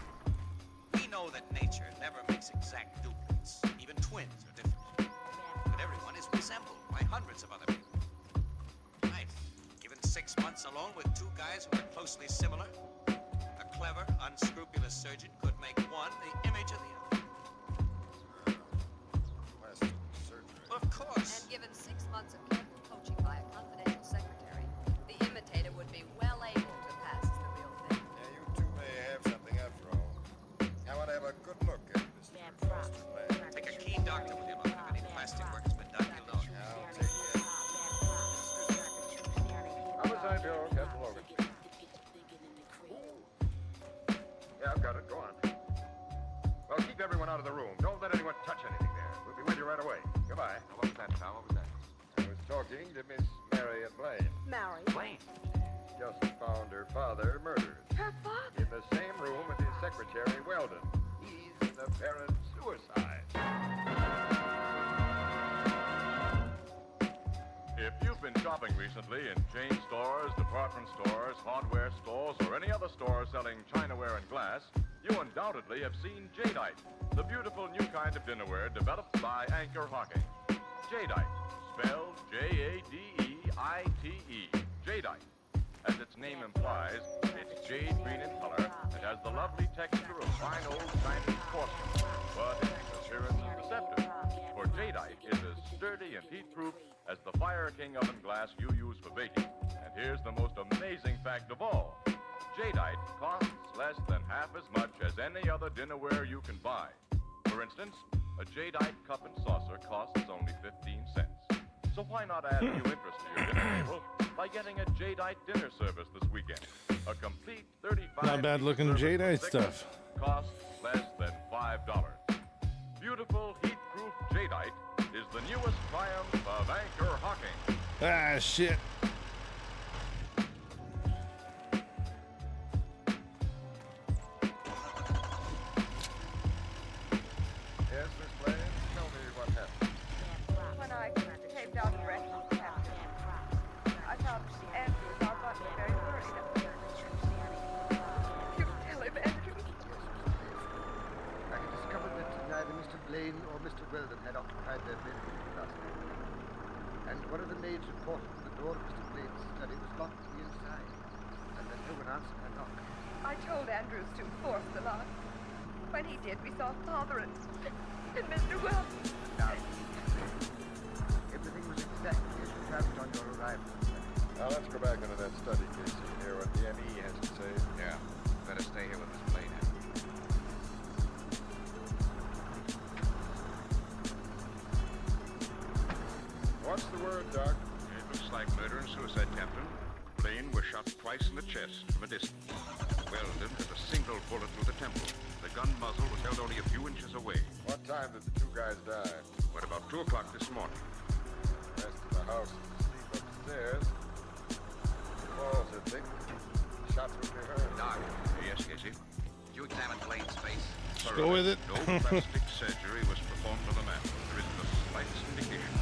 we know that nature never makes exact duplicates. Even twins are hundreds of other people. Nice. Given 6 months alone with two guys who are closely similar, a clever, unscrupulous surgeon could make one the image of the other. Plastic surgery. Of course. And given 6 months of careful coaching by a confidential secretary, the imitator would be well able to pass as the real thing. Yeah, you two may have something after all. I want to have a good look at Mr. Foster lab. Take a keen doctor with him. If any plastic work has been done, you'll know. I'll take it. Homicide Bureau, Captain Logan. Yeah, I've got it. Go on. Well, keep everyone out of the room. Don't let anyone touch anything there. We'll be with you right away. Goodbye. What was that, Tom? What was that? I was talking to Miss Marion Blaine. Mary. Blaine. Just found her father murdered. Her father? In the same room with his secretary, Weldon. He's an apparent suicide. If you've been shopping recently in chain stores, department stores, hardware stores, or any other store selling chinaware and glass, you undoubtedly have seen Jadeite, the beautiful new kind of dinnerware developed by Anchor Hocking. Jadeite, spelled Jadeite. Jadeite. As its name implies, it's jade green in color and has the lovely texture of fine old Chinese porcelain, but its appearance is deceptive, for Jadeite is as sturdy and heat-proof as the Fire King oven glass you use for baking. And here's the most amazing fact of all. Jadeite costs less than half as much as any other dinnerware you can buy. For instance, a Jadeite cup and saucer costs only 15 cents. So why not add new interest to your dinner table by getting a Jadeite dinner service this weekend? A complete 35 Not bad looking Jadeite stuff. Costs less than $5. Beautiful heat-proof Jadeite is the newest triumph of Anchor Hocking. Ah, shit. Yes, Miss Blaine, tell me what happened. When I came down to rest, I found Andrew was out very worried. You tell him, Andrew. I had discovered that neither Mr. Blaine or Mr. Weldon had occupied their bedroom last night. And one of the maids reported that the door of Mr. Blaine's study was locked from the inside, and that no one answered her knock. I told Andrews to force the lock. When he did, we saw Father and Mr. Weldon. Now, everything was exactly as you found it on your arrival. Now let's go back into that study, Casey, and hear what the ME has to say. Yeah, better stay here with Miss Blaine. What's the word, Doc? It looks like murder and suicide, Captain. Blaine was shot twice in the chest from a distance. Weldon had a single bullet through the temple. The gun muzzle was held only a few inches away. What time did the two guys die? What, about 2 o'clock this morning? The rest of the house is asleep upstairs. The walls are thick. Shots would be heard. Doc. Yes, Casey? Did you examine Blaine's face? Just go with it. No plastic surgery was performed on the man. There isn't the slightest indication.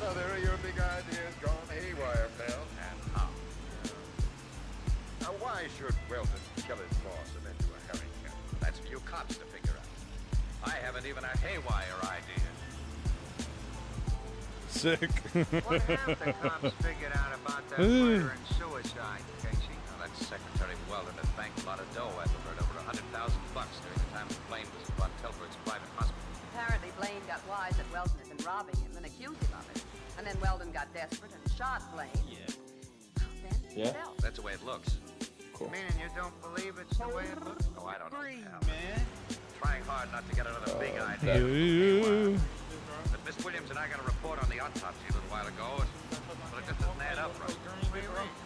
Another of your big ideas gone haywire, pal. And how? Now, why should Weldon kill his boss and then do a herring? That's for you cops to figure out. I haven't even a haywire idea. Sick. What have the cops figured out about that murder and suicide, Casey? Well, that Secretary Weldon had banked a lot of dough afterward, over $100,000 during the time the plane was at Von Telberg's private hospital. Apparently, Blaine got wise that Weldon had been robbing him and accused him of it. And then Weldon got desperate and shot Blaine. Yeah. Then he fell. That's the way it looks. Meaning you don't believe it's the way it looks? Oh, I don't know. Man. Trying hard not to get another big idea. But Miss Williams and I got a report on the autopsy a little while ago, but it just doesn't add up, right?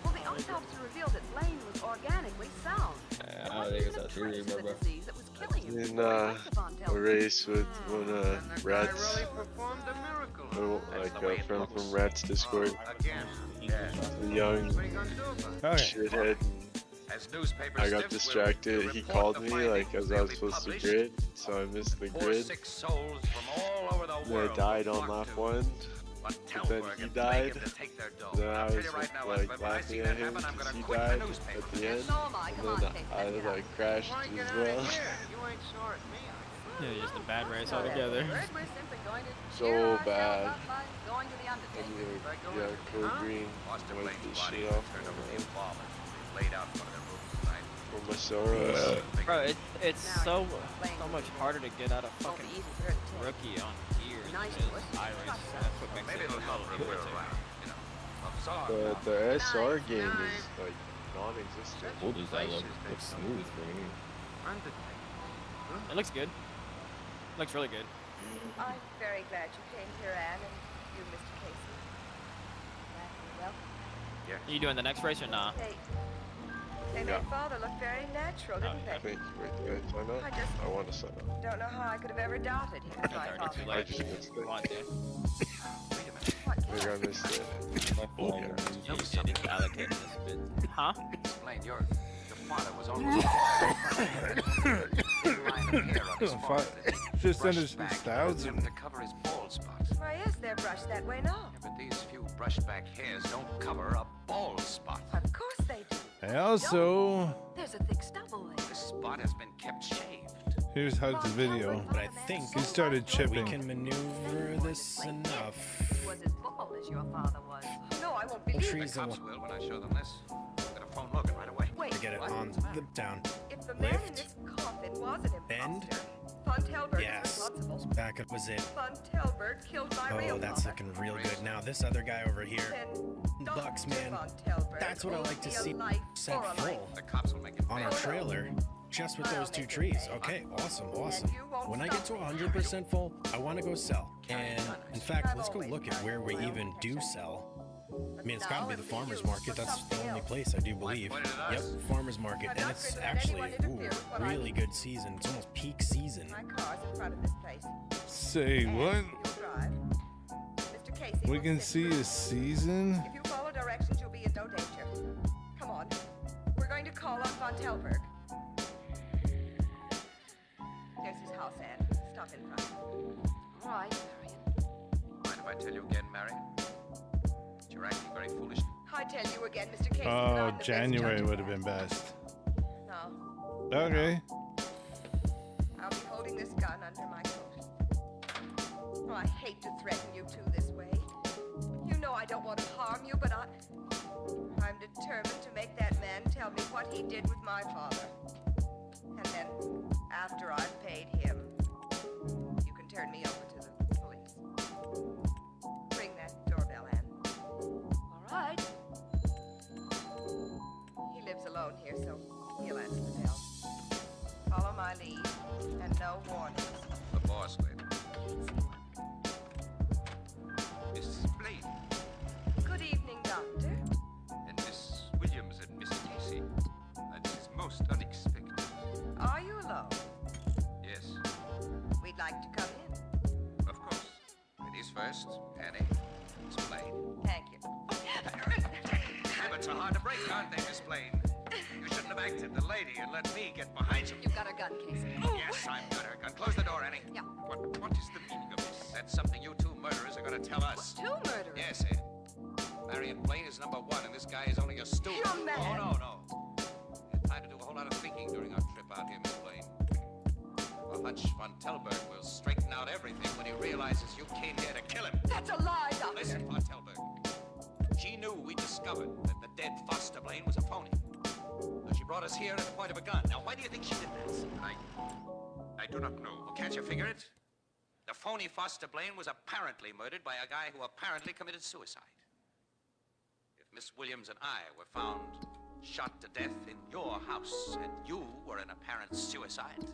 Well, the autopsy revealed that Blaine was organically sound. I think it's that theory, bro. Disease that was killing him. In a race with one Rats, like a friend from Rats Discord, the young shithead. I got distracted. He called me like as I was supposed to grid, so I missed the grid. Then I died on lap 1, but then he died. Then I was like laughing at him because he died at the end, and then I like crashed as well. Yeah, just a bad race altogether. We're simply going to So cheer ourselves bad. up by going to the undertaking. Yeah, Code Green Foster wiped Blaine's this body shit was off. turned over to the embalmer. Laid out in front of their rooms tonight. Or Masaurus. Bro, it's so much harder to get out of fucking rookie on gear than it is iRace. That's what makes Maybe it it'll help if we're irritating. around. You know, I'm sorry. The SR game is like non-existent. What does that look? Looks smooth for me. It looks good. Looks really good. I'm very glad you came here, Anne, and you, Mr. Casey. Glad you're welcome. Are you doing the next race or not? They made Father look very natural, didn't they? Wait, sign up? I want to sign up. Don't know how I could have ever doubted him as my father. I just missed it. Want to? Maybe I missed it. You didn't allocate this bit. Huh? Explain, your father was almost Just under 6,000. to cover his bald spots. Why, yes, they're brushed that way now. Yeah, but these few brushed back hairs don't cover a bald spot. Of course they do. I also... There's a thick stubble there. This spot has been kept shaved. Here's Hug's video. But I think He started chipping. we can maneuver this enough. He was as bald as your father was. No, I won't believe Trees it. are Cops will when I show them this. Get a phone looking right away. Wait, to get it what? on the down. If the man in Lift. this coffin was an Bend. imposter, Von Telberg Yes. is responsible. Back up was it. Von Telberg killed my real Oh, that's father. looking real good. Now this other guy over here. Then Bucks, Dr. man. Von Telberg That's what I owes like to me a see life set for a life. full The cops will make it on our fair. trailer. Just with I'll those two make it trees. pay. Okay, awesome. And you won't When I get to stop me. 100% full, I want to go sell. And in fact, let's go look at where we even do sell. I mean, it's got to be the farmer's market. That's the only place I do believe. Yep, farmer's market. And it's actually really good season. It's almost peak season. My car's in front of this place. Say what? You'll drive. Mr. Casey We will can sit see for a you. season? If you follow directions, you'll be in no danger. Come on. We're going to call on Von Telberg. There's his house, Anne. Stop in front. All right, Marion. Mind if I tell you again, Marion? You're acting very foolish. I tell you again, Mr. Casey. that Oh, I'm the best January judge would of have been that. best. No. Okay. I'll be holding this gun under my coat. Oh, I hate to threaten you two this way. You know I don't want to harm you, but I'm determined to make that man tell me what he did with my father. And then, after I've paid him, you can turn me over to the police. Ring that doorbell, Anne. All right. He lives alone here, so he'll answer the bell. Follow my lead, and no warnings. The boss lady. Mrs. Blaine Good evening, Doctor. and Miss Williams and Miss Casey. This is most unexpected. Are you alone? Yes, We'd like to come in. of course. Ladies first. Annie. Miss Blaine. Thank you. Habits are hard to break, aren't they, Miss Blaine? You shouldn't have acted the lady and let me get behind you. You've got a gun, Casey. Yes, I've got her gun. Close the door, Annie. Yeah. What is the meaning of this? That's something you two murderers are going to tell us. Two murderers? Yes, Anne. Marion Blaine is number one, and this guy is only a stool. You're mad. Oh, no. Had time to do a whole lot of thinking during our trip out here, Miss Blaine. A hunch Von Telberg will straighten out everything when he realizes you came here to kill him. That's a lie, Doctor. Listen, Von Telberg. She knew we discovered that the dead Foster Blaine was a phony. So she brought us here at the point of a gun. Now, why do you think she did that? I do not know. Well, can't you figure it? The phony Foster Blaine was apparently murdered by a guy who apparently committed suicide. If Miss Williams and I were found shot to death in your house and you were an apparent suicide,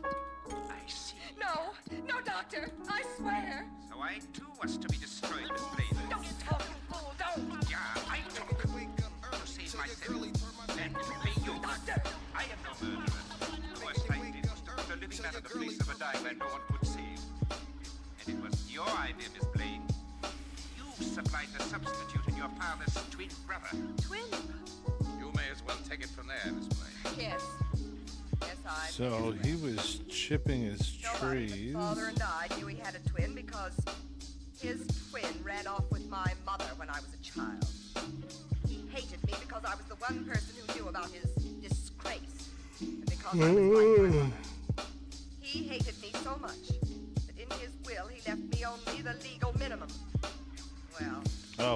I see. No, Doctor. I swear. So I too was to be destroyed, Miss Blaine. Don't talk, you fool. Don't. Yeah, I took to save myself and to pay you. Doctor. I am no murderer. The worst I did was to put a living man in the place of a dying man no one could save. And it was your idea, Miss Blaine. You supplied the substitute in your father's twin brother. Twin? You may as well take it from there, Miss Blaine. Yes. Yes, I. So he was chipping his Nobody but trees. Father and I knew he had a twin because his twin ran off with my mother when I was a child. He hated me because I was the one person who knew about his disgrace. And because I was like my mother. He hated me so much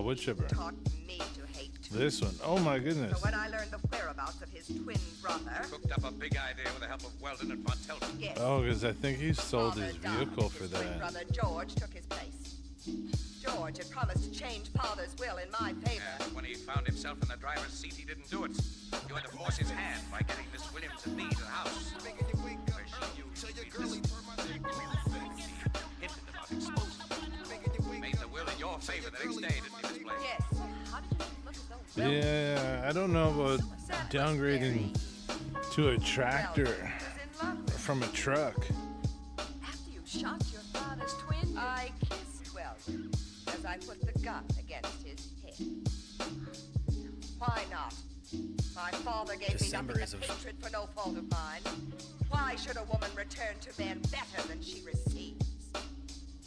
wood chipper. Taught me to hate too. This one. Oh my goodness. So when I learned the whereabouts of his twin brother, Cooked up a big idea with the help of Weldon and Von Telton. yes, Oh, because I think he sold his vehicle for twin that. brother George took his place. George had promised to change Father's will in my favor. When he found himself in the driver's seat, he didn't do it. You had to force his hand by getting Miss Williams and me to the house. Where she knew hinted about exposing. Made the will in your favor the next day, didn't he, Miss Blaine? Yes. How did you look as though Yeah, I don't know about downgrading to a tractor from a truck. after you shot your father's twin, I kissed Weldon as I put the gun against his head. Why not? My father gave December me is nothing a- but hatred for no fault of mine. Why should a woman return to men better than she receives?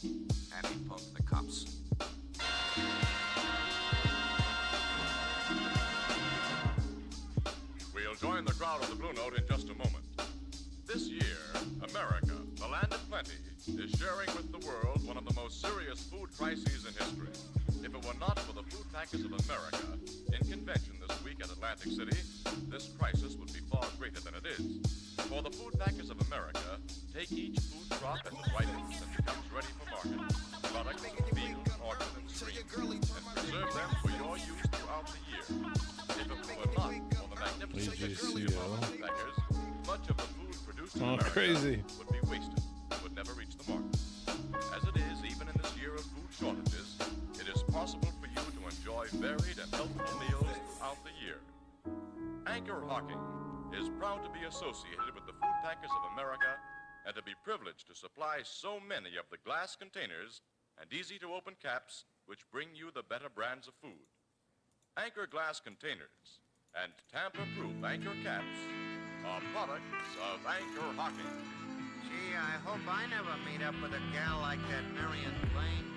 And he poked the cops. We'll join the crowd of the Blue Note in just a moment. This year, America, the land of plenty, is sharing with the world one of the most serious food crises in history. If it were not for the Food Packers of America in convention this week at Atlantic City, this crisis would be far greater than it is. For the Food Packers of America take each food crop as it ripens and becomes ready for market. Products from field, orchard, and stream, and preserve them for your use throughout the year. If it were not for the magnificent machinery of our food packers, much of the food produced in America Crazy. would be wasted and would never reach the market. As it is, even in this year of food shortages, it is possible for you to enjoy varied and healthful meals throughout the year. Anchor Hocking is proud to be associated with the Food Packers of America and to be privileged to supply so many of the glass containers and easy-to-open caps which bring you the better brands of food. Anchor glass containers and tamper-proof Anchor caps are products of Anchor Hocking. Gee, I hope I never meet up with a gal like that Marion Blaine.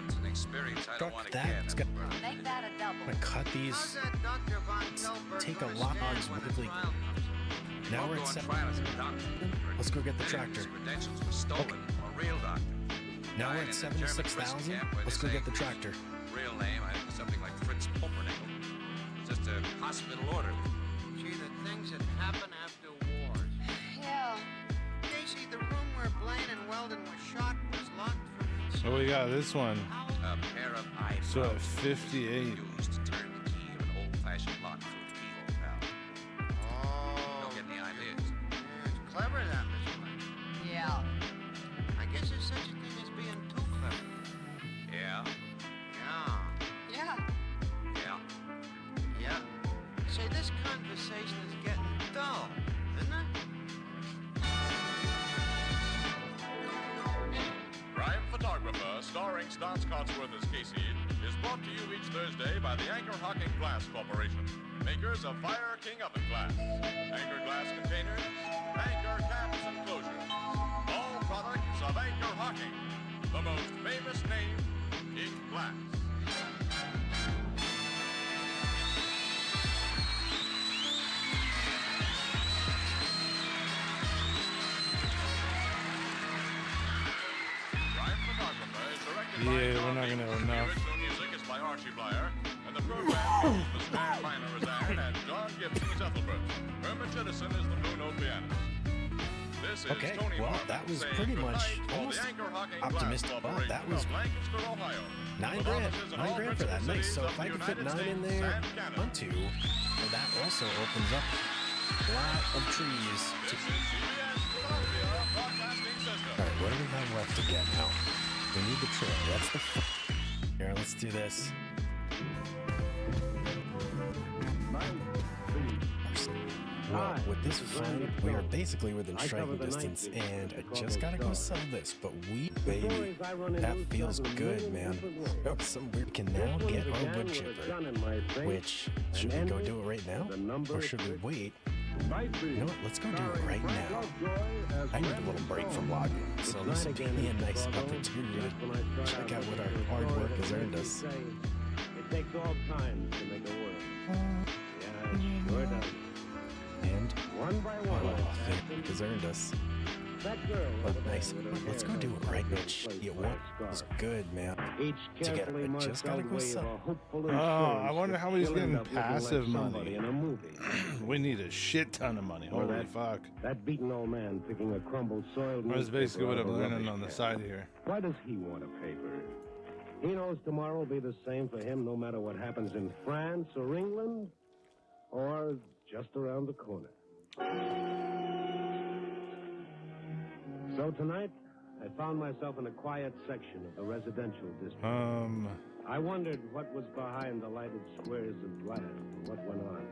It's an experience I don't want to get. It's gonna Make that a double. cut these. How's that Dr. Von Telberg Take a gonna lot stand on when the quickly. trial comes up? Now Won't we're go at on 7. trial as a doctor. Let's go get the tractor. His credentials were stolen. A real doctor. Now we're Died at in a German 76,000. prison camp where Let's they go get say the tractor. his real name, I think, was something like Fritz Pumpernickel. Just a hospital orderly. Gee, the things that happen after wars. Yeah. Casey, the room where Blaine and Weldon were shot was locked from inside. So we got this one. A pair of eyebrows. So at 58. Used to turn the key of an old-fashioned lock through a keyhole valve. Oh. Don't get any ideas. Yeah, it's clever, that, Miss Blaine. Yeah. I guess there's such a thing as being too clever. Yeah. Yeah. Yeah. Yeah. Yeah. Say, this conversation is getting dull, isn't it? Crime Photographer, starring Stance Cotsworth as Casey, is brought to you each Thursday by the Anchor Hocking Glass Corporation, makers of Fire King oven glass, Anchor glass containers, Anchor caps and closures. All products of Anchor Hocking, the most famous name in glass. Crime Photographer is directed by Yeah, John we're not gonna Beaming. have The enough. original music is by Archie Blyer, and the program features the Stan Miner as Aaron and John Gibson as Ethelbert. Herman Chittison is the Blue Note pianist. This is Okay, Tony well, Martin that was saying pretty goodnight much for almost the Anchor Hocking optimistic. Glass Well, Corporation that was of Lancaster, Ohio. $9 With grand. offices in all $9 grand for that. principal Nice. So cities if I of can the fit United 9 in States there, and Canada. onto, well, that also opens up a lot of trees. This is CBS Columbia Broadcasting System. All right, what do we have left to get now? We need the trailer. That's the. Here, let's do this. Well, with this find, we are basically within striking distance, and I just gotta go sell this. But we, baby, that feels good, man. Oh, some weird can now get our wood chipper. Which, should we go do it right now? Or should we wait? You know what, let's go do it right now. I need a little break from logging, so this would be a nice opportunity to check out what our hard work has earned us. It takes all kinds to make a world. Yeah, it sure does. And one by one, it has earned us. that girl. Oh, nice. Let's go do it right now. It was good, man. Each To get carefully it, marked just gotta out go way of sell. a hopeful Oh, insurance I wonder that how he's still end getting up looking passive like somebody money. in a movie. We need a shit ton of money. Or Holy fuck. That beaten old man picking a crumbled soiled That's basically what newspaper I'm out of a learning rubbish on the can. side here. Why does he want a paper? He knows tomorrow will be the same for him no matter what happens in France or England or just around the corner. So tonight, I found myself in a quiet section of the residential district. I wondered what was behind the lighted squares of glass and what went on.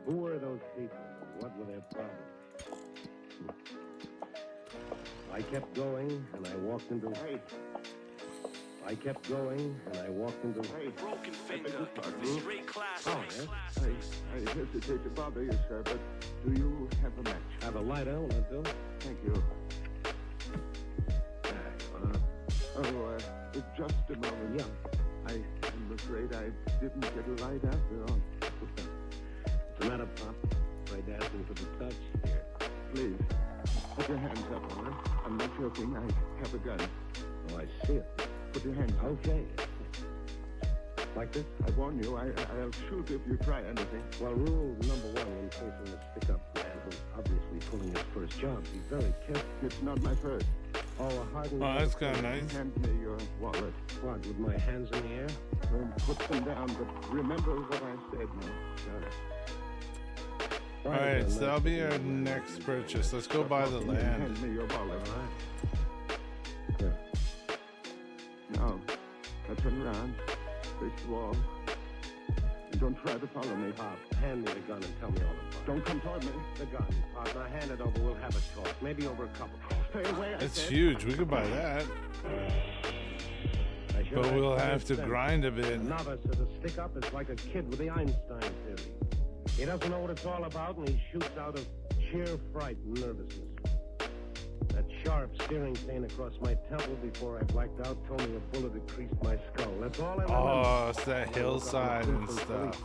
Who were those people? What were their problems? I kept going, and I walked into... I kept going, and I walked into... Broken finger. Straight class. Oh, yes? I hesitate to bother you, sir, but do you have a match? Have a lighter, will that do? Thank you. Just a moment. Yeah. I'm afraid I didn't get a light after all. What's the matter, Pop? Afraid asking for the touch? Here. Please, put your hands up, Warren. I'm not joking. I have a gun. Oh, I see it. Put your hands up. Okay. Like this? I warn you, I'll shoot if you try anything. Well, rule number one when facing a stick-up man who's obviously pulling his first job, be very careful. It's not my first. Oh, a hardened... Oh, that's kind of nice. Hand me your wallet. What, with my hands in the air? Put them down, but remember what I said now. All right, so that'll be our next purchase. Let's go buy the land. Hand me your wallet. Yeah. Now, turn around. Face the wall. And don't try to follow me. Pop, hand me the gun and tell me all about it. Don't come toward me. The gun. Pop, now hand it over. We'll have a talk. Maybe over a cup of coffee. Stay away, I It's said. huge. We could buy that. But we'll have to grind a bit. A novice at a stick-up is like a kid with the Einstein theory. He doesn't know what it's all about, and he shoots out of sheer fright and nervousness. That sharp steering pain across my temple before I blacked out told me a bullet had creased my skull. That's all I remember. Oh, it's that hillside and stuff.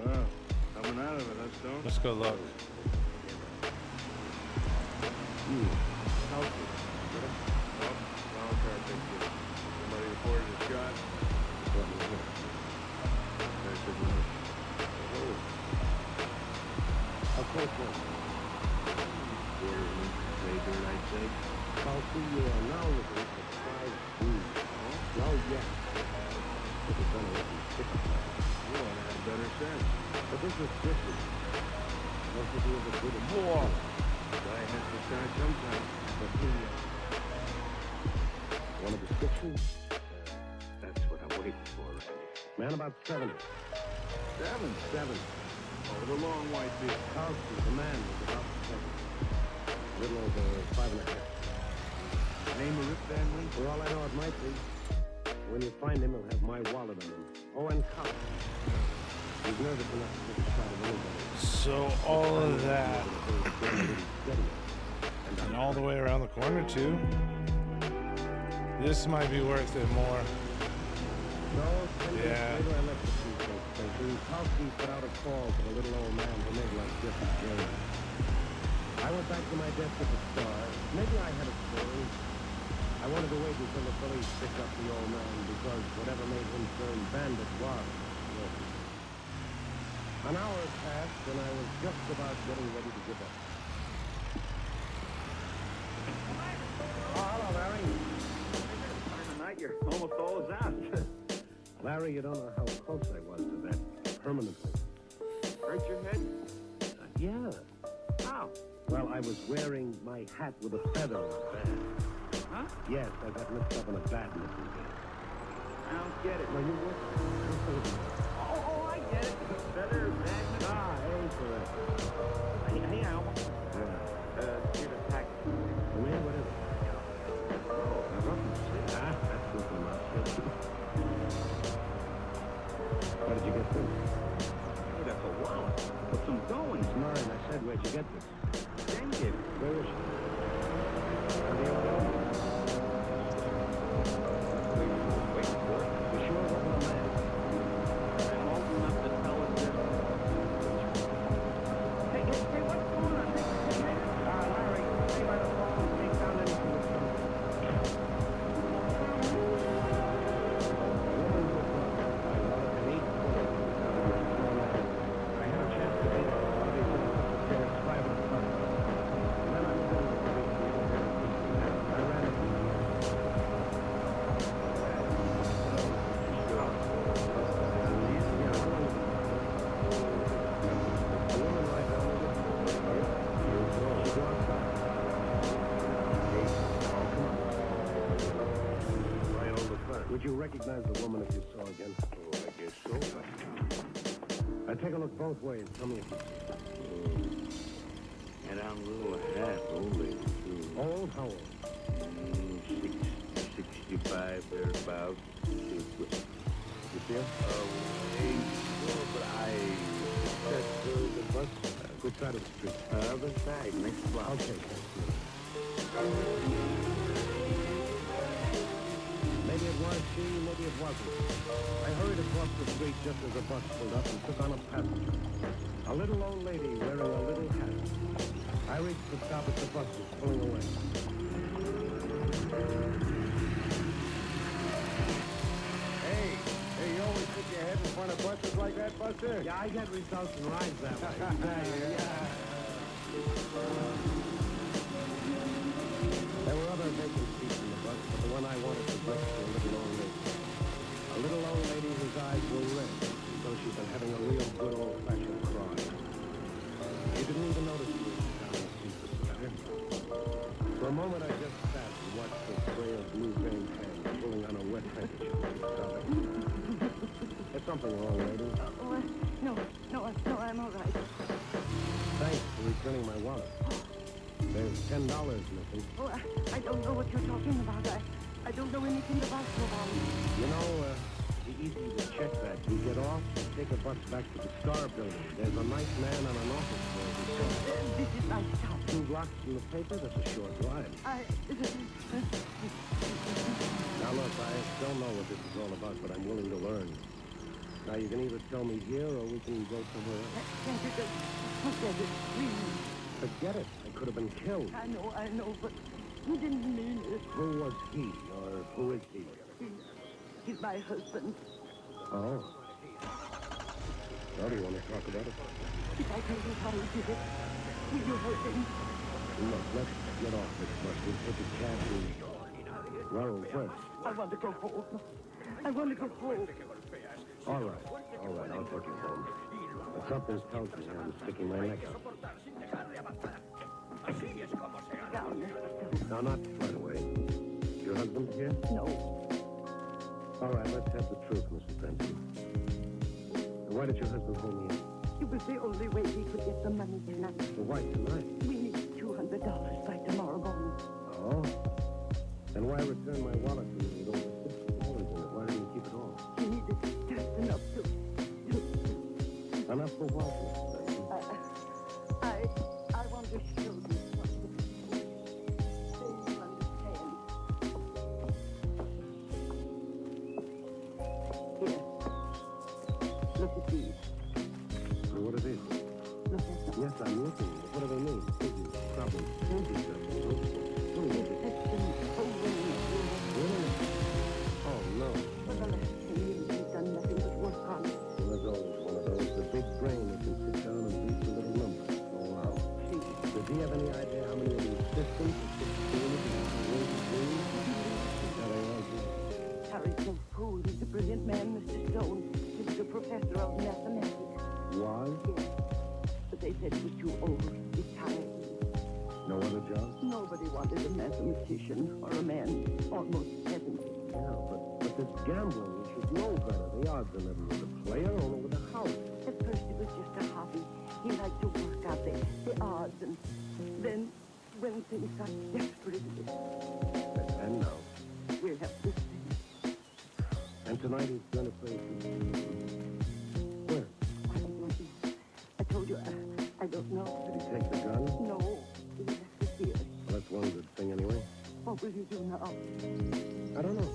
Wow, coming out of it, huh, Stone? Let's go look. Somebody reported a shot. Of course not. I'd say. About 2 years now looking at 5 weeks. Now, yes. But it's only a stick-up. You want to have better sense. But this is different. Most of you have a good war. Guy has to start sometime. But he, want a description? That's what I'm waiting for, Randy. Man about 70. 7? Oh, with a long white beard. Kowski, the man, was about 70. A little over 5.5. Name of Rip Van Winkle? For all I know, it might be. When you find him, he'll have my wallet on him. Oh, and Cox. He's nervous enough to take a shot at anybody. So all of that. And all the way around the corner, too. This might be worth it more. Yeah. Later, I left the precinct station. Kowski put out a call for the little old man who made like Jesse James. I went back to my desk at the Star. Maybe I had a story. I wanted to wait until the police picked up the old man because whatever made him turn bandit was guilty. An hour passed and I was just about getting ready to give up. Oh, hello, Larry. Tonight you're almost all is out. Larry, you don't know how close I was to that permanently. Hurt your head? Yeah. How? Well, I was wearing my hat with a feather in the band. Huh? Yes, I got mixed up in a badminton game. I don't get it. Well, you would. Oh, I get it. Better, badminton. Ah, incorrect. Hey, I almost... Get a pack. Where? What is it? Oh, that's nothing much. Where did you get this? Hey, that's a wallet. Put some dough in it. It's mine. I said, where'd you get this? Jen gave it. Where is she? you recognize the woman if you saw again? Oh, I guess so. Take a look both ways. Tell me if you see. And I'm a little half old lady, too. Old? How old? 65, thereabouts. You see her? Hey, well, but that's the bus. Which side of the street? Other side, next block. Okay, maybe it was she, maybe it wasn't. I hurried across the street just as the bus pulled up and took on a passenger. A little old lady wearing a little hat. I reached the stop as the bus was pulling away. Hey, you always stick your head in front of buses like that, Buster? Yeah, I get results and rides that way. There were other vacant seats in the bus, but the one I wanted was next to a little old lady. A little old lady whose eyes were red, as though she'd been having a real good old-fashioned cry. You didn't even notice me down the seat was better. For a moment, I just sat and watched the frail blue-veined hand pulling on a wet handkerchief. There's something wrong, lady. No, I'm all right. Thanks for returning my wallet. There's $10 missing. Oh, I don't know what you're talking about. I don't know anything about your wallet. You know, it'd be easy to check that. You get off, take a bus back to the Star Building. There's a nice man on an office floor. This is my stop. 2 blocks from the paper, that's a short drive. Now look, I don't know what this is all about, but I'm willing to learn. Now you can either tell me here or we can go somewhere else. Forget it, please. Forget it. I could have been killed. I know, but he didn't mean it. Who was he, or who is he? He's my husband. Oh. Well, do you want to talk about it? If I tell you how he did it, will you hurt him? Look, let's get off this bus. We'll take a cab to... Well, where? I want to go home. I want to go home. All right, I'll take you home. But something tells me I'm sticking my neck out. No, not right away. Your husband here? No. All right, let's have the truth, Mrs. Benson. Why did your husband hold me in? It was the only way we could get the money tonight. Well, why tonight? We need $200 by tomorrow morning. Oh? Then why return my wallet to you with over $60 in it? Why didn't you keep it all? He needed just enough to... Enough for what, Mrs. Benson? I want to show you something. So you understand. Here. Look at these. What are these? Look at them. Yes, I'm looking. What do they mean? Figures, problems, figures, Oh, no. For the last 10 years, he's done nothing but work on it. One of those. The big brain that can sit down and beat the little numbers. Oh, wow. Does he have any idea how many of these systems are 16 Harry's no fool. He's a brilliant man, Mr. Stone. He was a professor of mathematics. Was? Yes. But they said he was too old. Retired. No other job? Nobody wanted a mathematician or a man almost 70. Yeah, but this gambling, you should know better. The odds are never with a player, only with a house. At first it was just a hobby. He liked to work out the odds, and then when things got desperate... And now? We'll have to see. And tonight he's going to play... Where? I don't know. I told you, I don't know. Did he take the gun? No. He left it here. Well, that's one good thing anyway. What will you do now? I don't know.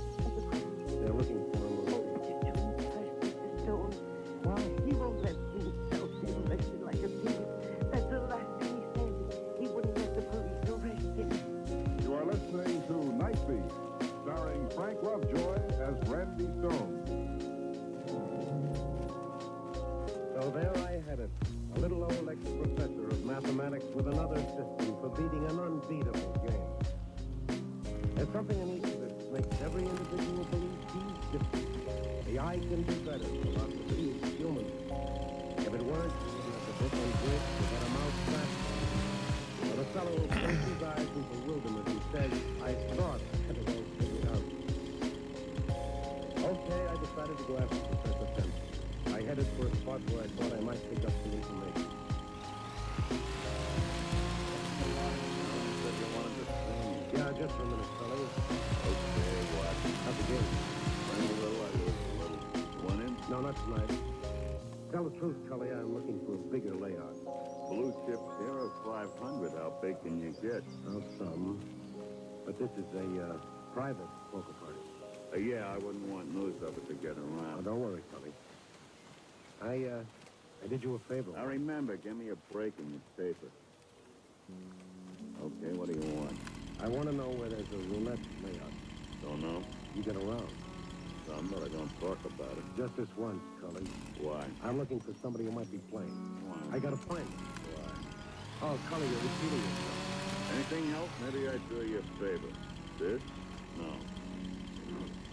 They're looking for him. Oh, but you're too impressed, Mr. Stone. Why? He won't let himself be arrested like a thief. That's the last thing he said. He wouldn't let the police arrest him. You are listening to Night Thief, starring Frank Lovejoy as Randy Stone. So there I had it. A little old ex-professor of mathematics with another system for beating an unbeatable game. There's something in each of it that makes every individual believe he's different. The eye can do better. Philosophy is human. If it weren't, you wouldn't have to dip on bricks without a mouth fast. Well, the fellow who closed his eyes in bewilderment and says, I thought I had it all figured out. decided to go after Professor Fenton. I headed for a spot where I thought I might pick up some information. Yeah, just for a minute, fellas. Okay, what? How's the game? I'm a little, I lose a little. Want in? No, not tonight. Tell the truth, Cully, I'm looking for a bigger layout. Blue chip Sierra 500, how big can you get? Oh, some. But this is a private poker party. Yeah, I wouldn't want news of it to get around. Oh, don't worry, Cully. I did you a favor. Now remember, give me a break in your paper. Okay, what do you want? I want to know where there's a roulette layout. Don't know? You get around. Some, but I don't talk about it. Just this once, Cully. Why? I'm looking for somebody who might be playing. Why? I got a friend. Why? Oh, Cully, you're repeating yourself. Anything else? Maybe I'd do you a favor. This? No.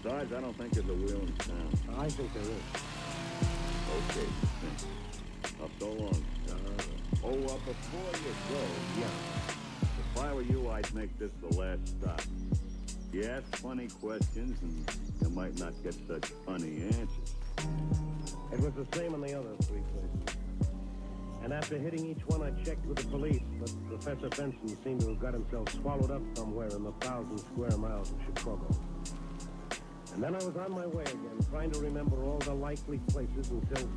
Besides, I don't think there's a wheel in town. I think there is. Okay. Now, so long. Before you go, if I were you, I'd make this the last stop. You ask funny questions, and you might not get such funny answers. It was the same in the other three places. And after hitting each one, I checked with the police, but Professor Benson seemed to have got himself swallowed up somewhere in the 1,000 square miles of Chicago. And then I was on my way again, trying to remember all the likely places until...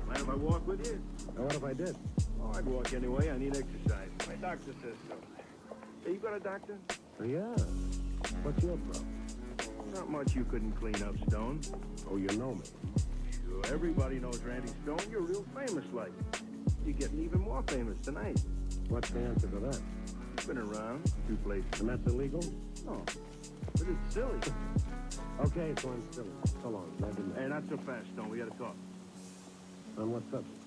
Mind if I walk with you? Now, what if I did? Oh, I'd walk anyway. I need exercise. My doctor says so. Hey, you got a doctor? Oh, yeah. What's your problem? Not much you couldn't clean up, Stone. Oh, you know me. Sure, everybody knows Randy Stone. You're real famous like. You're getting even more famous tonight. What's the answer to that? Been around, 2 places. And that's illegal? No, but it's silly. Okay, so I'm silly. So long. Hey, not so fast, Stone. We gotta talk. On what subject?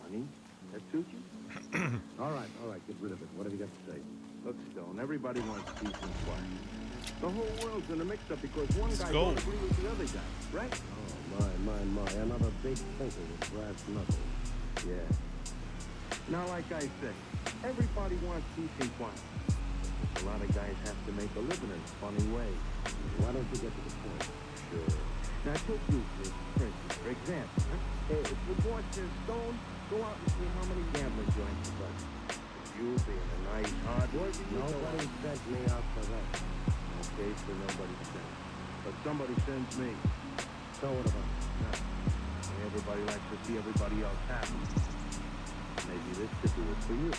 Money? That suit you? All right, get rid of it. What have you got to say? Look, Stone, everybody wants peace and quiet. The whole world's in a mix-up because one guy go. don't agree with the other guy, right? Oh, my. Another big thinker with brass knuckles. Yeah. Now, like I said, everybody wants peace and quiet. A lot of guys have to make a living in a funny way. Why don't you get to the point? Sure. Now, take you, for instance, for example. If the boss says, Stone, go out and see how many gambling joints you got. You being a nice, hard worker, nobody sent me out for that. Okay, so nobody sent. But somebody sends me. So what about it? Nah. Everybody likes to see everybody else happy. Maybe this could do it for you.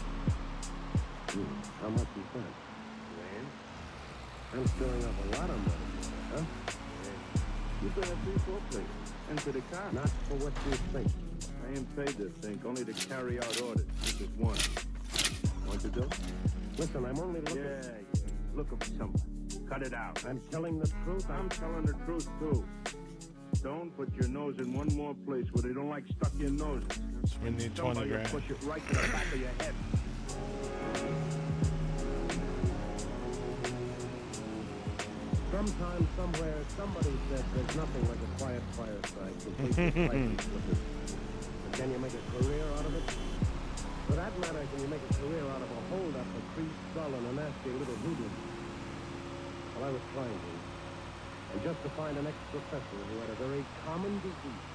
How much you spent? Grand. I'm stirring up a lot of money, huh? You've been at 3-4 places. And to the car. Not for what you think. I am paid to think, only to carry out orders. This is one. Want to do? Listen, I'm only looking... Yeah. Looking for somebody. Cut it out. I'm telling the truth. I'm telling the truth, too. Don't put your nose in one more place where they don't like stuck-in noses. So we need 20 grand. Push it right to the back of your head. Sometime, somewhere, somebody said there's nothing like a quiet fireside complete with license with it. But can you make a career out of it? For that matter, can you make a career out of a hold-up, a creased skull, and a nasty little hoodlum? Well, I was trying to. And just to find an ex-professor who had a very common disease,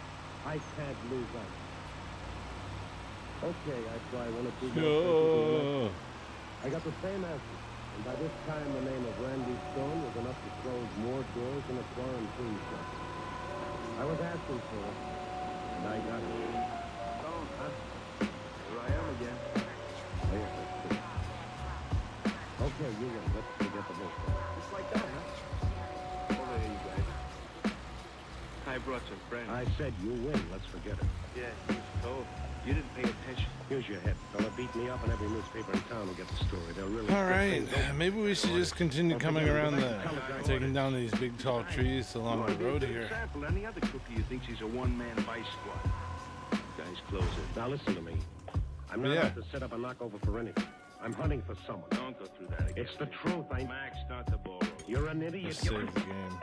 I can't lose out. Okay, I try one or two more places. I got the same answer. And by this time, the name of Randy Stone was enough to close more doors than a quarantine shop. I was asking for it, and I got it. Stone, huh? Here I am again. Yes, that's good. Okay, you win. Let's forget the whole thing. Just like that, huh? Over here, you guys. I brought some friends. I said you win. Let's forget it. Yeah, you told. You didn't pay attention. Here's your head. Fella beat me up, and every newspaper in town will get the story. They'll really... All right, maybe we should just continue coming around taking down these big tall trees along the road here. For example, any other cookie who thinks he's a one-man vice squad. Guys, close it. Now listen to me. I'm not out to set up a knockover for anything. I'm hunting for someone. Don't go through that again. It's the truth. Max, start the ball rolling. You're an idiot. Let's save the game.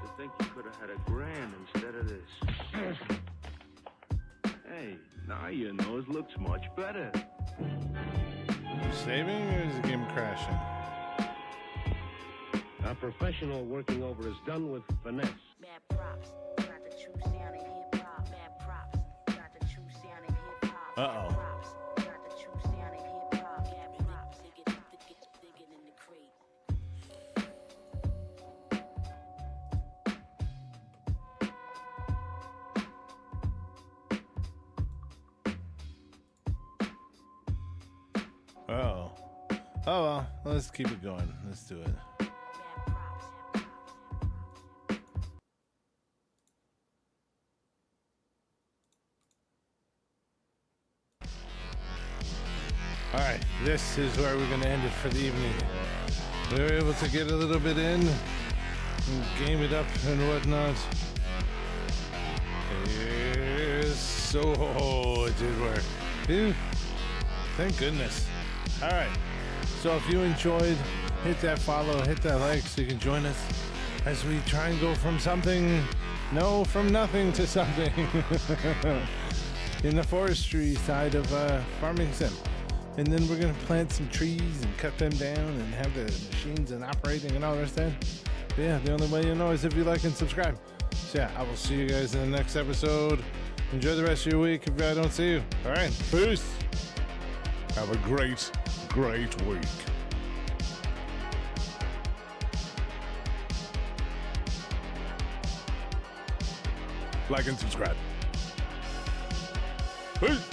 To think you could have had a grand instead of this. Hey, now your nose looks much better. You saving or is the game crashing? A professional working over is done with finesse. Uh-oh. Oh. Oh well, let's keep it going. Let's do it. Alright, this is where we're going to end it for the evening. We were able to get a little bit in and game it up and whatnot. Yes, so it did work. Phew. Thank goodness. Alright, so if you enjoyed, hit that follow, hit that like so you can join us as we try and go from from nothing to something in the forestry side of farming sim. And then we're going to plant some trees and cut them down and have the machines and operating and all the rest of that. But yeah, the only way you know is if you like and subscribe. So yeah, I will see you guys in the next episode. Enjoy the rest of your week if I don't see you. All right, peace. Have a great week. Like and subscribe. Peace.